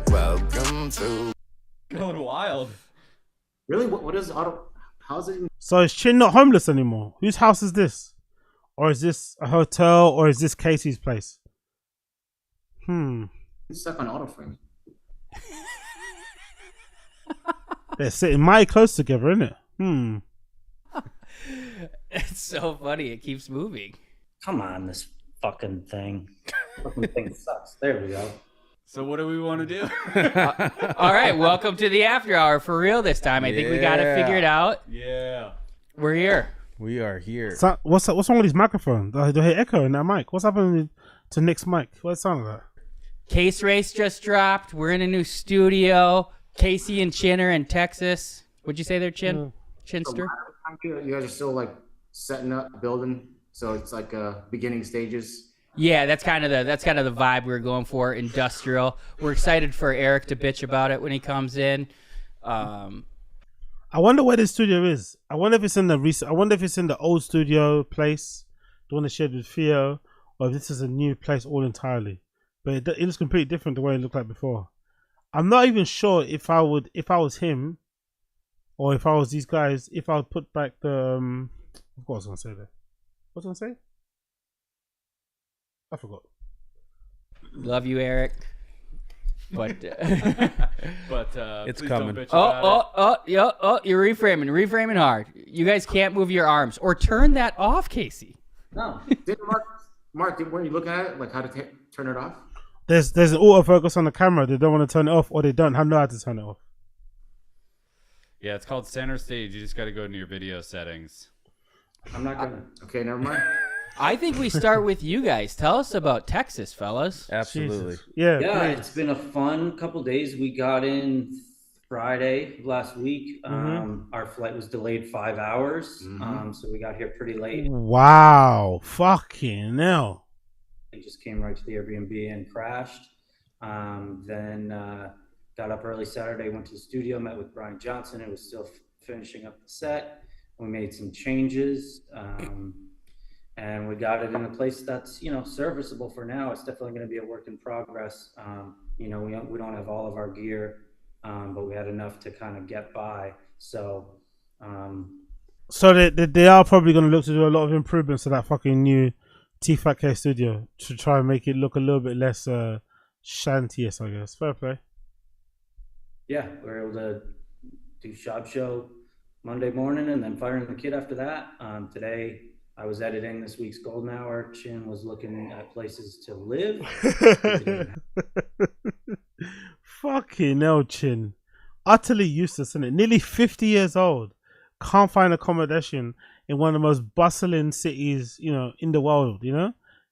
Welcome to... Going wild. Really? What is auto... How's it even... So is Chin not homeless anymore? Whose house is this? Or is this a hotel? Or is this Casey's place? He's stuck on auto frame. They're sitting mighty close together, isn't it? It's so funny. It keeps moving. Come on, this fucking thing. Fucking thing sucks. There we go. So what do we want to do? All right, welcome to the After Hour for real this time. I think we got to figure it out. Yeah. We're here. We are here. So, what's wrong with these microphones? Do I hear echo in that mic? What's happening to Nick's mic? What's the sound of that? Case Race just dropped. We're in a new studio. Casey and Chin are in Texas. What'd you say there, Chin? Chinster? You guys are still like setting up, building, so it's like beginning stages. Yeah, that's kind of the vibe we're going for. Industrial. We're excited for Eric to bitch about it when he comes in. I wonder where this studio is. I wonder if it's in the old studio place, the one that shared with THEO, or if this is a new place all entirely. But it looks completely different the way it looked like before. I'm not even sure if I was him, or if I was these guys, if I would put back the what was I gonna say there? What was I gonna say? I forgot. Love you, Eric. But it's coming. You're reframing hard. You guys can't move your arms or turn that off, Casey. No, Mark, weren't you looking at it like how to turn it off? There's an autofocus on the camera. They don't want to turn it off, or they don't know how to turn it off. Yeah, it's called center stage. You just got to go into your video settings. I'm not gonna. Okay, never mind. I think we start with you guys. Tell us about Texas, fellas. Absolutely. Jesus. Yeah, it's been a fun couple days. We got in Friday last week. Our flight was delayed 5 hours, so we got here pretty late. Wow, fucking hell. We just came right to the Airbnb and crashed. Then got up early Saturday, went to the studio, met with Brian Johnson. It was still finishing up the set. We made some changes. And we got it in a place that's, serviceable for now. It's definitely going to be a work in progress. We don't have all of our gear, but we had enough to kind of get by. So they are probably going to look to do a lot of improvements to that fucking new Tfatk studio to try and make it look a little bit less shanty-ish, I guess. Fair play. Yeah, we were able to do shop show Monday morning and then firing the kid after that. Today, I was editing this week's Golden Hour. Chin was looking at places to live. Fucking hell, Chin. Utterly useless, isn't it? Nearly 50 years old. Can't find accommodation in one of the most bustling cities, in the world,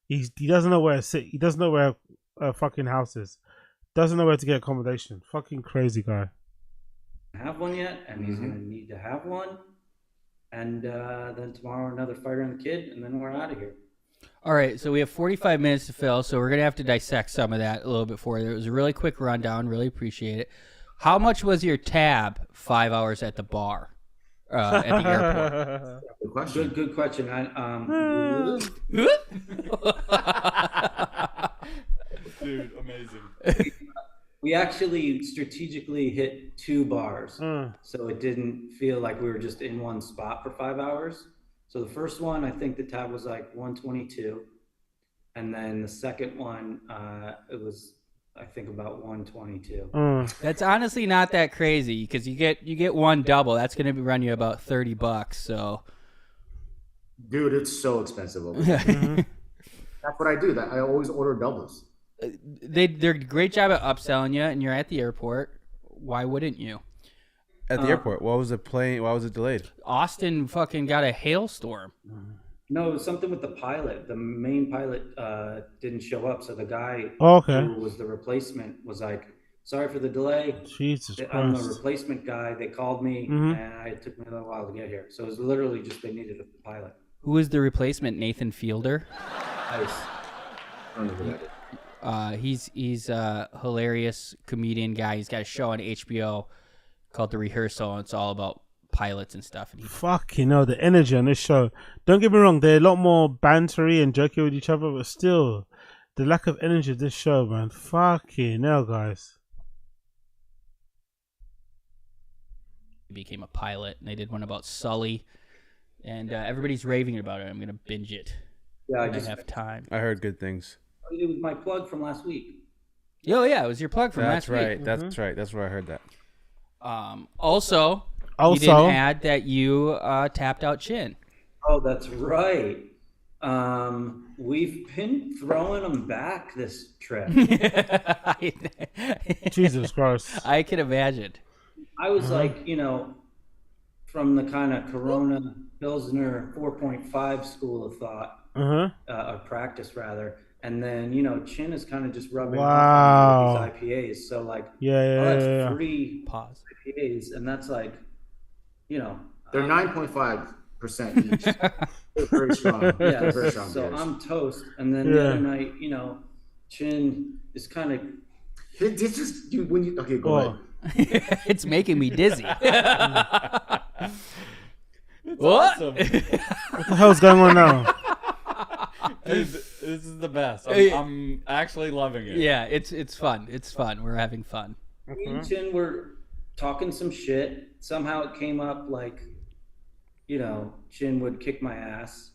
He doesn't know where to sit. He doesn't know where a fucking house is. Doesn't know where to get accommodation. Fucking crazy guy. Have one yet, and he's going to need to have one. And then tomorrow another fighter and the kid, and then we're out of here. All right, so we have 45 minutes to fill, so we're going to have to dissect some of that a little bit for you. It was a really quick rundown. Really appreciate it. How much was your tab 5 hours at the bar at the airport? Good question. Dude, amazing. We actually strategically hit 2 bars, so it didn't feel like we were just in one spot for 5 hours. So the first one, I think the tab was like 122, and then the second one, it was I think about 122. That's honestly not that crazy because you get one double. That's going to run you about $30. So, dude, it's so expensive over there. That's what I do. That I always order doubles. They're a great job at upselling you, and you're at the airport. Why wouldn't you? At the airport, what was the plane? Why was it delayed? Austin fucking got a hailstorm. No, it was something with the pilot. The main pilot didn't show up, so the guy who was the replacement was like, "Sorry for the delay. Jesus Christ. I'm the replacement guy. They called me, and it took me a little while to get here." So it was literally just they needed a pilot. Who was the replacement? Nathan Fielder. Nice. I don't know who that is. He's a hilarious comedian guy. He's got a show on HBO called The Rehearsal, and it's all about pilots and stuff. And fucking hell, the energy on this show. Don't get me wrong, they're a lot more bantery and jokey with each other, but still, the lack of energy of this show, man. Fucking hell, guys. He became a pilot, and they did one about Sully, and everybody's raving about it. I'm gonna binge it. Yeah, I have time. I heard good things. It was my plug from last week. Oh yeah, it was your plug from last week. That's right. That's where I heard that. Also, you didn't add that you tapped out Chin. Oh, that's right. We've been throwing them back this trip. Jesus Christ. I can imagine. I was like, from the kind of Corona Pilsner 4.5 school of thought, or practice rather. And then, you know, Chin is kind of just rubbing off on me with these IPAs. So like, I'll have 3 IPAs, and that's like, you know, they're 9.5% each. They're very strong. Yeah, very strong. So I'm toast, and then the other night, you know, Chin is kind of. It's just when you okay. Go ahead. It's making me dizzy. What? What the hell's going on now? Dude, this is the best. I'm actually loving it. Yeah, it's fun. It's fun. We're having fun. Me and Chin were talking some shit. Somehow it came up like, you know, Chin would kick my ass.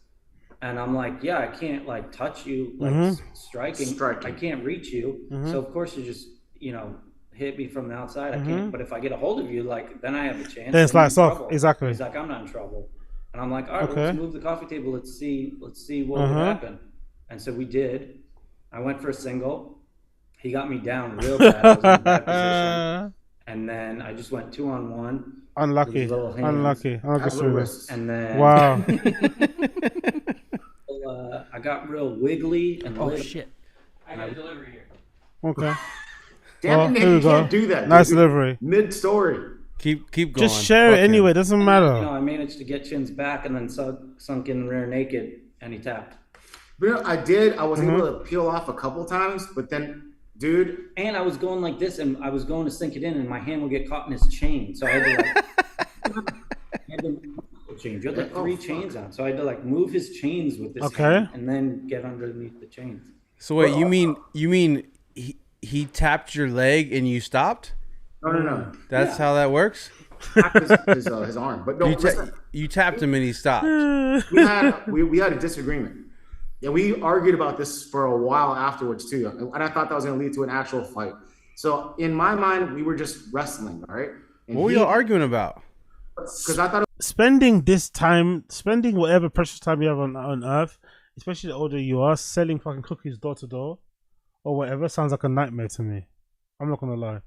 And I'm like, yeah, I can't like touch you, like striking. I can't reach you. So of course you just, you know, hit me from the outside. I can't. But if I get a hold of you, like then I have a chance. Then it's like soft. Exactly. He's like, I'm not in trouble. And I'm like, all right, let's move the coffee table. Let's see what would happen. And so we did. I went for a single. He got me down real bad. I was in a bad position. And then I just went 2-on-1. Unlucky. And then wow. I got real wiggly and lit. Shit. I got a delivery here. Okay. Damn it, you can't do that. Nice delivery. Mid-story. Keep going. Just share it anyway. Doesn't matter. You know, I managed to get Chin's back and then sunk in rear naked, and he tapped. You know, I did. I was able to peel off a couple times, but then, dude. And I was going like this, and I was going to sink it in, and my hand would get caught in his chain. So I had to like, chains. You had like 3 chains on, so I had to like move his chains with this hand and then get underneath the chains. So wait, you mean he tapped your leg and you stopped? No. That's how that works. His arm, but no. You tapped him and he stopped. We had a disagreement. Yeah, we argued about this for a while afterwards too, and I thought that was going to lead to an actual fight. So in my mind, we were just wrestling, all right? And what were you arguing about? Because I thought spending whatever precious time you have on Earth, especially the older you are, selling fucking cookies door to door or whatever sounds like a nightmare to me. I'm not gonna lie.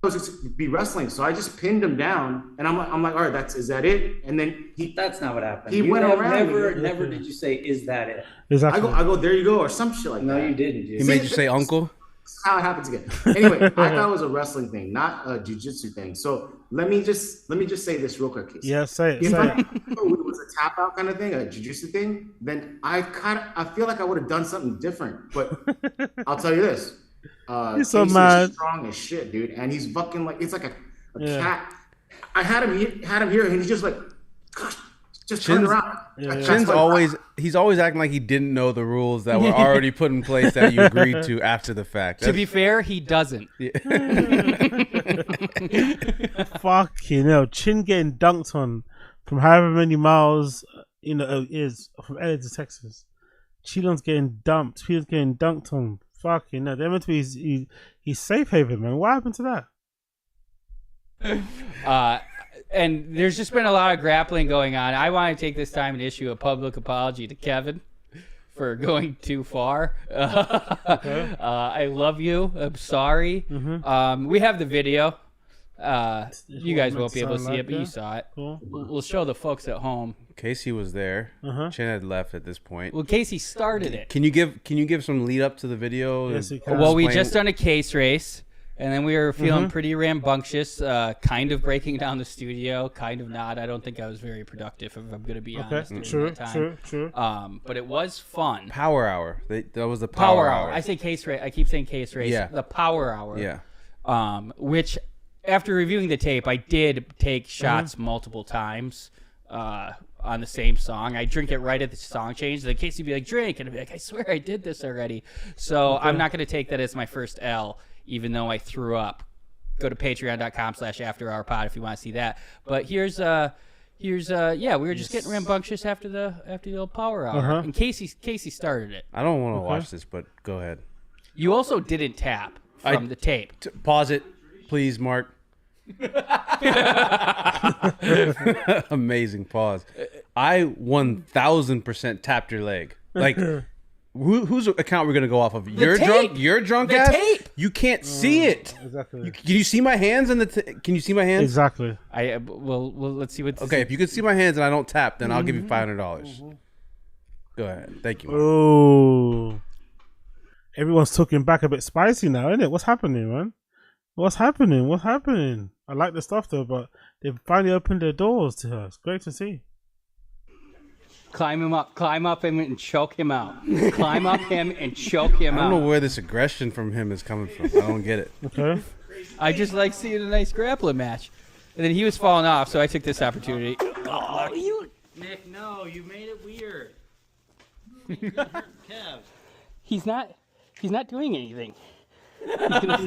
I was just be wrestling, so I just pinned him down, and I'm like, all right, is that it? And then that's not what happened. He went around. Never did you say, is that it? Exactly. I go, there you go, or some shit like that. No, you didn't. Dude. He made you say uncle? That's how it happens again. Anyway, I thought it was a wrestling thing, not a jiu-jitsu thing. So let me just say this real quick, Casey. Yeah, say it. If it was a tap out kind of thing, a jiu-jitsu thing, then I feel like I would have done something different. But I'll tell you this. He's so mad. Strong as shit, dude, and he's fucking like it's like a cat. I had him here, and he's just like turned around. Chin's he's always acting like he didn't know the rules that were already put in place that you agreed to after the fact. To be fair, he doesn't. Fucking hell, Chin getting dunked on from however many miles is from LA to Texas. Chilon's getting dumped. Peter's getting dunked on. Fucking no, they're meant to be he's safe haven, man. What happened to that? And there's just been a lot of grappling going on. I want to take this time and issue a public apology to Kevin for going too far. I love you. I'm sorry. We have the video. You guys won't be able to see it, but you saw it. Cool. We'll show the folks at home. Casey was there. Chin had left at this point. Well, Casey started it. Can you give some lead up to the video? Yes, well, we just done a case race, and then we were feeling pretty rambunctious, kind of breaking down the studio, kind of not. I don't think I was very productive, if I'm going to be honest. True. But it was fun. Power hour. That was the power hour. I say case race. I keep saying case race. Yeah. The power hour. Yeah. Which, after reviewing the tape, I did take shots multiple times. On the same song. I drink it right at the song change. In case you'd be like, drink. And I'd be like, I swear I did this already. So I'm not going to take that as my first L, even though I threw up. Go to patreon.com/afterhourpod if you want to see that. But here's we were just getting rambunctious after the old power hour. And Casey started it. I don't want to watch this, but go ahead. You also didn't tap from the tape. Pause it, please, Mark. Amazing pause. I 1000% tapped your leg. Like Whose account we're gonna go off of? The tape. You're drunk. The ass. tape. You can't see it. Exactly. Can you see my hands in the? Can you see my hands? Exactly. Well, let's see what. Okay, if you can see my hands and I don't tap, then I'll give you $500. Go ahead. Thank you. Oh, everyone's talking back a bit spicy now, isn't it? What's happening, man? What's happening? What's happening? I like the stuff though, but they've finally opened their doors to her. It's great to see. Climb up him and choke him out. Climb up him and choke him out. I don't know where this aggression from him is coming from. I don't get it. Okay. I just like seeing a nice grappling match. And then he was falling off, so I took this opportunity. Oh, you... Nick, no, you made it weird. Kev. He's not doing anything.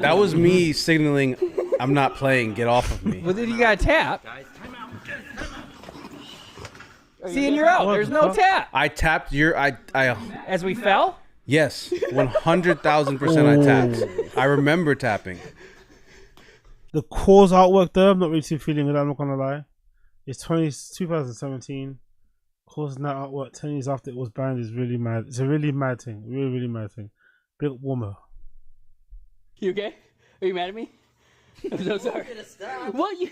That was me signaling, I'm not playing. Get off of me. Well, then you got to tap. See, and you're out. There's no tap. I tapped your. I. As we fell? Yes, 100,000% I tapped. I remember tapping. The cause artwork though, I'm not really too feeling it. I'm not gonna lie. It's 2017. Cause that artwork 10 years after it was banned is really mad. It's a really mad thing. Really mad thing. Big warmer. You okay? Are you mad at me? I'm so sorry. What you?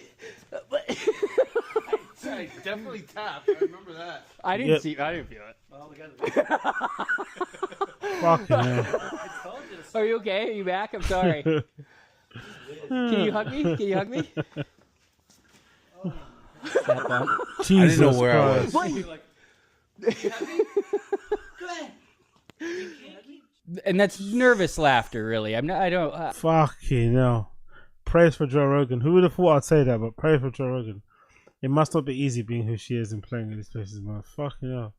I definitely tapped. I remember that. I didn't see. I didn't feel it. Well, we got Fucking hell. Are you okay? Are you back? I'm sorry. Can you hug me? Can you hug me? Jesus I didn't know where Christ. I was. And that's nervous laughter, really. I'm not. I don't. Fucking hell. Praise for Joe Rogan. Who would have thought I'd say that? But praise for Joe Rogan. It must not be easy being who she is and playing in these places, man. Fucking hell.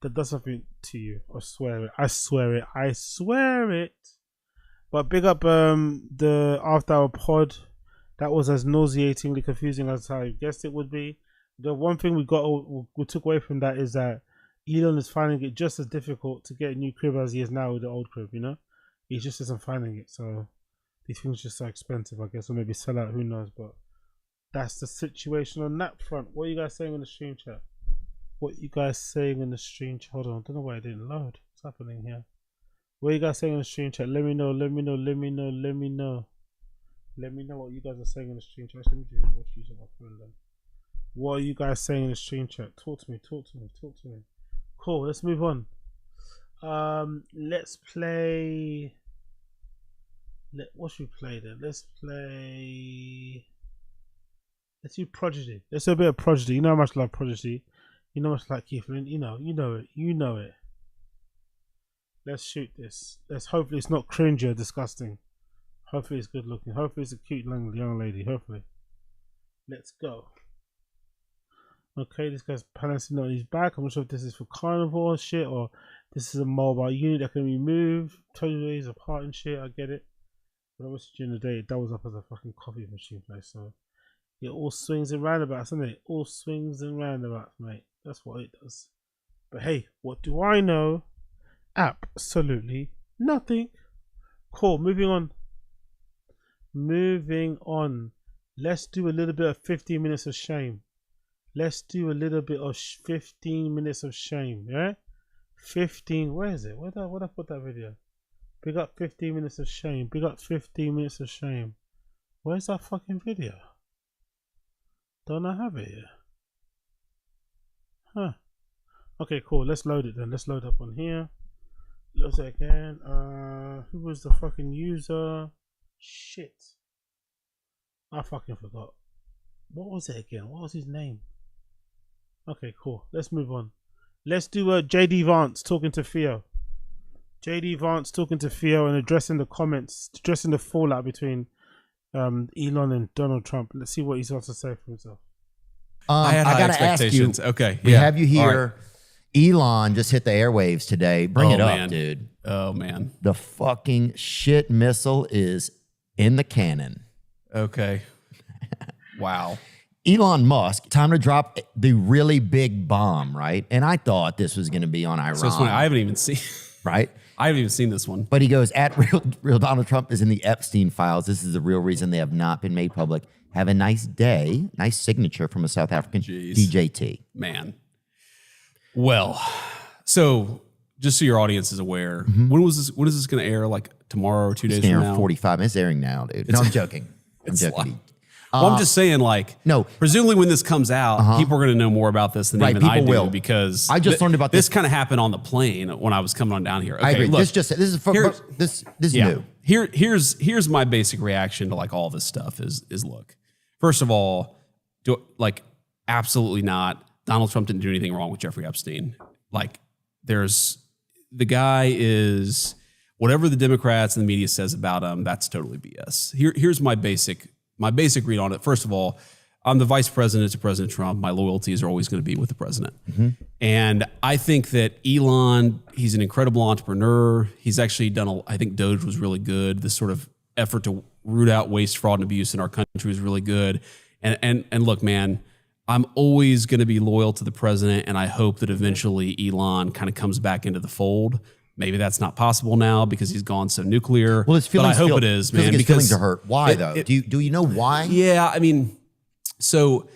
That does something to you. I swear it. I swear it. I swear it. But big up the After Hour pod. That was as nauseatingly confusing as I guessed it would be. The one thing we took away from that is that Elon is finding it just as difficult to get a new crib as he is now with the old crib, you know? He just isn't finding it, so these things just are expensive, I guess, or maybe sell out, who knows, but that's the situation on that front. What are you guys saying in the stream chat? What are you guys saying in the stream chat? Hold on, I don't know why it didn't load. What's happening here? What are you guys saying in the stream chat? Let me know. Let me know what you guys are saying in the stream chat. Let me do what you my phone then. What are you guys saying in the stream chat? Talk to me. Cool, let's move on. Let's play. What should we play then? Let's do Prodigy. Let's do a bit of Prodigy. You know how much I love Prodigy. You know how much I like Keith Lynn. You know it. Let's shoot this. Hopefully it's not cringy or disgusting. Hopefully it's good looking. Hopefully it's a cute young lady. Hopefully. Let's go. Okay, this guy's balancing on his back. I'm not sure if this is for carnival or shit, or this is a mobile unit that can be moved 20 days apart and shit. I get it. But obviously during the day it doubles up as a fucking coffee machine place, so it all swings and roundabouts, isn't it? All swings and roundabouts, mate. That's what it does. But hey, what do I know? Absolutely nothing. Cool, moving on. Let's do a little bit of 15 minutes of shame. Let's do a little bit of 15 minutes of shame, yeah? 15, where is it? Where'd I put that video? Big up 15 minutes of shame. Big up 15 minutes of shame. Where's that fucking video? Don't I have it here? Huh. Okay, cool. Let's load it then. Let's load up on here. Load it again. Who was the fucking user? Shit. I fucking forgot. What was it again? What was his name? Okay, cool. Let's move on. Let's do JD Vance talking to THEO. JD Vance talking to THEO and addressing the comments, addressing the fallout between Elon and Donald Trump. Let's see what he's got to say for himself. I had high expectations. Okay, we have you here. Right. Elon just hit the airwaves today. Bring it up, dude. Oh, man. The fucking shit missile is in the cannon. Okay. Wow. Elon Musk, time to drop the really big bomb, right? And I thought this was going to be on Iran. So it's funny. I haven't even seen. Right? I haven't even seen this one. But he goes, real Donald Trump is in the Epstein files. This is the real reason they have not been made public. Have a nice day. Nice signature from a South African DJT. Man. Well, so just so your audience is aware, Mm-hmm. when is this going to air? Like tomorrow or 2 days It's from airing now? 45 minutes. It's airing now, dude. No, I'm joking. I'm It's joking. well, I'm just saying, like, no. Presumably, when this comes out, people are going to know more about this than Right, even I do people will. because I just learned about this. Kind of happened on the plane when I was coming on down here. Okay, I agree. Look, This is new. Here's my basic reaction to like all this stuff is look. First of all, absolutely not. Donald Trump didn't do anything wrong with Jeffrey Epstein. Like, the guy is whatever the Democrats and the media says about him. That's totally BS. Here's my basic read on it. First of all, I'm the vice president to President Trump. My loyalties are always going to be with the president. Mm-hmm. And I think that Elon, he's an incredible entrepreneur. He's actually done, I think Doge was really good. This sort of effort to root out waste, fraud, and abuse in our country is really good. And look, man, I'm always going to be loyal to the president. And I hope that eventually Elon kind of comes back into the fold. Maybe that's not possible now because he's gone so nuclear. Well, his feelings but I hope it is, man. Like his because feelings are hurt. Why though? Do you know why? Yeah, I mean, so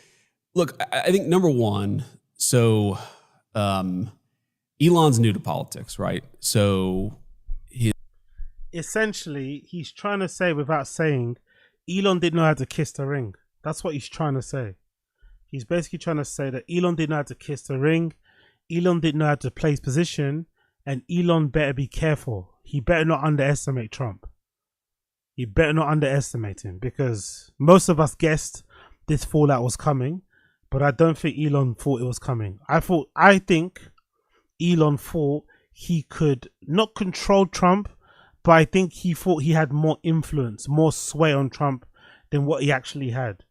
look, I think number one, Elon's new to politics, right? So essentially he's trying to say without saying, Elon didn't know how to kiss the ring. That's what he's trying to say. He's basically trying to say that Elon didn't know how to kiss the ring. Elon didn't know how to play his position. And Elon better be careful. He better not underestimate Trump. He better not underestimate him because most of us guessed this fallout was coming, but I don't think Elon thought it was coming. I think Elon thought he could not control Trump, but I think he thought he had more influence, more sway on Trump than what he actually had.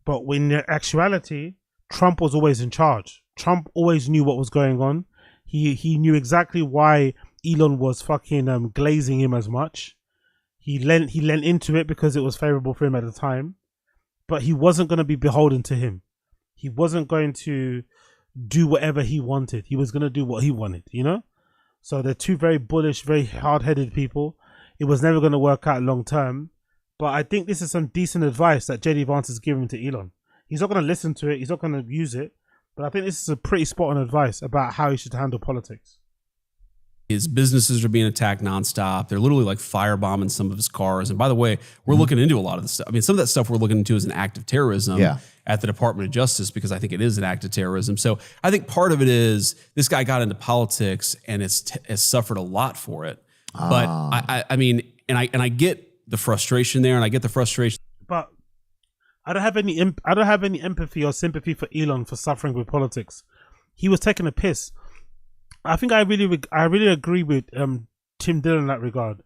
But in actuality, Trump was always in charge. Trump always knew what was going on. He knew exactly why Elon was fucking glazing him as much. He lent into it because it was favorable for him at the time, but he wasn't going to be beholden to him. He wasn't going to do whatever he wanted. He was going to do what he wanted, you know? So they're two very bullish, very hard-headed people. It was never going to work out long term, but I think this is some decent advice that JD Vance is giving to Elon. He's not going to listen to it. He's not going to use it. But I think this is a pretty spot on advice about how he should handle politics. His businesses are being attacked nonstop. They're literally like firebombing some of his cars. And by the way, we're looking into a lot of this stuff. I mean, some of that stuff we're looking into is an act of terrorism at the Department of Justice because I think it is an act of terrorism. So I think part of it is this guy got into politics and has suffered a lot for it. But I mean, and I get the frustration there, and I get the frustration. But I don't have any empathy or sympathy for Elon for suffering with politics. He was taking a piss. I think I really agree with Tim Dillon in that regard.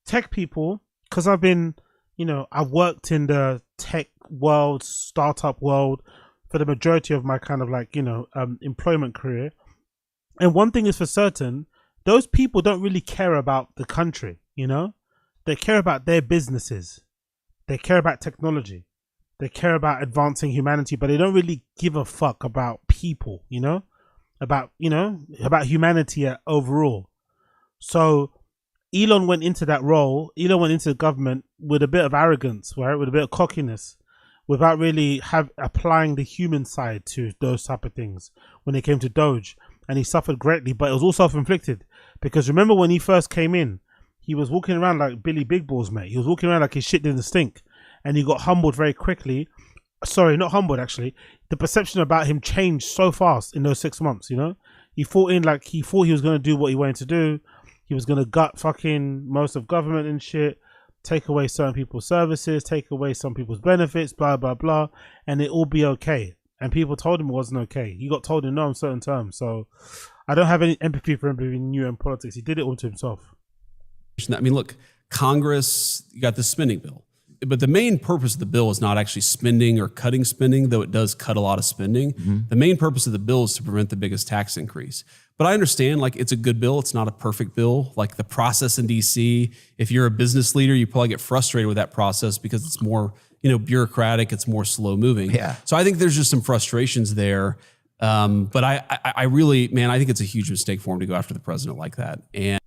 Tech people, because I've worked in the tech world, startup world for the majority of my kind of employment career. And one thing is for certain, those people don't really care about the country, you know? They care about their businesses. They care about technology. They care about advancing humanity, but they don't really give a fuck about people, you know? About humanity overall. So Elon went into that role. Elon went into the government with a bit of arrogance, right? With a bit of cockiness, without really applying the human side to those type of things when it came to Doge. And he suffered greatly, but it was all self-inflicted. Because remember when he first came in, he was walking around like Billy Big Balls, mate. He was walking around like his shit didn't stink. And he got humbled very quickly. Sorry, not humbled, actually. The perception about him changed so fast in those 6 months, you know? He thought he was going to do what he wanted to do. He was going to gut fucking most of government and shit, take away certain people's services, take away some people's benefits, blah, blah, blah, and it all be okay. And people told him it wasn't okay. He got told in no uncertain terms. So I don't have any empathy for him being new in politics. He did it all to himself. I mean, look, Congress, you got the spending bill. But the main purpose of the bill is not actually spending or cutting spending, though it does cut a lot of spending. Mm-hmm. The main purpose of the bill is to prevent the biggest tax increase. But I understand, it's a good bill. It's not a perfect bill. Like the process in DC, if you're a business leader, you probably get frustrated with that process because it's more, bureaucratic. It's more slow moving. Yeah. So I think there's just some frustrations there. But I really, man, I think it's a huge mistake for him to go after the president like that. And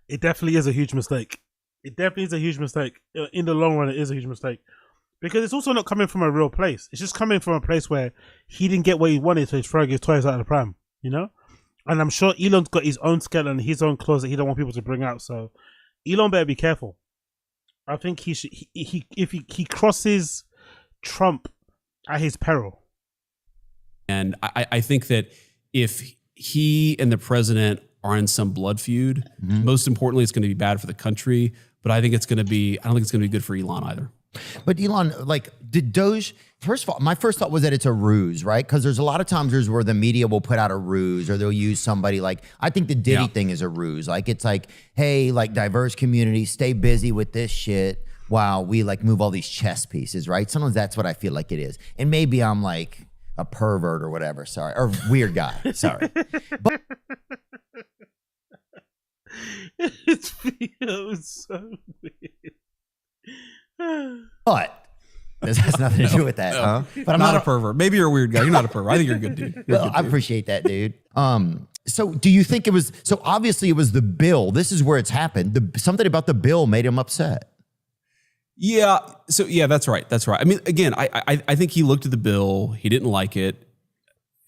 it definitely is a huge mistake. It definitely is a huge mistake. In the long run, it is a huge mistake. Because it's also not coming from a real place. It's just coming from a place where he didn't get what he wanted, so he's throwing his toys out of the pram, you know? And I'm sure Elon's got his own skeleton, his own claws that he don't want people to bring out. So Elon better be careful. I think he should. If he crosses Trump at his peril. And I think that if he and the president are in some blood feud, most importantly, it's going to be bad for the country. But I think it's going to be. I don't think it's going to be good for Elon either. But Elon, like, did Doge? First of all, my first thought was that it's a ruse, right? Because there's a lot of times where the media will put out a ruse, or they'll use somebody like. I think the Diddy thing is a ruse. Like, it's like, hey, like, diverse community, stay busy with this shit while we like move all these chess pieces, right? Sometimes that's what I feel like it is, and maybe I'm like a pervert or whatever. Sorry, or weird guy. Sorry. But It feels so weird. But this has nothing to do with that, huh? But I'm not a pervert. Maybe you're a weird guy. You're not a pervert. I think you're a good dude. Well, I appreciate that, dude. So do you think it was, so obviously it was the bill. This is where it's happened. Something about the bill made him upset. Yeah. So yeah, that's right. That's right. I mean, again, I think he looked at the bill. He didn't like it.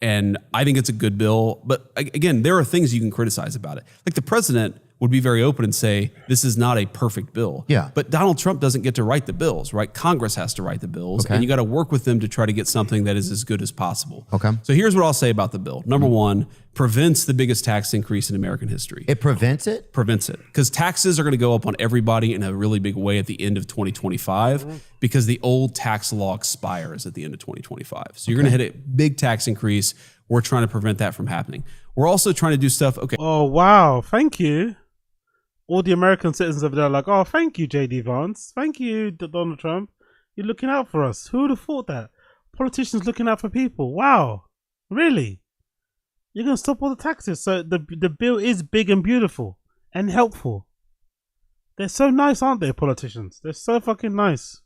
And I think it's a good bill. But again, there are things you can criticize about it. Like the president would be very open and say, this is not a perfect bill. Yeah. But Donald Trump doesn't get to write the bills, right? Congress has to write the bills. Okay. And you got to work with them to try to get something that is as good as possible. Okay. So here's what I'll say about the bill. Number one, prevents the biggest tax increase in American history. It prevents it? Prevents it. Because taxes are going to go up on everybody in a really big way at the end of 2025 because the old tax law expires at the end of 2025. So you're going to hit a big tax increase. We're trying to prevent that from happening. We're also trying to do stuff. Okay. Oh, wow. Thank you. All the American citizens over there are like, oh, thank you, J.D. Vance. Thank you, Donald Trump. You're looking out for us. Who would have thought that? Politicians looking out for people. Wow. Really? You're going to stop all the taxes. So the bill is big and beautiful and helpful. They're so nice, aren't they, politicians? They're so fucking nice.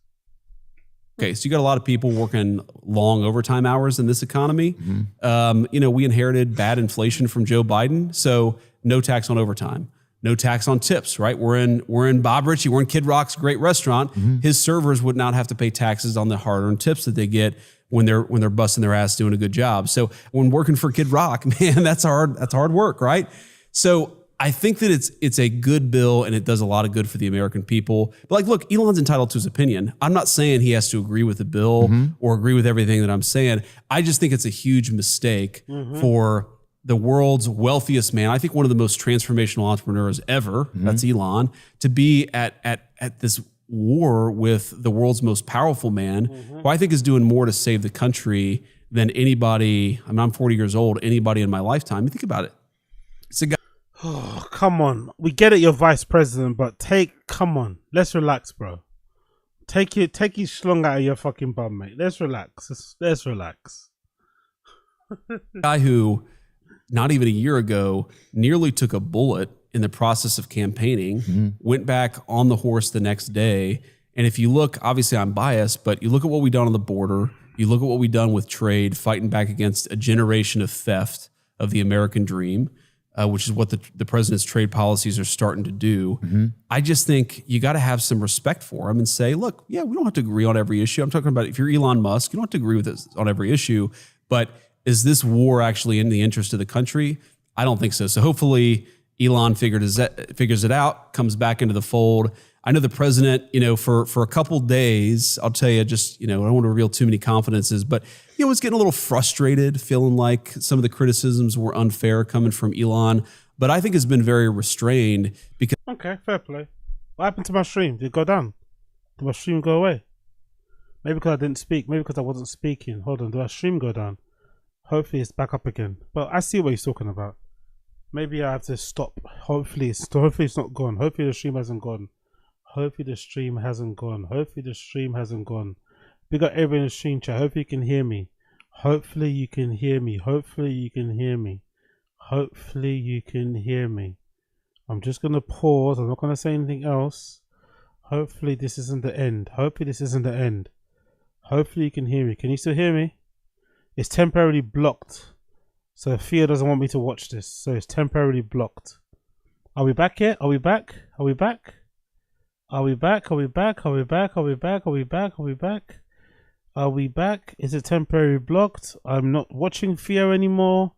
Okay, so you got a lot of people working long overtime hours in this economy. You know, we inherited bad inflation from Joe Biden, so no tax on overtime, no tax on tips. Right? We're in Bob Ritchie, we're in Kid Rock's great restaurant. His servers would not have to pay taxes on the hard-earned tips that they get when they're busting their ass doing a good job. So when working for Kid Rock, man, that's hard work, right? So I think that it's a good bill and it does a lot of good for the American people. But like, look, Elon's entitled to his opinion. I'm not saying he has to agree with the bill or agree with everything that I'm saying. I just think it's a huge mistake for the world's wealthiest man. I think one of the most transformational entrepreneurs ever, that's Elon, to be at this war with the world's most powerful man, who I think is doing more to save the country than anybody. I mean, I'm 40 years old, anybody in my lifetime. You think about it. It's a guy. Oh, come on. We get it, you're vice president, but come on. Let's relax, bro. Take your schlong out of your fucking bum, mate. Let's relax. Let's relax. Guy who, not even a year ago, nearly took a bullet in the process of campaigning, went back on the horse the next day. And if you look, obviously I'm biased, but you look at what we've done on the border, you look at what we've done with trade, fighting back against a generation of theft of the American dream, which is what the president's trade policies are starting to do. I just think you got to have some respect for him and say, look, yeah, we don't have to agree on every issue. I'm talking about if you're Elon Musk, you don't have to agree with this on every issue, but is this war actually in the interest of the country? I don't think so. So hopefully Elon figures it out, comes back into the fold. I know the president, for a couple days, I'll tell you, just, I don't want to reveal too many confidences, but was getting a little frustrated, feeling like some of the criticisms were unfair coming from Elon, but I think has been very restrained because. Okay, fair play. What happened to my stream? Did it go down? Did my stream go away? Maybe because I didn't speak. Maybe because I wasn't speaking. Hold on, did my stream go down? Hopefully it's back up again. But I see what he's talking about. Maybe I have to stop. Hopefully it's not gone. Hopefully the stream hasn't gone. Hopefully the stream hasn't gone. Hopefully the stream hasn't gone. We got everyone in the stream chat. Hopefully you can hear me. Hopefully you can hear me. Hopefully you can hear me. Hopefully you can hear me. I'm just going to pause. I'm not going to say anything else. Hopefully this isn't the end. Hopefully this isn't the end. Hopefully you can hear me. Can you still hear me? It's temporarily blocked. So THEO doesn't want me to watch this. So it's temporarily blocked. Are we back yet? Are we back? Are we back? Are we back? Are we back? Are we back? Are we back? Are we back? Are we back? Are we back? Is it temporarily blocked? I'm not watching THEO anymore.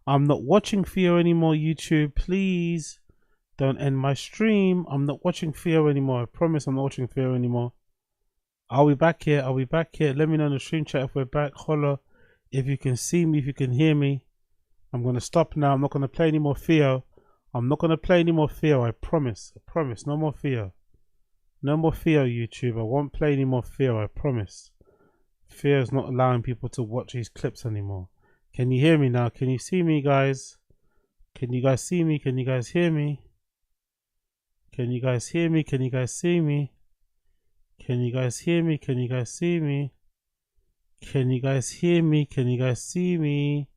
I'm not watching Theo anymore, YouTube. Please don't end my stream. I'm not watching Theo anymore. I promise I'm not watching Theo anymore. Are we back here? Are we back here? Let me know in the stream chat if we're back. Holla if you can see me, if you can hear me. I'm going to stop now. I'm not going to play any more Theo. I'm not going to play any more Theo. I promise. I promise. No more Theo. No more Theo, YouTube. I won't play any more Theo. I promise. Theo's not allowing people to watch these clips anymore. Can you hear me now? Can you see me, guys? Can you guys see me? Can you guys hear me? Can you guys hear me? Can you guys see me? Can you guys hear me? Can you guys see me? Can you guys hear me? Can you guys see me?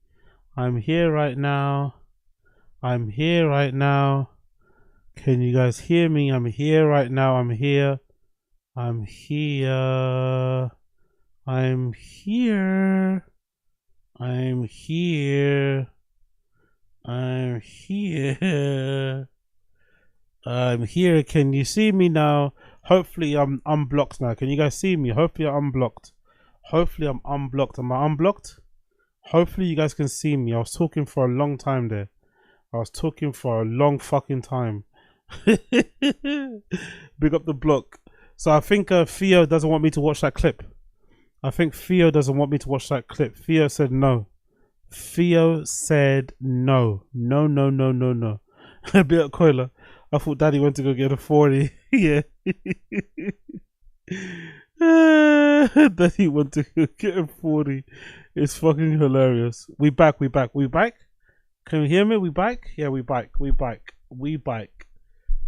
I'm here right now. I'm here right now. Can you guys hear me? I'm here right now. I'm here. I'm here. I'm here. I'm here. I'm here. I'm here. Can you see me now? Hopefully I'm unblocked now. Can you guys see me? Hopefully I'm unblocked. Hopefully I'm unblocked. Am I unblocked? Hopefully you guys can see me. I was talking for a long time there. I was talking for a long fucking time. Big up the block. So I think Theo doesn't want me to watch that clip. I think Theo doesn't want me to watch that clip. Theo said no. Theo said no. No, no, no, no, no. A bit of Coiler. I thought Daddy went to go get a 40. Yeah. Daddy went to go get a 40. It's fucking hilarious. We back, we back, we back. Can you hear me? We back? Yeah, we back, we back, we back,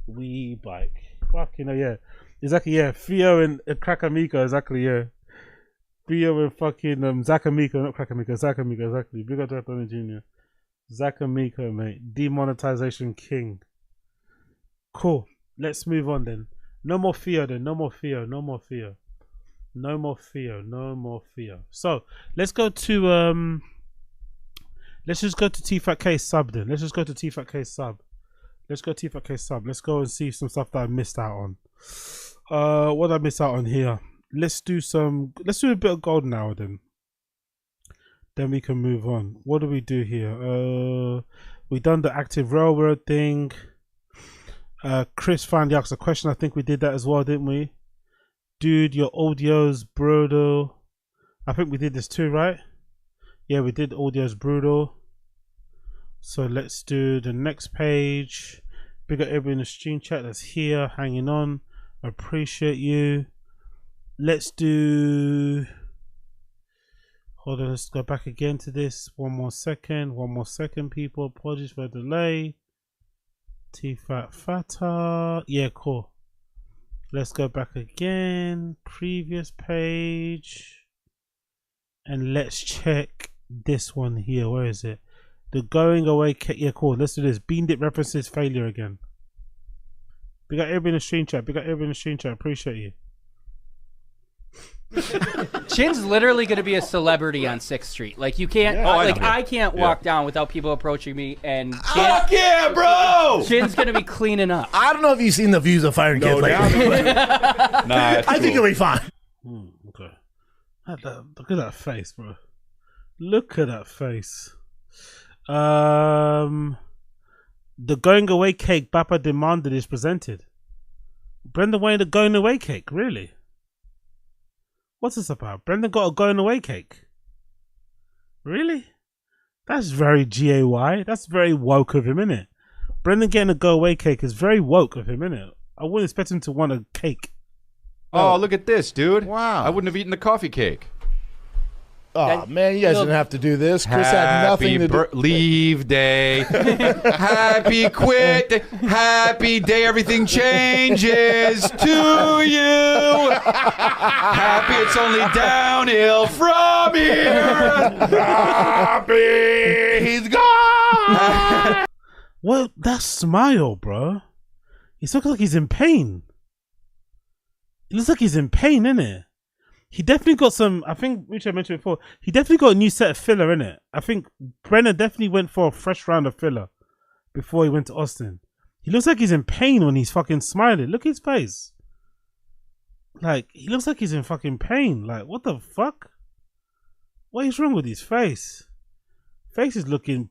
we back. Fucking hell, yeah. Exactly, yeah. Theo and Krakamika, exactly, yeah. Theo and fucking Zakamika, not Krakamika, Zakamika, exactly. Big up to Anthony Jr. Zakamika, mate. Demonetization king. Cool. Let's move on then. No more Theo then. No more Theo. No more Theo. No more Theo. No more Theo. So let's go to let's just go to Tfatk sub then. Let's just go to Tfatk sub. Let's go to Tfatk sub. Let's go and see some stuff that I missed out on. What did I miss out on here? Let's do a bit of gold now then. Then we can move on. What do we do here? We done the active railroad thing. Chris finally asked a question. I think we did that as well, didn't we? Dude, your audio's brutal. I think we did this too, right? Yeah, we did audio's brutal. So let's do the next page. Big up everyone in the stream chat that's here, hanging on. Appreciate you. Let's do... Hold on, let's go back again to this. One more second, people. Apologies for the delay. Tfatk Fata. Yeah, cool. Let's go back again. Previous page. And let's check this one here. Where is it? The going away. Yeah, cool. Let's do this. Bean Dip references failure again. We got everybody in the stream chat. We got everybody in the stream chat. Appreciate you. Chin's literally going to be a celebrity on 6th Street. Like you can't, I can't walk down without people approaching me. And Chin, yeah, bro! Chin's going to be cleaning up. I don't know if you've seen the views of Fire and Kids lately. Nah, I think it'll be fine. Okay. Look at that face, bro. Look at that face. The going away cake Bappa demanded is presented. Brendan Wayne, the going away cake, really? What's this about? Brendan got a going away cake. Really? That's very GAY. That's very woke of him, innit? Brendan getting a go away cake is very woke of him, innit? I wouldn't expect him to want a cake. Oh, look at this, dude. Wow. I wouldn't have eaten the coffee cake. Oh, man, you guys didn't have to do this. Chris had nothing to do. Leave day. Happy quit day. Happy day. Everything changes to you. Happy it's only downhill from here. Happy he's gone. Well, that smile, bro. He looks like he's in pain. It looks like he's in pain, innit? He definitely got some, I think, which I mentioned before, he definitely got a new set of filler in it. I think Brennan definitely went for a fresh round of filler before he went to Austin. He looks like he's in pain when he's fucking smiling. Look at his face. Like, he looks like he's in fucking pain. Like, what the fuck? What is wrong with his face? Face is looking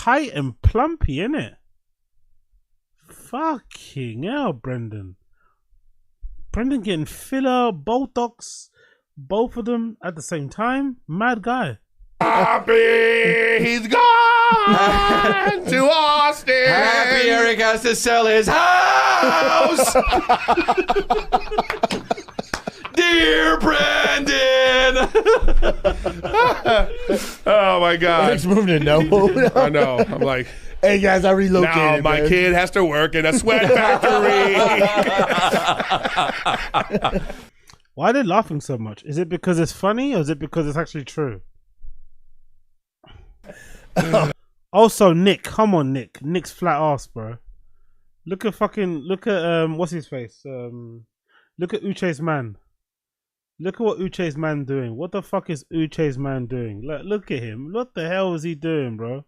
tight and plumpy, innit? Fucking hell, Brendan. Brendan getting filler, Botox, both of them at the same time. Mad guy. Happy he's gone to Austin. Happy Eric has to sell his house. Dear Brandon. Oh my God. Eric's moving to no mode. I know. I'm like, hey guys, I relocated. now my kid has to work in a sweat factory. Why are they laughing so much? Is it because it's funny or is it because it's actually true? Also, Nick, come on, Nick. Nick's flat ass, bro. Look at what's his face? Look at Uche's man. Look at what Uche's man doing. What the fuck is Uche's man doing? Look at him. What the hell is he doing, bro?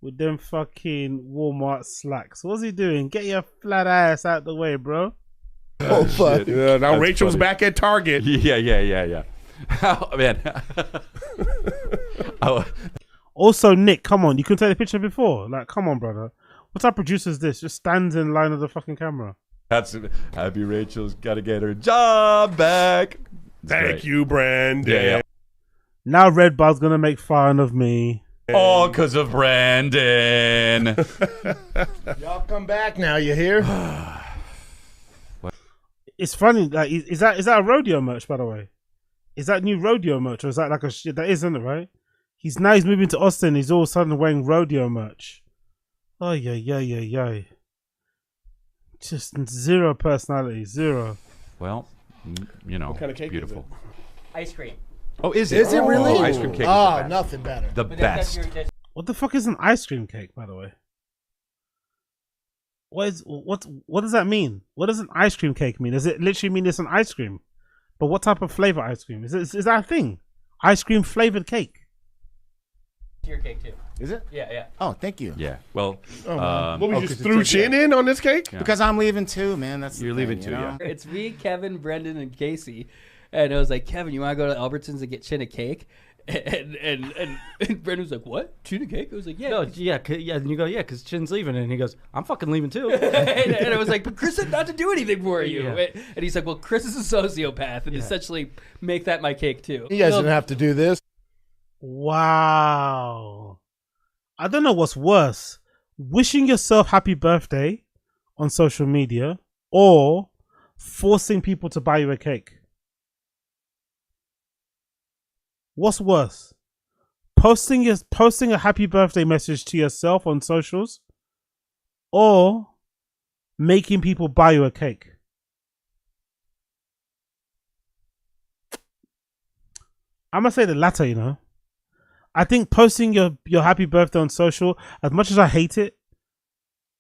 With them fucking Walmart slacks. What's he doing? Get your flat ass out the way, bro. Oh fuck! Yeah, now That's Rachel's funny. back at Target. Yeah. Oh, man. Oh. Also, Nick, come on. You couldn't take the picture before. Like, come on, brother. What type of producer is this? Just stands in line of the fucking camera. That's happy Rachel's got to get her job back. Thank you, Brandon. Yeah. Now Red Bar's gonna make fun of me. All because of Brandon. Y'all come back now. You hear? It's funny. Like, is that a rodeo merch, by the way? Is that new rodeo merch, or is that like a shit? That isn't it, right? He's moving to Austin. He's all of a sudden wearing rodeo merch. Oh yeah. Just zero personality, zero. Well, you know, What kind of cake beautiful. Ice cream. Oh, is it? Is it really? Oh, ice cream cake. Oh, nothing better. The best. What the fuck is an ice cream cake, by the way? What does that mean? What does an ice cream cake mean? Does it literally mean it's an ice cream? But what type of flavor ice cream? Is that a thing? Ice cream flavored cake. Your cake too. Is it? Yeah. Oh, thank you. Yeah. Well, what we just threw Chin in on this cake? Yeah. Because I'm leaving too, man. That's You're the leaving thing, too, you know? yeah. It's me, Kevin, Brendan, and Casey. And I was like, Kevin, you want to go to Albertsons and get Chin a cake? And Brendan was like, what? Chin a cake? I was like, yeah. No, yeah. And you go, yeah, because Chin's leaving. And he goes, I'm fucking leaving too. and I was like, but Chris said not to do anything for you. Yeah. And he's like, well, Chris is a sociopath. And essentially make that my cake too. You guys didn't have to do this. Wow. I don't know what's worse. Wishing yourself happy birthday on social media or forcing people to buy you a cake. What's worse? Posting a happy birthday message to yourself on socials or making people buy you a cake. I'm gonna say the latter, you know. I think posting your happy birthday on social, as much as I hate it,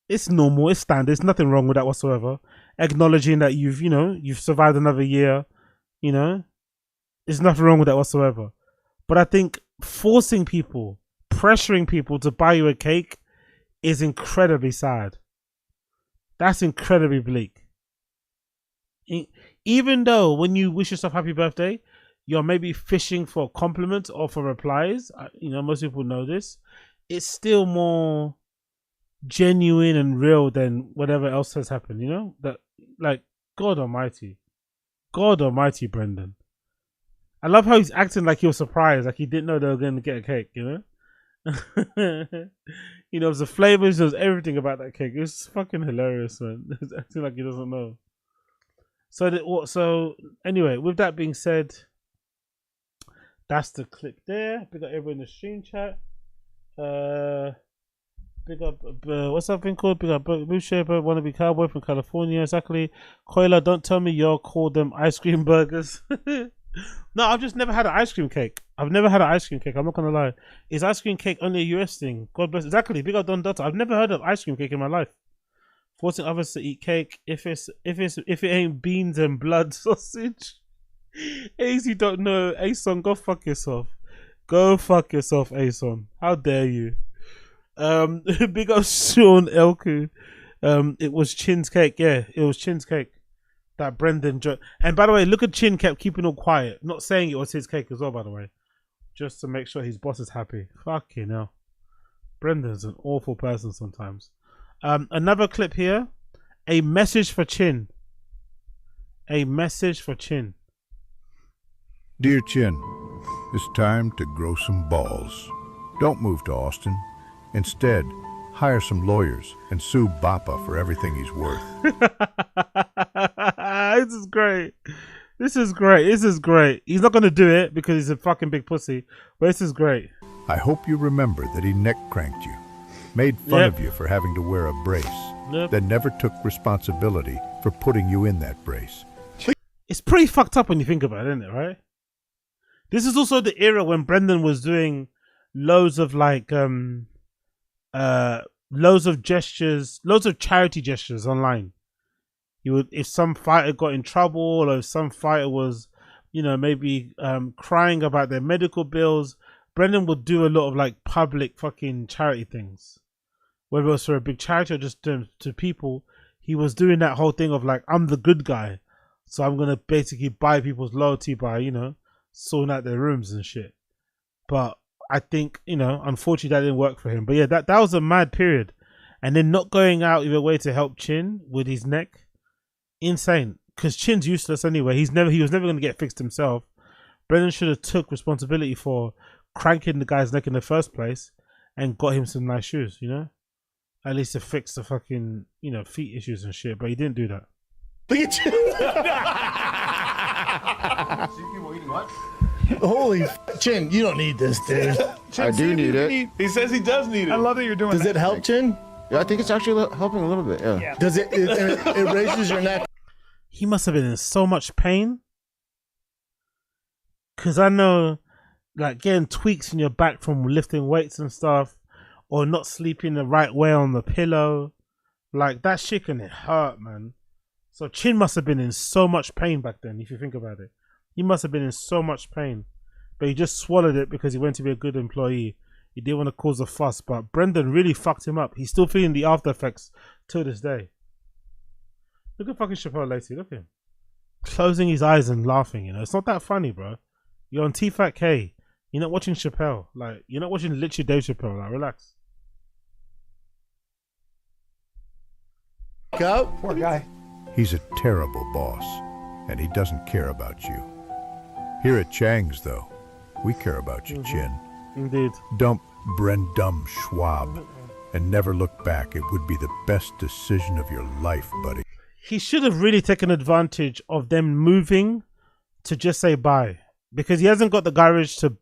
it's normal, it's standard, there's nothing wrong with that whatsoever. Acknowledging that you've survived another year, there's nothing wrong with that whatsoever. But I think forcing people, pressuring people to buy you a cake is incredibly sad. That's incredibly bleak. Even though when you wish yourself happy birthday, you're maybe fishing for compliments or for replies. Most people know this. It's still more genuine and real than whatever else has happened. That, like, God Almighty, Brendan. I love how he's acting like he was surprised, like he didn't know they were going to get a cake. It was the flavors, there was everything about that cake. It was fucking hilarious, man. He's acting like he doesn't know. So anyway, with that being said. That's the clip there. Big up everyone in the stream chat. Big up, what's that thing called? Big up, Blue Shaper, wannabe cowboy from California. Exactly. Coiler, don't tell me y'all call them ice cream burgers. No, I've just never had an ice cream cake. I'm not gonna lie. Is ice cream cake only a US thing? God bless. Exactly. Big up Don Dutta. I've never heard of ice cream cake in my life. Forcing others to eat cake if it ain't beans and blood sausage. Ace, you don't know. Ason, go fuck yourself. Go fuck yourself, Ason. How dare you? Big up Sean Elku. It was Chin's cake. Yeah, it was Chin's cake. That Brendan and by the way, look at Chin kept keeping all quiet, not saying it was his cake as well, by the way. Just to make sure his boss is happy. Fucking hell. Brendan's an awful person sometimes. Another clip here. A message for Chin. A message for Chin. Dear Chin, it's time to grow some balls. Don't move to Austin. Instead, hire some lawyers and sue Bappa for everything he's worth. This is great. This is great. This is great. He's not going to do it because he's a fucking big pussy. But this is great. I hope you remember that he neck cranked you, made fun of you for having to wear a brace, then never took responsibility for putting you in that brace. It's pretty fucked up when you think about it, isn't it, right? This is also the era when Brendan was doing loads of like loads of gestures, loads of charity gestures online. He would, if some fighter got in trouble, or if some fighter was, you know, maybe crying about their medical bills, Brendan would do a lot of like public fucking charity things, whether it was for a big charity or just to people. He was doing that whole thing of like, I'm the good guy, so I'm gonna basically buy people's loyalty by, you know, sorting out their rooms and shit. But I think, you know, unfortunately that didn't work for him. But yeah, that was a mad period. And then not going out of your way to help Chin with his neck, insane. Because Chin's useless anyway. He was never going to get fixed himself. Brendan should have took responsibility for cranking the guy's neck in the first place and got him some nice shoes, you know? At least to fix the fucking, you know, feet issues and shit. But he didn't do that. Look at you. Holy Chin, you don't need this, dude. I do need it. He says he does need it. I love that you're doing Does that. it help, Chin? Yeah, I think it's actually helping a little bit. Yeah. Does it raises your neck? He must have been in so much pain. Because I know, like, getting tweaks in your back from lifting weights and stuff, or not sleeping the right way on the pillow, like, that shit can hurt, man. So Chin must have been in so much pain back then, if you think about it. He must have been in so much pain. But he just swallowed it because he wanted to be a good employee. He didn't want to cause a fuss. But Brendan really fucked him up. He's still feeling the after effects to this day. Look at fucking Chappelle Lacey. Look at him. Closing his eyes and laughing, you know. It's not that funny, bro. You're on Tfatk. You're not watching Chappelle. Like, you're not watching literally Dave Chappelle. Like, relax. Go. Poor guy. He's a terrible boss, and he doesn't care about you. Here at Chang's, though, we care about you, Chin. Indeed. Dump Brendum Schwab and never look back. It would be the best decision of your life, buddy. He should have really taken advantage of them moving to just say bye. Because he hasn't got the courage to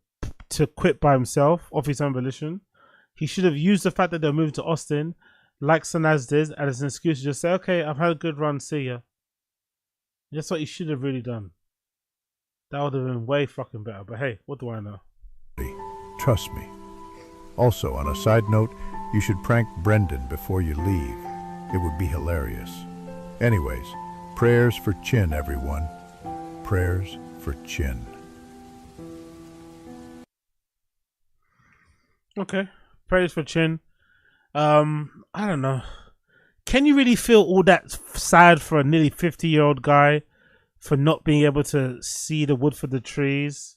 quit by himself, off his own volition. He should have used the fact that they're moving to Austin, like Sanaz did, as an excuse to just say, okay, I've had a good run, see ya. That's what he should have really done. That would have been way fucking better. But hey, what do I know? Trust me. Also, on a side note, you should prank Brendan before you leave. It would be hilarious. Anyways, prayers for Chin, everyone. Prayers for Chin. Okay. Prayers for Chin. I don't know. Can you really feel all that sad for a nearly 50-year-old guy for not being able to see the wood for the trees,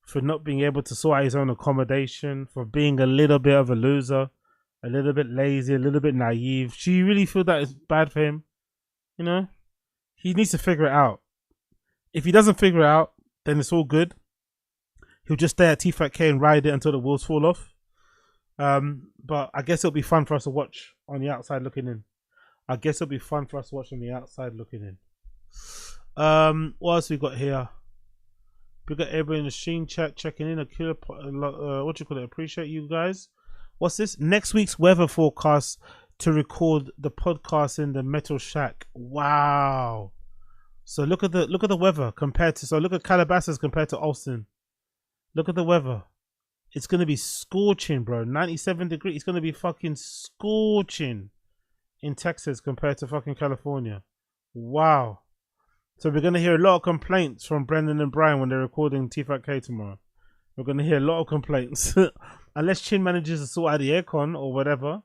for not being able to sort out his own accommodation, for being a little bit of a loser, a little bit lazy, a little bit naive? Do you really feel that is bad for him? You know? He needs to figure it out. If he doesn't figure it out, then it's all good. He'll just stay at Tfatk and ride it until the wheels fall off. But I guess it'll be fun for us to watch on the outside looking in. What else we got here? We got everybody in the stream chat checking in. Appreciate you guys. What's this? Next week's weather forecast to record the podcast in the Metal Shack. Wow. So look at the weather compared to, look at Calabasas compared to Austin. Look at the weather. It's going to be scorching, bro. 97 degrees. It's going to be fucking scorching in Texas compared to fucking California. Wow. So we're going to hear a lot of complaints from Brendan and Brian when they're recording Tfatk tomorrow. We're going to hear a lot of complaints. Unless Chin manages to sort out the aircon or whatever,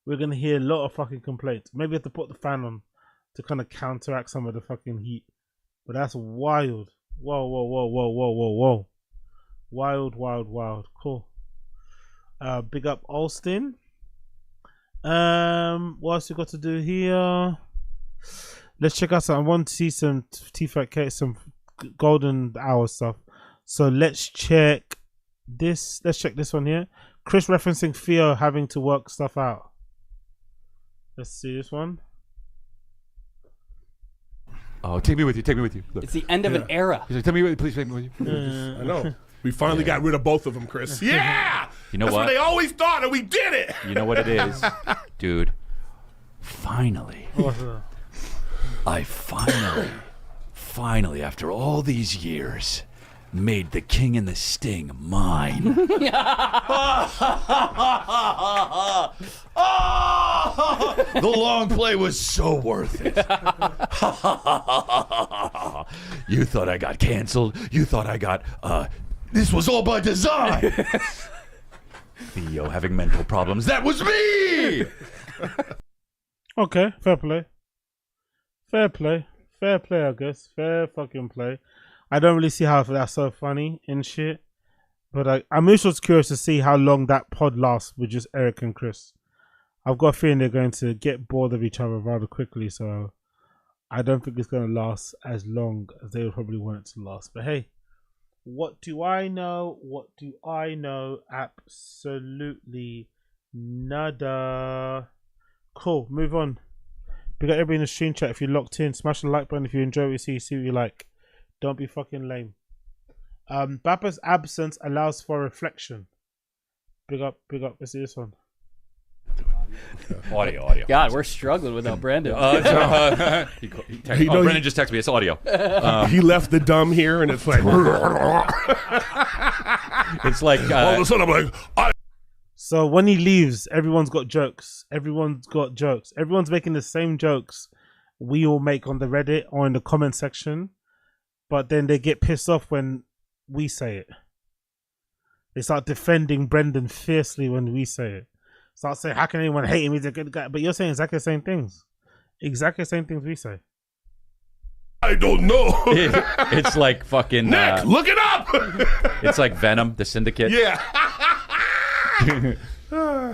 we're going to hear a lot of fucking complaints. Maybe have to put the fan on to kind of counteract some of the fucking heat. But that's wild. Whoa. Wild. Cool. Big up Alston. What else we got to do here? Let's check out some. I want to see some Tfatk, some golden hour stuff. So let's check this. Let's check this one here. Chris referencing THEO having to work stuff out. Let's see this one. Oh, take me with you. Take me with you. Look. It's the end of an era. He's like, take me with you. Please take me with you. I know. We finally got rid of both of them, Chris. Yeah! You know That's what? they always thought, and we did it! You know what it is? Dude. Finally. I finally, after all these years, made the King and the Sting mine. The long play was so worth it. You thought I got canceled. You thought I got, this was all by design. Theo having mental problems. That was me! Okay, fair play. Fair play. Fair play, I guess. Fair fucking play. I don't really see how that's so funny and shit. But I'm just curious to see how long that pod lasts with just Eric and Chris. I've got a feeling they're going to get bored of each other rather quickly, so I don't think it's going to last as long as they would probably want it to last. But hey, what do I know? What do I know? Absolutely nada. Cool, move on. We got everybody in the stream chat. If you're locked in, smash the like button if you enjoy what you see what you like. Don't be fucking lame. Baba's absence allows for reflection. Big up. Let's see this one. Audio. God, we're struggling without Brandon. Brendan just texted me. It's audio. He left the dumb here, and it's like... It's like... all of a sudden, I'm like... So when he leaves, everyone's got jokes. Everyone's making the same jokes we all make on the Reddit or in the comment section. But then they get pissed off when we say it. They start defending Brendan fiercely when we say it. Start saying, how can anyone hate him? He's a good guy. But you're saying exactly the same things. Exactly the same things we say. I don't know. It's like fucking... Nick, look it up! It's like Venom, the Syndicate. Yeah.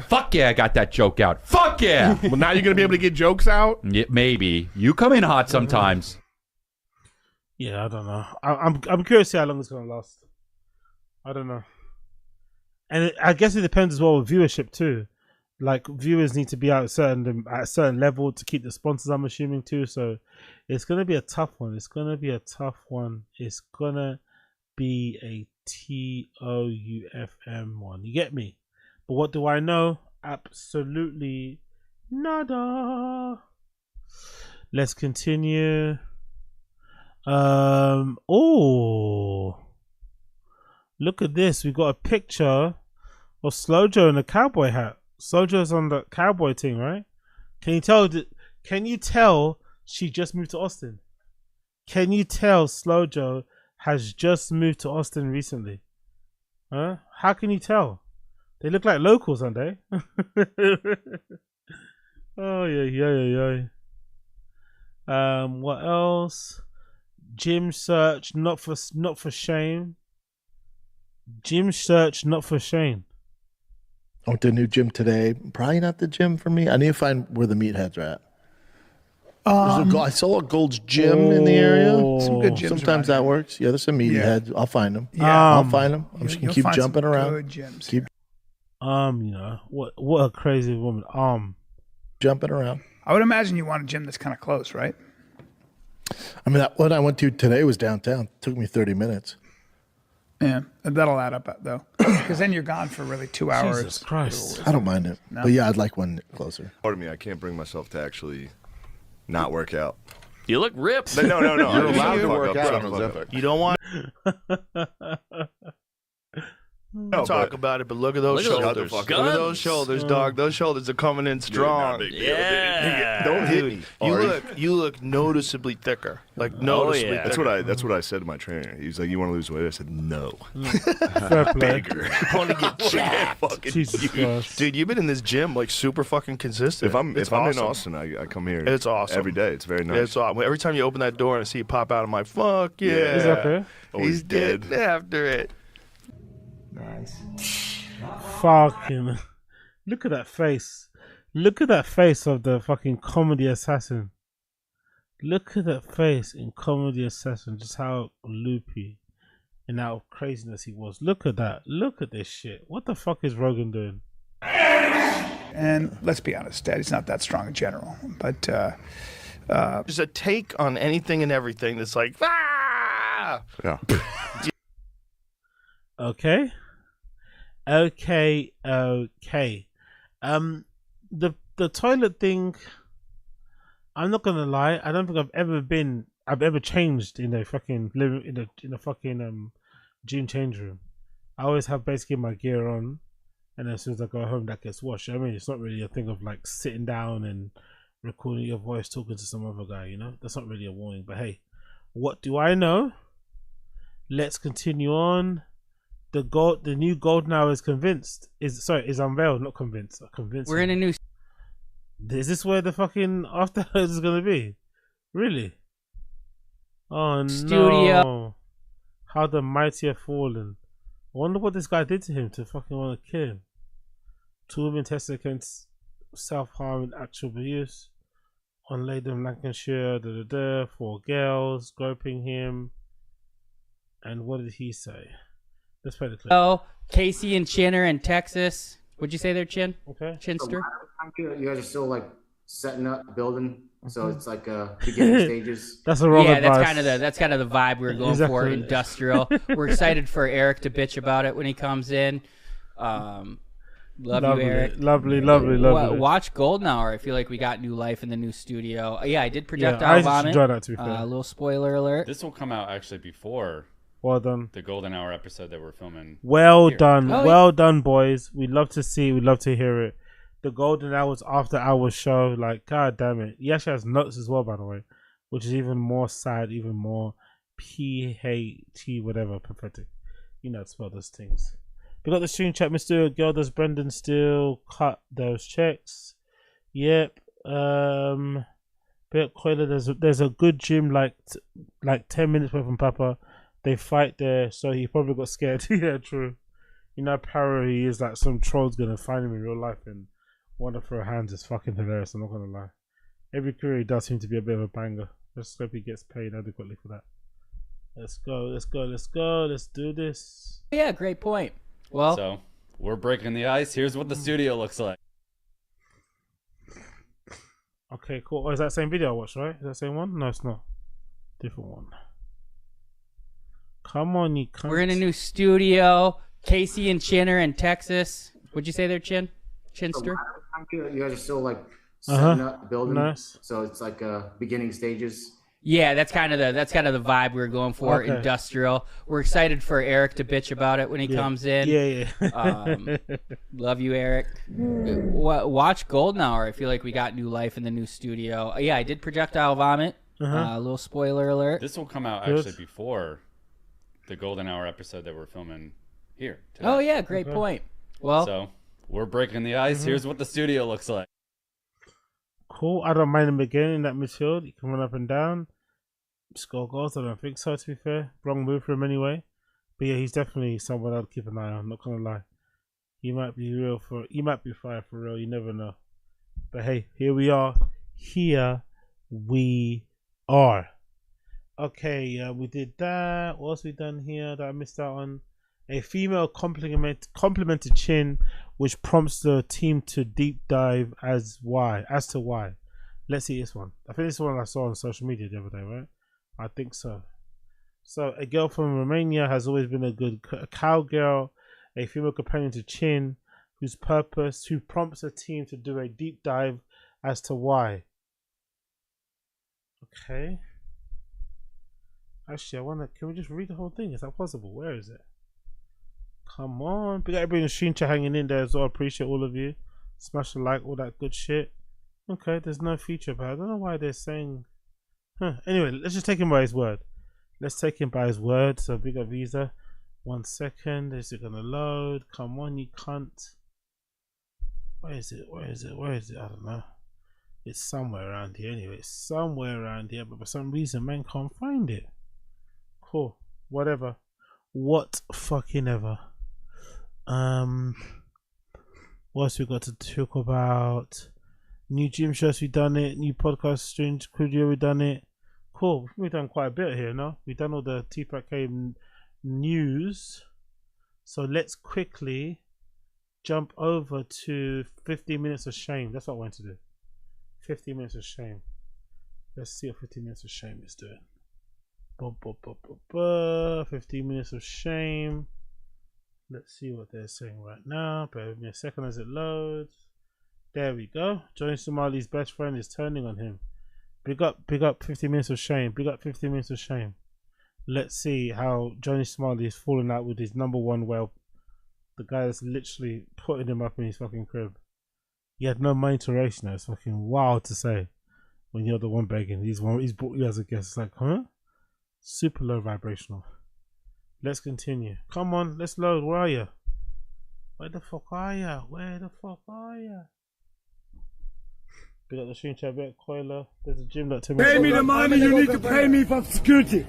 Fuck yeah, I got that joke out. Fuck yeah! Well, now you're going to be able to get jokes out? Yeah, maybe. You come in hot sometimes. Yeah, I don't know. I'm curious to see how long it's going to last. I don't know. And I guess it depends as well with viewership too. Like viewers need to be at a certain level to keep the sponsors, I'm assuming too. So it's going to be a tough one. It's going to be a TOUFM one. You get me? But what do I know? Absolutely nada. Let's continue. Oh, look at this. We got a picture of Slojo in a cowboy hat. Slojo's on the cowboy team, right? Can you tell she just moved to Austin? Can you tell Slojo has just moved to Austin recently? Huh? How can you tell? They look like locals, don't they? Oh yeah. What else? Gym search, not for Shane. Gym search, not for Shane. I went to a new gym today. Probably not the gym for me. I need to find where the meatheads are at. I saw a Gold's Gym in the area. Some good gyms. Sometimes that works. Yeah, there's some meatheads. I'll find them. Yeah. I'll find them. I'm just gonna keep jumping around. Good gyms. Keep You know what a crazy woman. Jumping around. I would imagine you want a gym that's kind of close, right? I mean, that one I went to today was downtown. It took me 30 minutes. Yeah, that'll add up though, because then you're gone for really 2 hours. Jesus Christ. I don't mind it, No. but yeah, I'd like one closer. Pardon me, I can't bring myself to actually not work out. You look ripped. No. You're allowed to work out on Ozempic. You don't want No, talk about it, but look at those shoulders. Look at those shoulders, dog. Those shoulders are coming in strong. Don't hit me. You look noticeably thicker. Like noticeably thicker. That's what I said to my trainer. He's like, "You want to lose weight?" I said, "No." Fair play. Bigger. I want to get jacked. Jesus Christ. Dude, you've been in this gym like super fucking consistent. If I'm awesome. in Austin, I come here. It's awesome every day. It's very nice. It's awesome. Every time you open that door and I see you pop out, I'm like, fuck yeah. Is that fair? Always He's dead after it. Nice. Fucking. Look at that face. Look at that face of the fucking comedy assassin. Look at that face in Comedy Assassin. Just how loopy and how craziness he was. Look at that. Look at this shit. What the fuck is Rogan doing? And let's be honest, Daddy's not that strong in general. But there's a take on anything and everything that's like, ah! Yeah. Okay. The toilet thing, I'm not gonna lie, I don't think I've ever changed in a fucking in a fucking gym change room. I always have basically my gear on, and as soon as I go home that gets washed. I mean, it's not really a thing of like sitting down and recording your voice talking to some other guy, you know? That's not really a warning, but hey, what do I know? Let's continue on. The new golden hour is is unveiled, not convinced. Convinced. We're in a new. Is this where the fucking after hours is gonna be? Really? Oh Studio. no! How the mighty have fallen. I wonder what this guy did to him to fucking want to kill him. 2 women tested against self-harm and actual abuse. On Leyden, Lancashire, 4 girls groping him. And what did he say? Let's play the clip. Oh, Casey and Chin are in Texas. What'd you say there, Chin? Okay. Chinster? You guys are still like setting up, building. So it's like beginning stages. That's a wrong advice. That's kind of the vibe we were going for. Industrial. We're excited for Eric to bitch about it when he comes in. Love you, Eric. Lovely. Watch Golden Hour. I feel like we got new life in the new studio. Yeah, I did projectile I vomit. enjoyed that, to be fair. A little spoiler alert. This will come out actually before. Well done. The Golden Hour episode that we're filming. Well here. done. Well done, boys. We'd love to see. We'd love to hear it. The Golden Hours after hours show. Like, god damn it. He actually has notes as well, by the way, which is even more sad, even more PHT whatever pathetic. You know how to spell those things. We got the stream chat, Mr. Girl. Does Brendan still cut those checks? Yep. Bit Coiler, there's a good gym like 10 minutes away from Papa. They fight there, so he probably got scared. Yeah, true. You know how paranoid he is, like some troll's gonna find him in real life and want to throw hands. Is fucking hilarious, I'm not gonna lie. Every career he does seem to be a bit of a banger. Let's hope he gets paid adequately for that. Let's do this. Yeah, great point. Well, so we're breaking the ice. Here's what the studio looks like. Okay, cool. Oh, is that the same video I watched, right? Is that the same one? No, it's not. Different one. Come on, you cunt. We're in a new studio. Casey and Chin are in Texas. What'd you say there, Chin? Chinster? You guys are still like setting up, building. Nice. So it's like beginning stages. Yeah, that's kind of the vibe we were going for. Okay. Industrial. We're excited for Eric to bitch about it when he comes in. Yeah. Love you, Eric. Watch Golden Hour. I feel like we got new life in the new studio. Yeah, I did projectile vomit. A little spoiler alert. This will come out actually before the Golden Hour episode that we're filming here today. Oh yeah, great point. Well, so we're breaking the ice. Here's what the studio looks like. Cool. I don't mind him again in that midfield. He can run up and down, score goals. I don't think so, to be fair. Wrong move for him anyway. But yeah, he's definitely someone I'd keep an eye on. Not gonna lie. He might be fire for real. You never know. But hey, here we are. Okay, we did that. What else we done here that I missed out on? A female complimented Chin, which prompts the team to deep dive as to why. Let's see this one. I think this is one I saw on social media the other day, right? I think so. So a girl from Romania has always been a cowgirl, a female companion to Chin, who prompts the team to do a deep dive as to why. Okay. Actually, I wonder, can we just read the whole thing? Is that possible? Where is it? Come on. We got everybody in the stream chat hanging in there as well. Appreciate all of you. Smash the like, all that good shit. Okay, there's no feature, but I don't know why they're saying. Anyway, let's just take him by his word. So big up Visa. 1 second. Is it gonna load? Come on, you cunt. Where is it? I don't know. It's somewhere around here anyway. It's somewhere around here, but for some reason, man can't find it. Cool. Whatever. What fucking ever. What else we got to talk about? New gym shows, we done it. New podcast stream studio, we done it. Cool. We've done quite a bit here, no? We've done all the Tfatk news. So let's quickly jump over to 15 minutes of shame. That's what I want to do. 15 minutes of shame. Let's see what 15 minutes of shame is doing. 15 minutes of shame. Let's see what they're saying right now. Bear with me a second as it loads. There we go. Johnny Somali's best friend is turning on him. Big up 15 minutes of shame. Big up 15 minutes of shame. Let's see how Johnny Somali is falling out with his number one whelp. The guy that's literally putting him up in his fucking crib. He had no money to race now. It's fucking wild to say when you're the one begging. He's brought you as a guest. It's like, huh? Super low vibrational. Let's continue. Come on, let's load. Where are you? Where the fuck are you? Where the fuck are you? We got the stream chat bit, Coiler. There's a gym that took me. Pay me the money you need to pay me for security.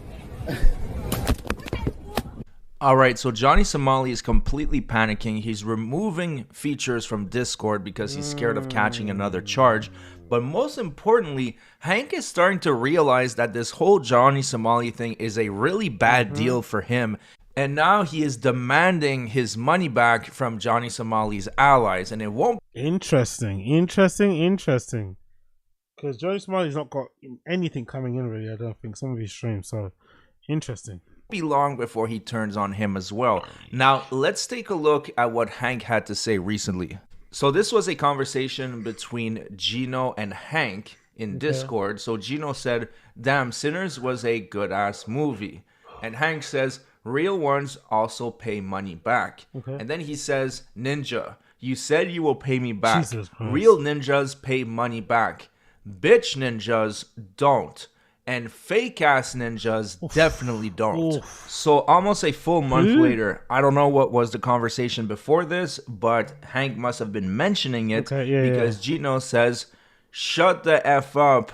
Alright, so Johnny Somali is completely panicking. He's removing features from Discord because he's scared of catching another charge. But most importantly, Hank is starting to realize that this whole Johnny Somali thing is a really bad deal for him. And now he is demanding his money back from Johnny Somali's allies. And it won't... Interesting. Because Johnny Somali's not got anything coming in really, I don't think. Some of his streams, so interesting. Be long before he turns on him as well. Now, let's take a look at what Hank had to say recently. So this was a conversation between Gino and Hank in Discord. So Gino said, damn, Sinners was a good-ass movie. And Hank says, real ones also pay money back. And then he says, Ninja, you said you will pay me back. Real ninjas pay money back. Bitch ninjas don't. And fake-ass ninjas definitely don't. So almost a full month later, I don't know what was the conversation before this, but Hank must have been mentioning it because Gino says, shut the F up,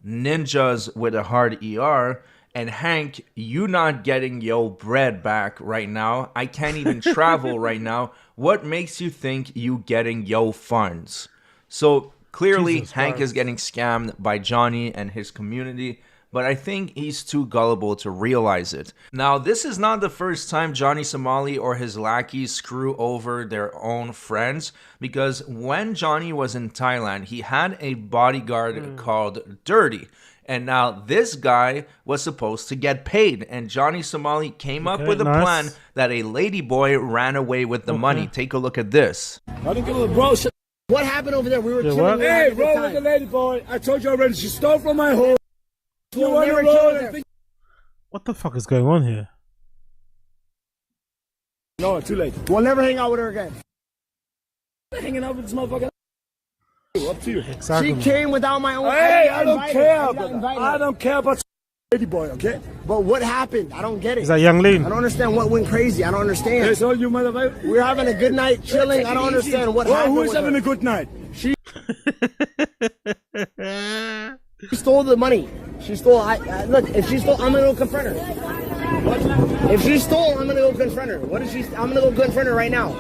ninjas with a hard ER. And Hank, you not getting your bread back right now. I can't even travel right now. What makes you think you getting your funds? So clearly Hank is getting scammed by Johnny and his community. But I think he's too gullible to realize it. Now, this is not the first time Johnny Somali or his lackeys screw over their own friends, because when Johnny was in Thailand, he had a bodyguard called Dirty. And now this guy was supposed to get paid. And Johnny Somali came up with a plan that a ladyboy ran away with the money. Take a look at this. I don't give a bro. What happened over there? We were chilling. Hey, roll with the ladyboy. I told you already. She stole from my home. What the fuck is going on here? No, too late. We'll never hang out with her again. Hanging out with this motherfucker. Up to you. Exactly. She came without my own. Hey, I don't care. I don't care about lady boy. Okay. But what happened? I don't get it. Is that Young Lean? I don't understand what went crazy. I don't understand. Hey, so you motherfucker. We're having a good night, chilling. I don't understand what happened. Who's having a good night? She stole the money. She stole. Look, if she stole, I'm gonna go confront her. If she stole, I'm gonna go confront her. What is she? I'm gonna go confront her right now.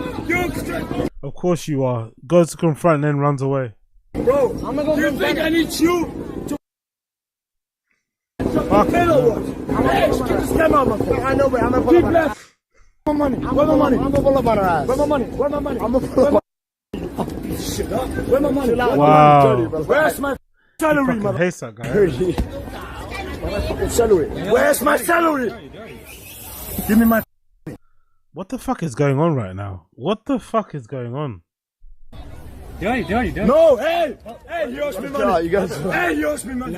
Of course you are. Goes to confront and then runs away. Bro, I'm gonna go confront her. You think I need you to? Hey, just come on, my friend. I know, but I'm gonna pull up on her ass. Where's my money? Where's my money? I'm gonna pull up on her ass. Where's my money? Where's my money? I'm gonna pull up on her ass. Shit up. Where's my money? Wow. Where's my salary, mother? Hates that guy. Where's my salary? Give me my. What the fuck is going on right now? What the fuck is going on? No, hey, you owes me money. Hey, you owes me money.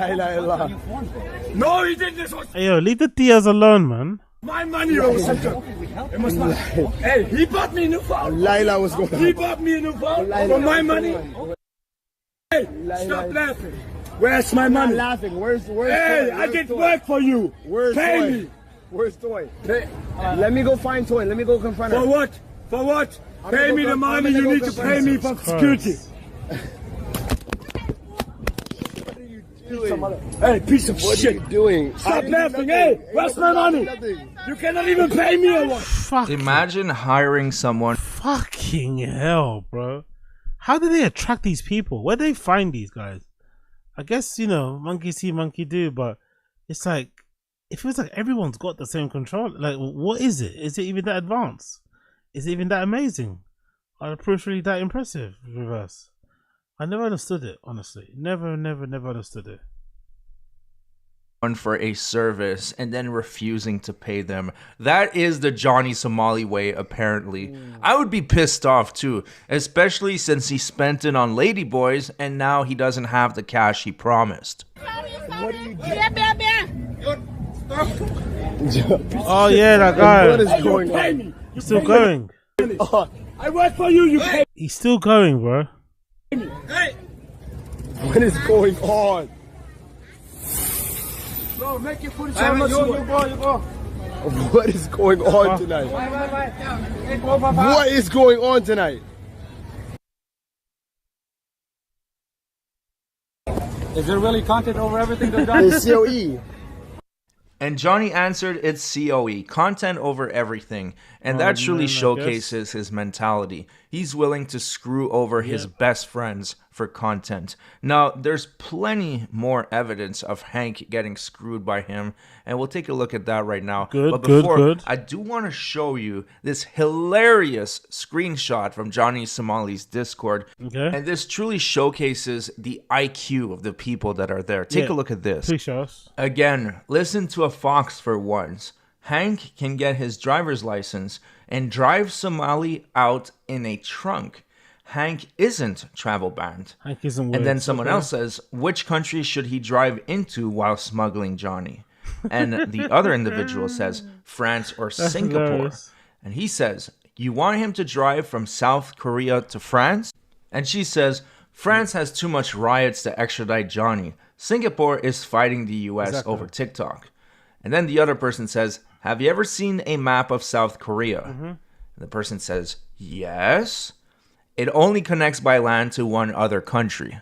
No, he did this. Hey, yo, leave the Theos alone, man. My money, it was my. Hey, he bought me a new phone. Laila was going. He bought me a new phone for my money. Hey, stop laughing. Where's my money? I'm laughing. Where's hey, I did work for you. Pay me. Where's Toy? Let me go find Toy. Let me go confront her. For what? For what? Pay me the money you need to pay me for security. Hey, piece of shit. What are you doing? Stop laughing. Hey, where's my money? You cannot even pay me or what? Imagine hiring someone Fucking hell, bro. How do they attract these people? Where do they find these guys? I guess, you know, monkey see, monkey do, but it's like, it feels like everyone's got the same control. Like, what is it? Is it even that advanced? Is it even that amazing? Are the proofs really that impressive? Reverse. I never understood it, honestly. Never understood it. For a service and then refusing to pay them. That is the Johnny Somali way, apparently. I would be pissed off too, especially since he spent it on ladyboys and now he doesn't have the cash he promised. Oh yeah, that guy. What is going on? He's still going. I work for you. You pay He's still going, bro. me. Hey. What is going on? Bro, make your footage. What is going on tonight? What is going on tonight? Is there really content over everything they've done? It's COE. And Johnny answered, it's COE, content over everything. And that truly showcases his mentality. He's willing to screw over his best friends for content. Now, there's plenty more evidence of Hank getting screwed by him, and we'll take a look at that right now. But before, I do want to show you this hilarious screenshot from Johnny Somali's Discord. And this truly showcases the IQ of the people that are there. Take a look at this. Please show us. Again, listen to a fox for once. Hank can get his driver's license and drive Somali out in a trunk. Hank isn't travel banned. Hank isn't. And then someone else says, which country should he drive into while smuggling Johnny? And the other individual says, France or Singapore. Hilarious. And he says, you want him to drive from South Korea to France? And she says, France has too much riots to extradite Johnny. Singapore is fighting the US over TikTok. And then the other person says, have you ever seen a map of South Korea? And the person says, yes. It only connects by land to one other country.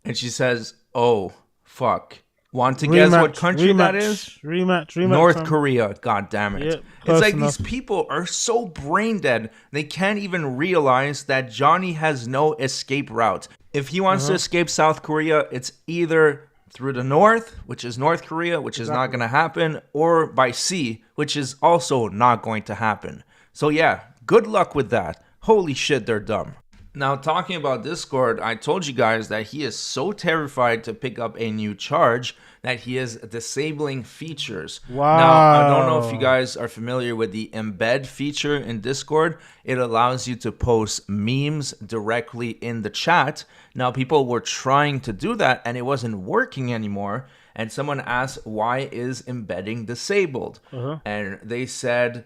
And she says, oh, fuck. Want to guess what country that is? Rematch. North Korea, god damn it. Yep, it's like enough. these people are so brain dead, they can't even realize that Johnny has no escape route. If he wants to escape South Korea, it's either through the north, which is North Korea, which is not going to happen, or by sea, which is also not going to happen. So yeah, good luck with that. Holy shit, they're dumb. Now, talking about Discord, I told you guys that he is so terrified to pick up a new charge that he is disabling features. Wow. Now, I don't know if you guys are familiar with the embed feature in Discord. It allows you to post memes directly in the chat. Now, people were trying to do that and it wasn't working anymore. And someone asked, why is embedding disabled? And they said...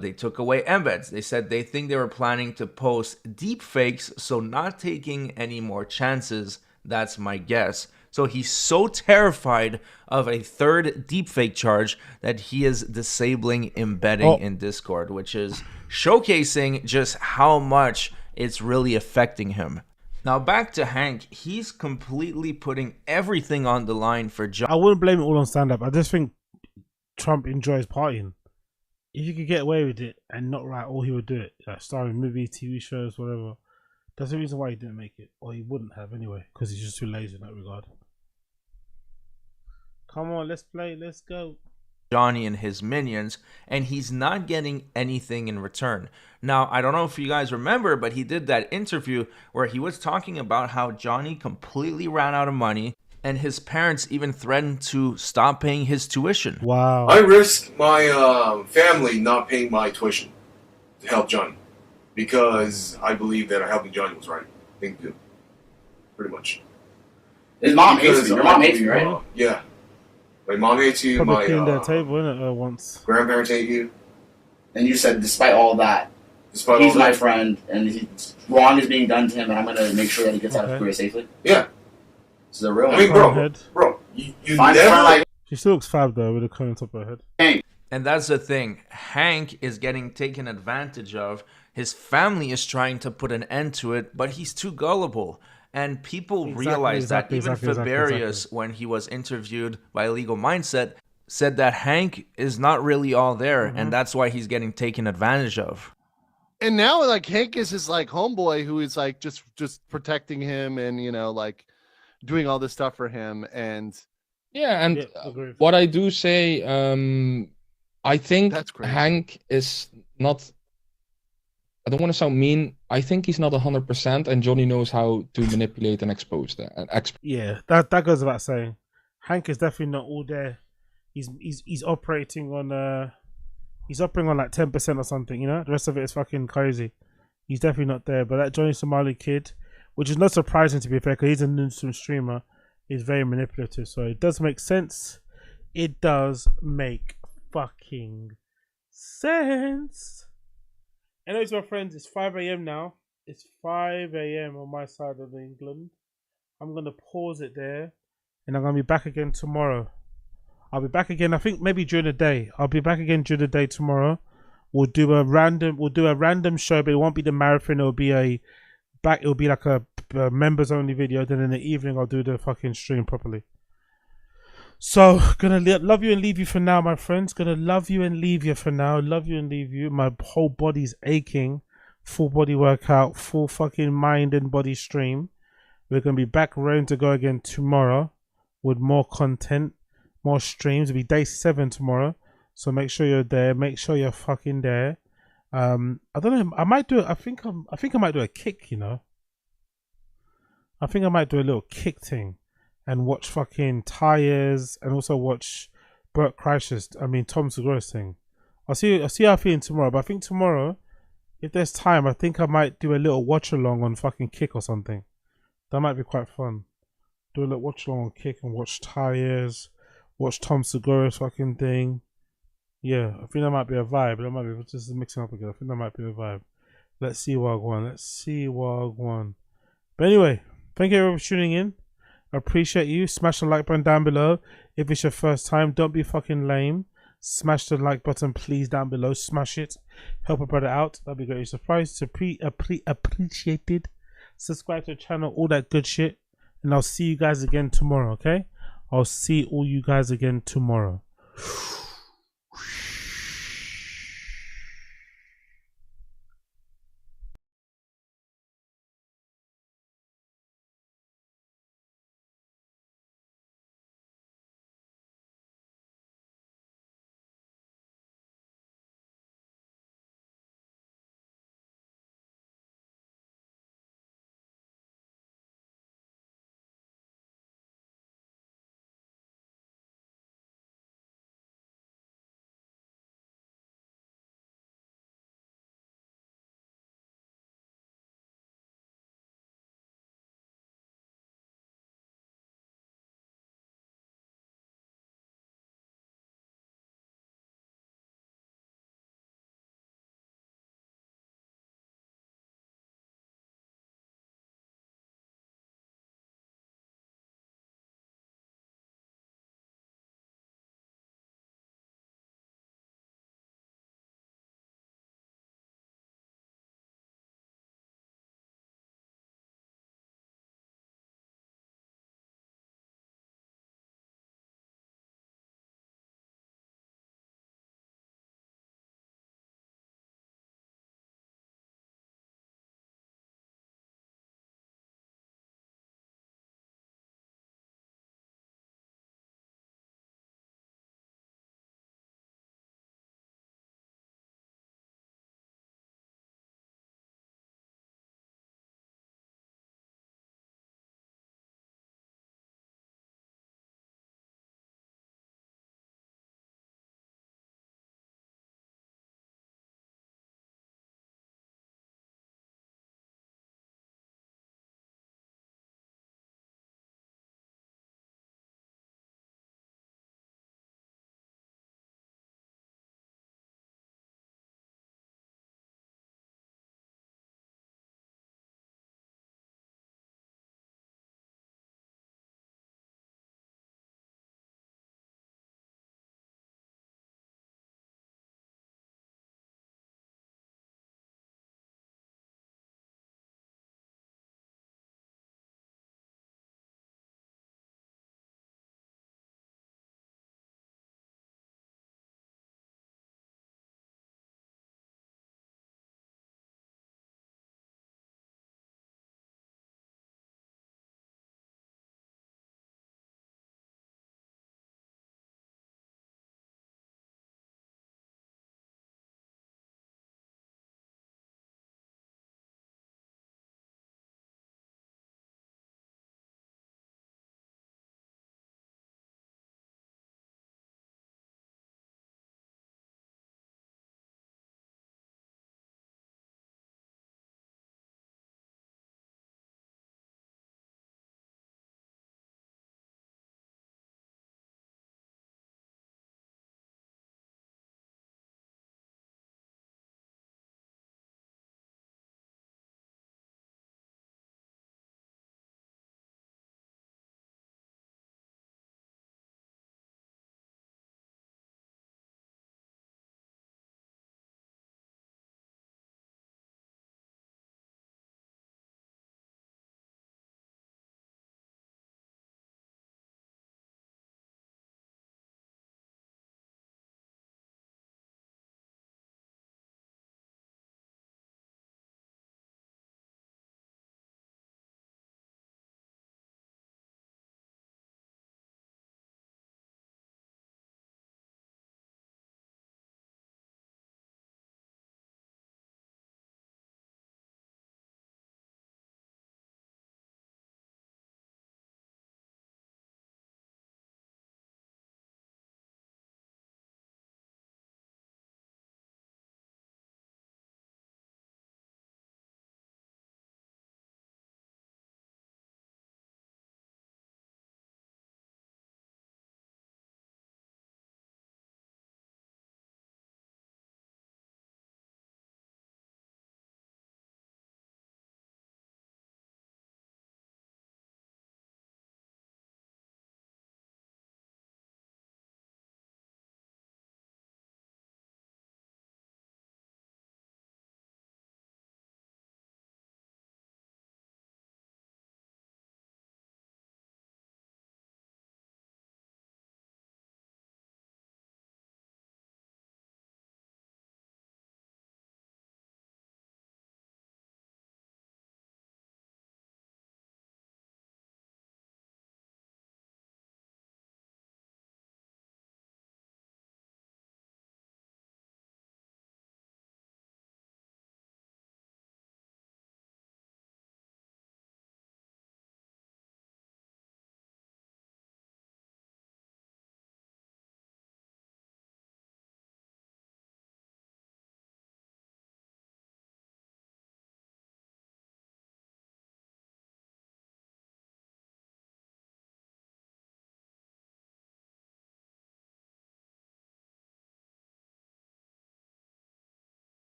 they took away embeds. They said they think they were planning to post deep fakes, so not taking any more chances. That's my guess. So he's so terrified of a third deepfake charge that he is disabling embedding in Discord, which is showcasing just how much it's really affecting him. Now back to Hank, he's completely putting everything on the line for John. I wouldn't blame it all on stand-up. I just think Trump enjoys partying. If you could get away with it and not write all, he would do it. Like starring movies, TV shows, whatever. That's the reason why he didn't make it. Or he wouldn't have anyway, because he's just too lazy in that regard. Come on, let's play, let's go. Johnny and his minions, and he's not getting anything in return. Now, I don't know if you guys remember, but he did that interview where he was talking about how Johnny completely ran out of money, and his parents even threatened to stop paying his tuition. Wow. I risked my family not paying my tuition to help Johnny because I believe that helping Johnny was right thing to do. Pretty much. His mom hates you. Your mom hates you, right? Yeah. My mom hates you. Probably My cleaned their table, innit, once. grandparents hate you. And you said, despite all that, he's my friend, and wrong is being done to him, and I'm going to make sure that he gets out of Korea safely? Yeah. This is a real I mean, bro, you never... She still looks fab though, with a cone on top of her head. And that's the thing. Hank is getting taken advantage of. His family is trying to put an end to it, but he's too gullible. And people realize that even Faberius, when he was interviewed by Illegal Mindset, said that Hank is not really all there, and that's why he's getting taken advantage of. And now like Hank is his like homeboy who is like just protecting him and like doing all this stuff for him. And yeah, and what I do say, I think Hank is not. I don't want to sound mean. I think he's not 100%, and Johnny knows how to manipulate and expose that. Yeah, that goes without saying. Hank is definitely not all there. He's operating on like 10% or something. The rest of it is fucking crazy. He's definitely not there. But that Johnny Somali kid, which is not surprising to be fair, because he's a Newsroom streamer, is very manipulative. So it does make sense. It does make fucking sense. Anyways, my friends, it's 5 a.m. now. It's 5 a.m. on my side of England. I'm going to pause it there. And I'm going to be back again tomorrow. I'll be back again, I think maybe during the day. I'll be back again during the day tomorrow. We'll do a random show, but it won't be the marathon. It'll be like a members only video. Then in the evening, I'll do the fucking stream properly. So, gonna love you and leave you for now, my friends. Gonna love you and leave you for now. Love you and leave you. My whole body's aching. Full body workout. Full fucking mind and body stream. We're gonna be back ready to go again tomorrow with more content, more streams. It'll be day 7 tomorrow. So make sure you're there. Make sure you're fucking there. I don't know. I might do it. I think I might do a kick. I think I might do a little kick thing. And watch fucking Tires and also watch Tom Segura's thing. I'll see how I'm feeling tomorrow. But I think tomorrow, if there's time, I think I might do a little watch along on fucking Kick or something. That might be quite fun. Do a little watch along on Kick and watch Tires, watch Tom Segura's fucking thing. Yeah, I think that might be a vibe. That might be just mixing up again. I think that might be a vibe. Let's see what I want. But anyway, thank you everyone for tuning in. I appreciate you. Smash the like button down below. If it's your first time, don't be fucking lame. Smash the like button, please, down below. Smash it. Help a brother out. That'd be great. Surprised, appreciated. Subscribe to the channel, all that good shit. And I'll see you guys again tomorrow, okay? I'll see all you guys again tomorrow.